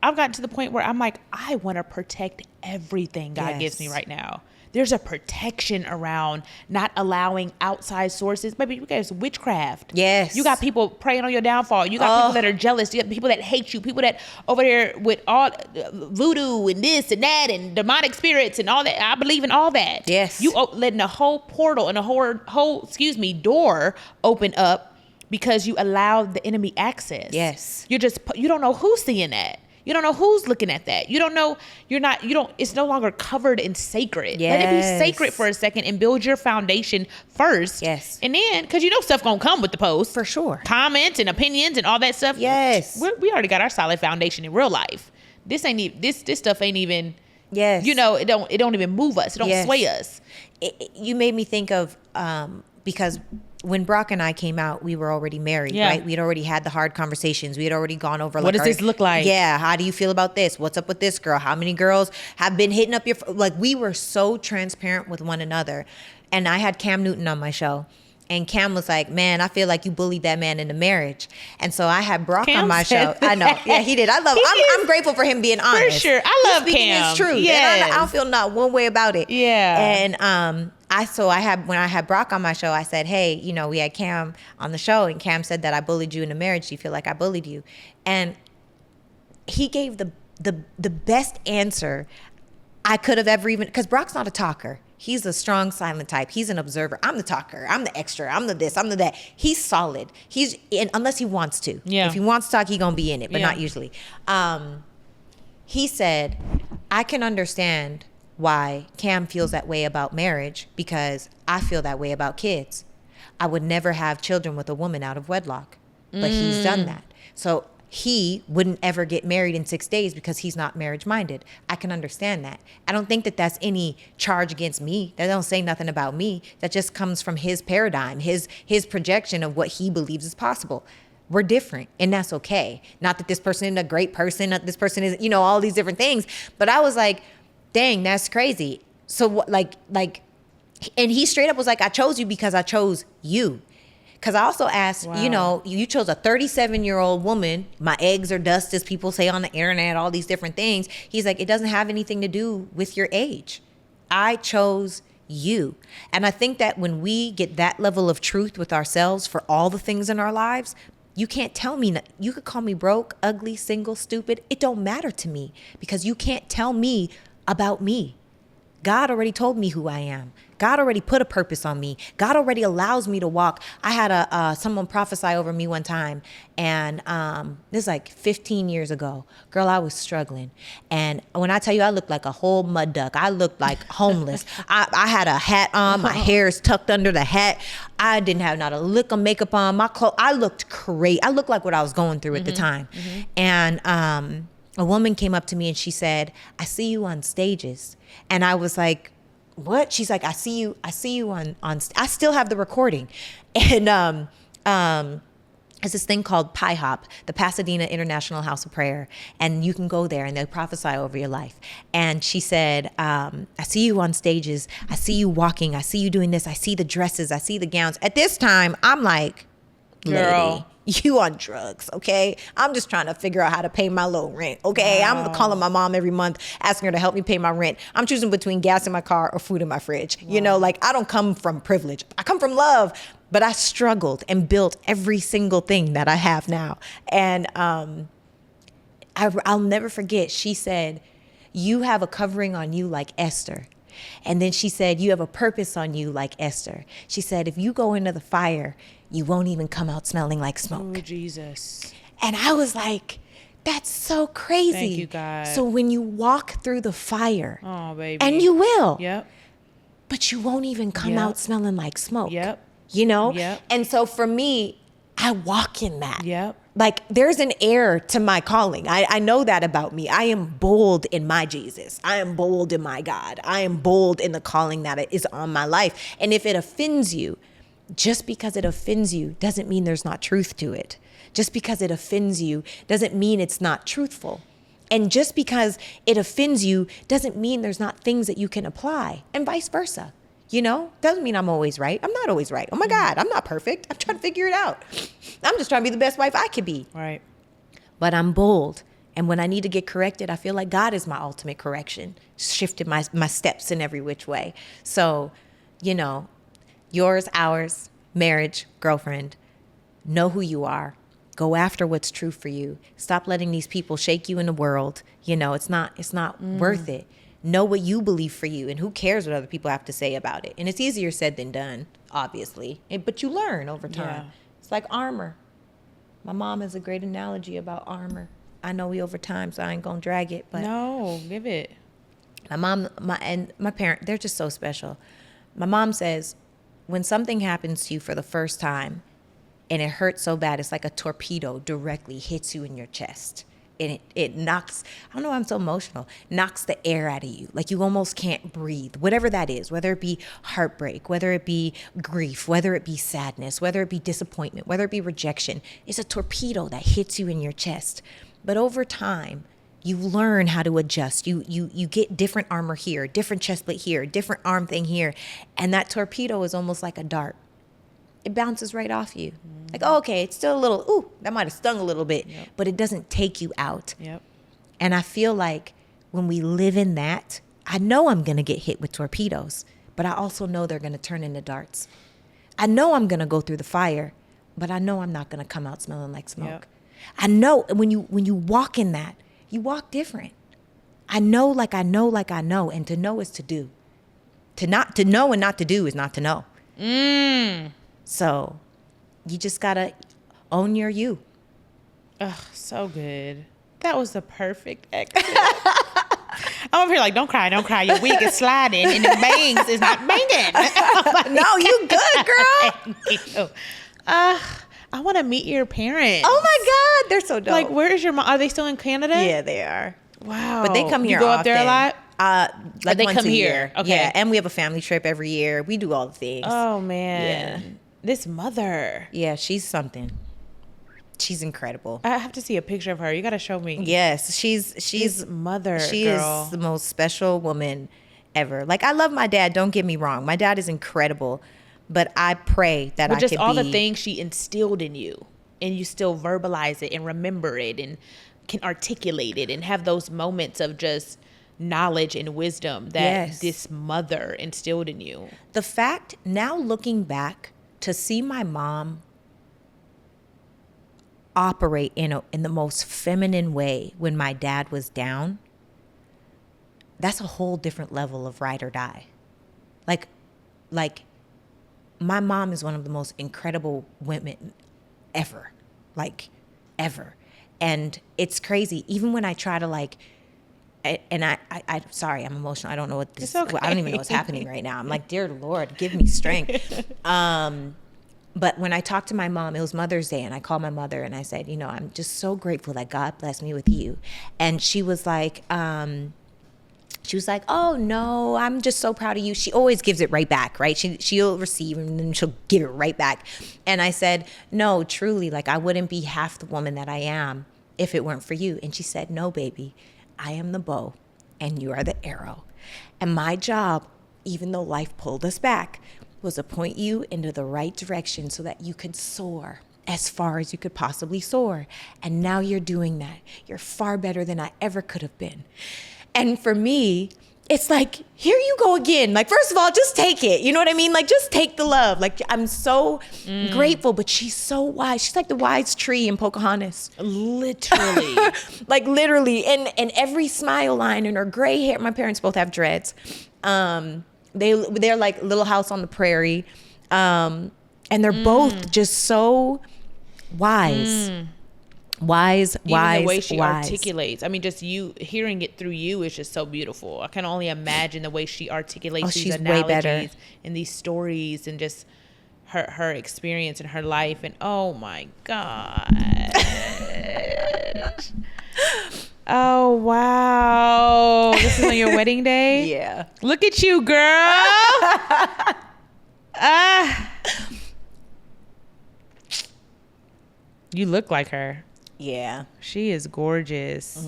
I've gotten to the point where I'm like, I want to protect everything God gives me right now. There's a protection around not allowing outside sources. Maybe you guys witchcraft. Yes. You got people praying on your downfall. You got people that are jealous. You got people that hate you. People that over there with all voodoo and this and that and demonic spirits and all that. I believe in all that. Yes. You letting a whole portal and a whole door open up because you allowed the enemy access. Yes. You don't know who's seeing that. You don't know who's looking at that. You don't know, it's no longer covered in sacred. Yes. Let it be sacred for a second and build your foundation first. Yes. And then, because stuff gonna come with the post. For sure. Comments and opinions and all that stuff. Yes. We already got our solid foundation in real life. This stuff ain't even, yes. it don't even move us. It don't sway us. You made me think of, because when Brock and I came out, we were already married, right? We'd already had the hard conversations. We had already gone over, what does this look like? Yeah. How do you feel about this? What's up with this girl? How many girls have been hitting up your, we were so transparent with one another. And I had Cam Newton on my show. And Cam was like, man, I feel like you bullied that man into marriage. And so I had Brock on my show. I know. Yeah, he did. I love I'm grateful for him being honest. For sure. I love speaking Cam. his truth. Yes. And I don't feel not one way about it. Yeah. And when I had Brock on my show, I said, hey, we had Cam on the show, and Cam said that I bullied you into marriage. Do you feel like I bullied you? And he gave the best answer I could have ever because Brock's not a talker. He's a strong, silent type. He's an observer. I'm the talker. I'm the extra. I'm the this. I'm the that. He's solid. Unless he wants to. Yeah. If he wants to talk, he's going to be in it, but not usually. He said, I can understand why Cam feels that way about marriage because I feel that way about kids. I would never have children with a woman out of wedlock, but he's done that. So he wouldn't ever get married in 6 days because he's not marriage minded. I can understand that. I don't think that that's any charge against me. That don't say nothing about me. That just comes from his paradigm, his projection of what he believes is possible. We're different, and that's okay. Not that this person isn't a great person, not this person is, all these different things. But I was like, dang, that's crazy. So what, and he straight up was like, I chose you because I chose you. Because I also asked, you chose a 37-year-old woman. My eggs are dust, as people say on the internet, all these different things. He's like, it doesn't have anything to do with your age. I chose you. And I think that when we get that level of truth with ourselves for all the things in our lives, you can't tell me, you could call me broke, ugly, single, stupid. It don't matter to me because you can't tell me about me. God already told me who I am. God already put a purpose on me. God already allows me to walk. I had someone prophesy over me one time, and this is like 15 years ago. Girl, I was struggling. And when I tell you I looked like a whole mud duck, I looked like homeless. I had a hat on. My hair is tucked under the hat. I didn't have not a lick of makeup on. My clothes, I looked crazy. I looked like what I was going through at the time. And a woman came up to me and she said, I see you on stages. And I was like, what? She's like, I see you on I still have the recording. And there's this thing called PIHOP, the Pasadena International House of Prayer. And you can go there and they'll prophesy over your life. And she said, I see you on stages. I see you walking. I see you doing this. I see the dresses. I see the gowns. At this time, I'm like, girl, You on drugs, okay? I'm just trying to figure out how to pay my low rent, okay? Wow. I'm calling my mom every month, asking her to help me pay my rent. I'm choosing between gas in my car or food in my fridge. Wow. You know, like, I don't come from privilege. I come from love, but I struggled and built every single thing that I have now. And I'll never forget, she said, you have a covering on you like Esther. And then she said, you have a purpose on you like Esther. She said, if you go into the fire, you won't even come out smelling like smoke. Oh, Jesus. And I was like, that's so crazy. Thank you, God. So when you walk through the fire, Oh, baby. and you will, Yep. but you won't even come Yep. out smelling like smoke. Yep. You know? Yep. And so for me, I walk in that. Yep. Like, there's an air to my calling. I know that about me. I am bold in my Jesus. I am bold in my God. I am bold in the calling that is on my life. And if it offends you, just because it offends you doesn't mean there's not truth to it. Just because it offends you doesn't mean it's not truthful. And just because it offends you doesn't mean there's not things that you can apply, and vice versa. You know, doesn't mean I'm always right. I'm not always right. Oh my God, I'm not perfect. I'm trying to figure it out. I'm just trying to be the best wife I could be. Right. But I'm bold. And when I need to get corrected, I feel like God is my ultimate correction, shifted my steps in every which way. So, you know, yours, ours, marriage, girlfriend, know who you are. Go after what's true for you. Stop letting these people shake you in the world. You know, it's not worth it. Know what you believe for you, and who cares what other people have to say about it. And it's easier said than done, obviously. But you learn over time. Yeah. It's like armor. My mom has a great analogy about armor. I know we over time, so I ain't gonna drag it. But No, give it. my mom, my parent, they're just so special. My mom says, when something happens to you for the first time and it hurts so bad, it's like a torpedo directly hits you in your chest. And it knocks, I don't know why I'm so emotional, knocks the air out of you. Like you almost can't breathe, whatever that is, whether it be heartbreak, whether it be grief, whether it be sadness, whether it be disappointment, whether it be rejection. It's a torpedo that hits you in your chest. But over time, you learn how to adjust. You get different armor here, different chest plate here, different arm thing here. And that torpedo is almost like a dart. It bounces right off you. Like, oh, okay, it's still a little, ooh, that might have stung a little bit, but it doesn't take you out. Yep. And I feel like when we live in that, I know I'm going to get hit with torpedoes, but I also know they're going to turn into darts. I know I'm going to go through the fire, but I know I'm not going to come out smelling like smoke. Yep. I know when you walk in that, you walk different. I know, and to know is to do. To know and not to do is not to know. So you just got to own your you. Ugh, so good. That was the perfect exit. I'm over here like, don't cry. Your wig is sliding and the bangs is not banging. No, you good, girl. Thank you. I want to meet your parents. Oh my God, they're so dope. Like, where is your mom? Are they still in Canada? Yeah, they are. Wow. But they come here You go up there a often. lot? Like they once come a here? year. Okay. Yeah, and we have a family trip every year. We do all the things. Oh, man. This mother. Yeah, she's something. She's incredible. I have to see a picture of her. You got to show me. Yes, she's This mother, she girl. is the most special woman ever. Like, I love my dad, don't get me wrong. My dad is incredible, but I pray that But I just could all be the things she instilled in you, and you still verbalize it and remember it and can articulate it and have those moments of just knowledge and wisdom that Yes. this mother instilled in you. The fact, now looking back, to see my mom operate in the most feminine way when my dad was down, that's a whole different level of ride or die. Like my mom is one of the most incredible women ever, like ever. And it's crazy. Even when I try to and I sorry, I'm emotional. I don't know what this, It's okay. I don't even know what's happening right now. I'm like, dear Lord, give me strength. But when I talked to my mom, it was Mother's Day, and I called my mother and I said, I'm just so grateful that God blessed me with you. And she was like, oh no, I'm just so proud of you. She always gives it right back, right? She'll receive and then she'll give it right back. And I said, no, truly, I wouldn't be half the woman that I am if it weren't for you. And she said, no, baby, I am the bow and you are the arrow. And my job, even though life pulled us back, was to point you into the right direction so that you could soar as far as you could possibly soar. And now you're doing that. You're far better than I ever could have been. And for me, it's like, here you go again. Like, first of all, just take it. You know what I mean? Like, just take the love. Like, I'm so grateful, but she's so wise. She's like the wise tree in Pocahontas. Literally. Like, literally. And every smile line and her gray hair. My parents both have dreads. They're like Little House on the Prairie. And they're both just so wise. Wise. Even the way she articulates. I mean, just you hearing it through you is just so beautiful. I can only imagine the way she articulates these analogies and these stories and just her experience and her life. And oh my God. Oh, wow. This is on your wedding day? Yeah. Look at you, girl. You look like her. Yeah. She is gorgeous.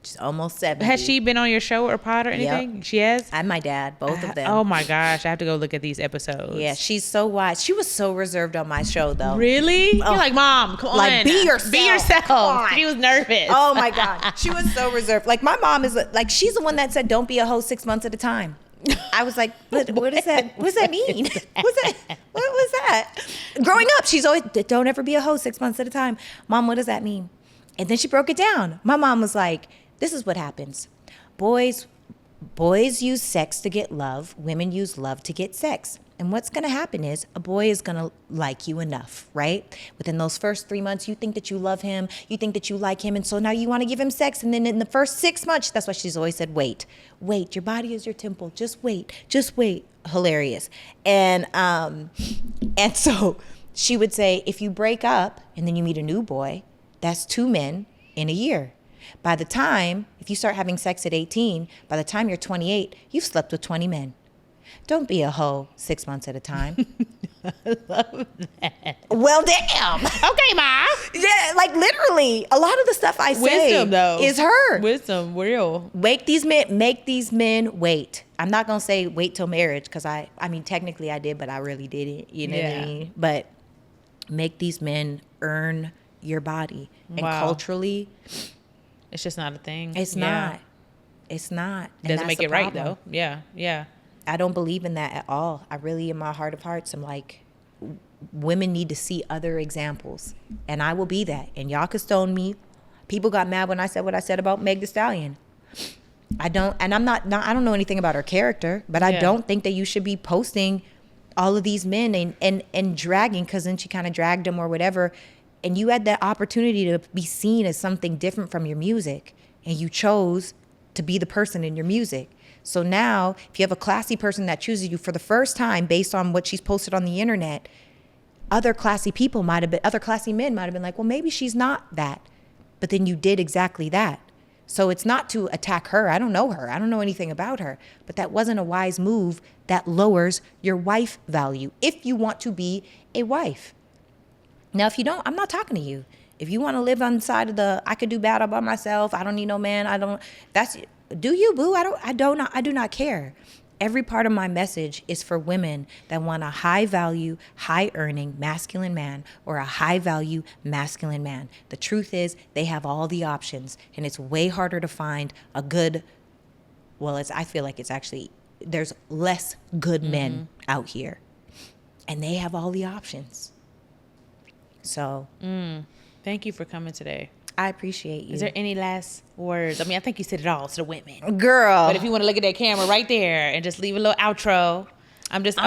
She's almost 70. Has she been on your show or pod or anything? Yep. She has? I'm my dad, both of them. Oh my gosh. I have to go look at these episodes. Yeah, she's so wise. She was so reserved on my show, though. Really? You're like, Mom, come on. Like, be yourself. Be yourself. Come on. She was nervous. Oh my God. She was so reserved. Like, my mom is like, she's the one that said, don't be a hoe 6 months at a time. I was like, what is that? What does that mean? What was that? Growing up, she's always, don't ever be a hoe 6 months at a time. Mom, what does that mean? And then she broke it down. My mom was like, this is what happens. Boys use sex to get love. Women use love to get sex. And what's going to happen is a boy is going to like you enough, right? Within those first 3 months, you think that you love him. You think that you like him. And so now you want to give him sex. And then in the first 6 months, that's why she's always said, wait. Your body is your temple. Just wait. Hilarious. And so she would say, if you break up and then you meet a new boy, that's 2 men in a year. By the time, if you start having sex at 18, by the time you're 28, you've slept with 20 men. Don't be a hoe 6 months at a time. I love that. Well, damn. Okay, Ma. Yeah, like literally, a lot of the stuff I say Wisdom, though. is her. Wisdom, real. Make these men wait. I'm not going to say wait till marriage because I mean, technically I did, but I really didn't. You know what I mean? But make these men earn your body. And culturally, it's just not a thing. It's not. It's not. It doesn't make it right, though. Yeah. I don't believe in that at all. I really, in my heart of hearts, I'm like, women need to see other examples. And I will be that. And y'all could stone me. People got mad when I said what I said about Meg Thee Stallion. I don't know anything about her character, but I don't think that you should be posting all of these men and dragging, because then she kind of dragged them or whatever. And you had that opportunity to be seen as something different from your music. And you chose to be the person in your music. So now, if you have a classy person that chooses you for the first time based on what she's posted on the internet, other classy men might have been like, well, maybe she's not that. But then you did exactly that. So it's not to attack her. I don't know her. I don't know anything about her. But that wasn't a wise move that lowers your wife value if you want to be a wife. Now, if you don't, I'm not talking to you. If you want to live on the side of the, I could do bad all by myself. I don't need no man. Do you, boo? I do not care. Every part of my message is for women that want a high value, high earning masculine man or a high value masculine man. The truth is they have all the options, and it's way harder to find a good, I feel like it's actually, there's less good men out here, and they have all the options. So. Thank you for coming today. I appreciate you. Is there any last words? I mean, I think you said it all to the women. Girl. But if you want to look at that camera right there and just leave a little outro, I'm just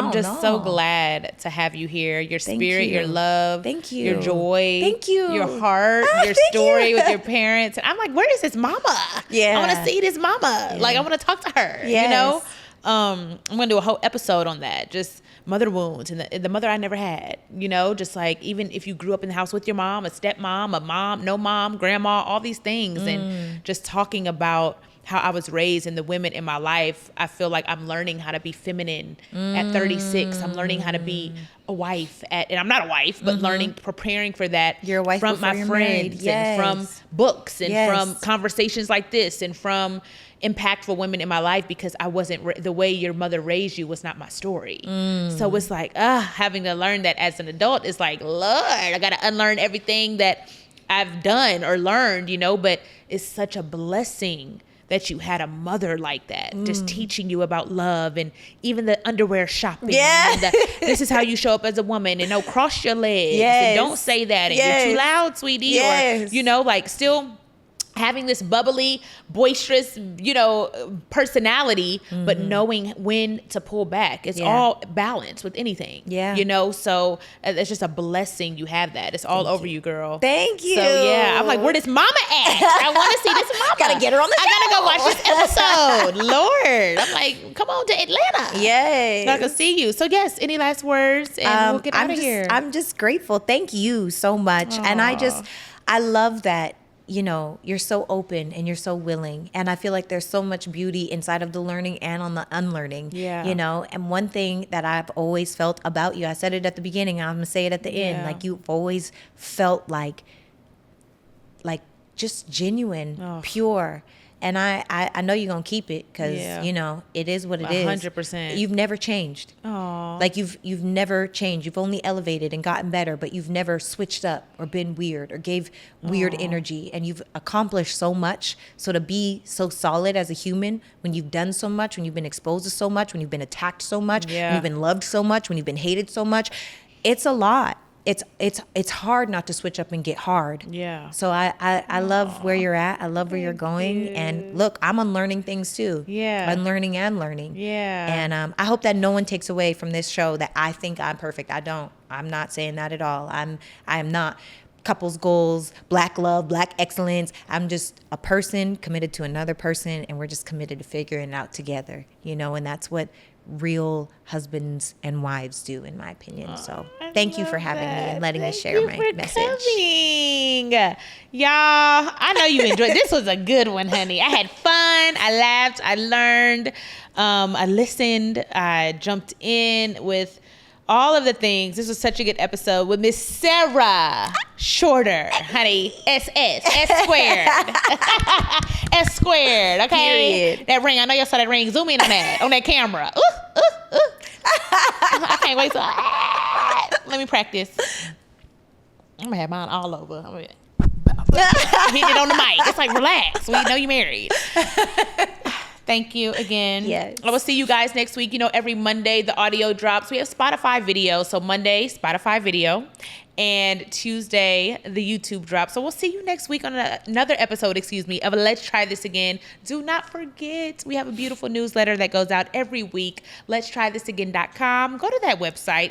so glad to have you here. Your spirit, your love. Thank you. Your joy. Thank you. Your heart, your story with your parents. And I'm like, where is this mama? Yeah. I want to see this mama. Yeah. Like, I want to talk to her. Yes. You know? I'm going to do a whole episode on that. Just mother wounds and the mother I never had, you know, just like, even if you grew up in the house with your mom, a stepmom, a mom, no mom, grandma, all these things, and just talking about how I was raised and the women in my life, I feel like I'm learning how to be feminine at 36. I'm learning how to be a wife and I'm not a wife, but preparing for that. You're a wife from before my you're friends married. and from books and Yes. from conversations like this and from impactful women in my life, because I wasn't, the way your mother raised you was not my story. So it's like, having to learn that as an adult is like, Lord, I got to unlearn everything that I've done or learned, you know, but it's such a blessing that you had a mother like that, just teaching you about love and even the underwear shopping. Yeah. And this is how you show up as a woman, and no, cross your legs Yes. and don't say that. And Yes. you're too loud, sweetie. Yes. Or, you know, like still having this bubbly, boisterous, you know, personality, but knowing when to pull back. It's all balance with anything. Yeah. You know, so it's just a blessing you have that. It's all over you, girl. Thank you. So yeah, I'm like, where does mama at? I want to see this mama. Gotta get her on the show. I gotta go watch this episode. Lord. I'm like, come on to Atlanta. Yay. So I can see you. So yes, any last words? And we'll get out of here. I'm just grateful. Thank you so much. And I love that, you know, you're so open and you're so willing. And I feel like there's so much beauty inside of the learning and on the unlearning. Yeah. You know, and one thing that I've always felt about you, I said it at the beginning, I'm gonna say it at the end. Like, you've always felt like just genuine, pure. And I know you're gonna keep it, because you know it is what it is. 100%. You've never changed. Aw. Like you've never changed. You've only elevated and gotten better, but you've never switched up or been weird or gave weird energy. And you've accomplished so much. So to be so solid as a human, when you've done so much, when you've been exposed to so much, when you've been attacked so much, when you've been loved so much, when you've been hated so much, it's a lot. It's hard not to switch up and get hard. Yeah. So I love where you're at. I love where you're going. And look, I'm unlearning things too. Yeah. Unlearning and learning. Yeah. And I hope that no one takes away from this show that I think I'm perfect. I don't. I'm not saying that at all. I am not. Couples goals, black love, black excellence. I'm just a person committed to another person, and we're just committed to figuring it out together, you know, and that's what real husbands and wives do, in my opinion. So thank you for having me and letting me share my message. Coming. Y'all, I know you enjoyed this. Was a good one, honey. I had fun. I laughed. I learned. I listened. I jumped in with all of the things. This was such a good episode with Miss Sarah Shorter, honey. S squared. S squared, okay? Period. That ring. I know y'all saw that ring. Zoom in on that camera. I can't wait to let me practice. I'm gonna have mine all over. I'm gonna hit it on the mic. It's like, relax. We know you married. Thank you again. Yes. I will see you guys next week. You know, every Monday the audio drops. We have Spotify video. So Monday, Spotify video. And Tuesday, the YouTube drop. So we'll see you next week on another episode, of Let's Try This Again. Do not forget, we have a beautiful newsletter that goes out every week. Let'sTryThisAgain.com. Go to that website.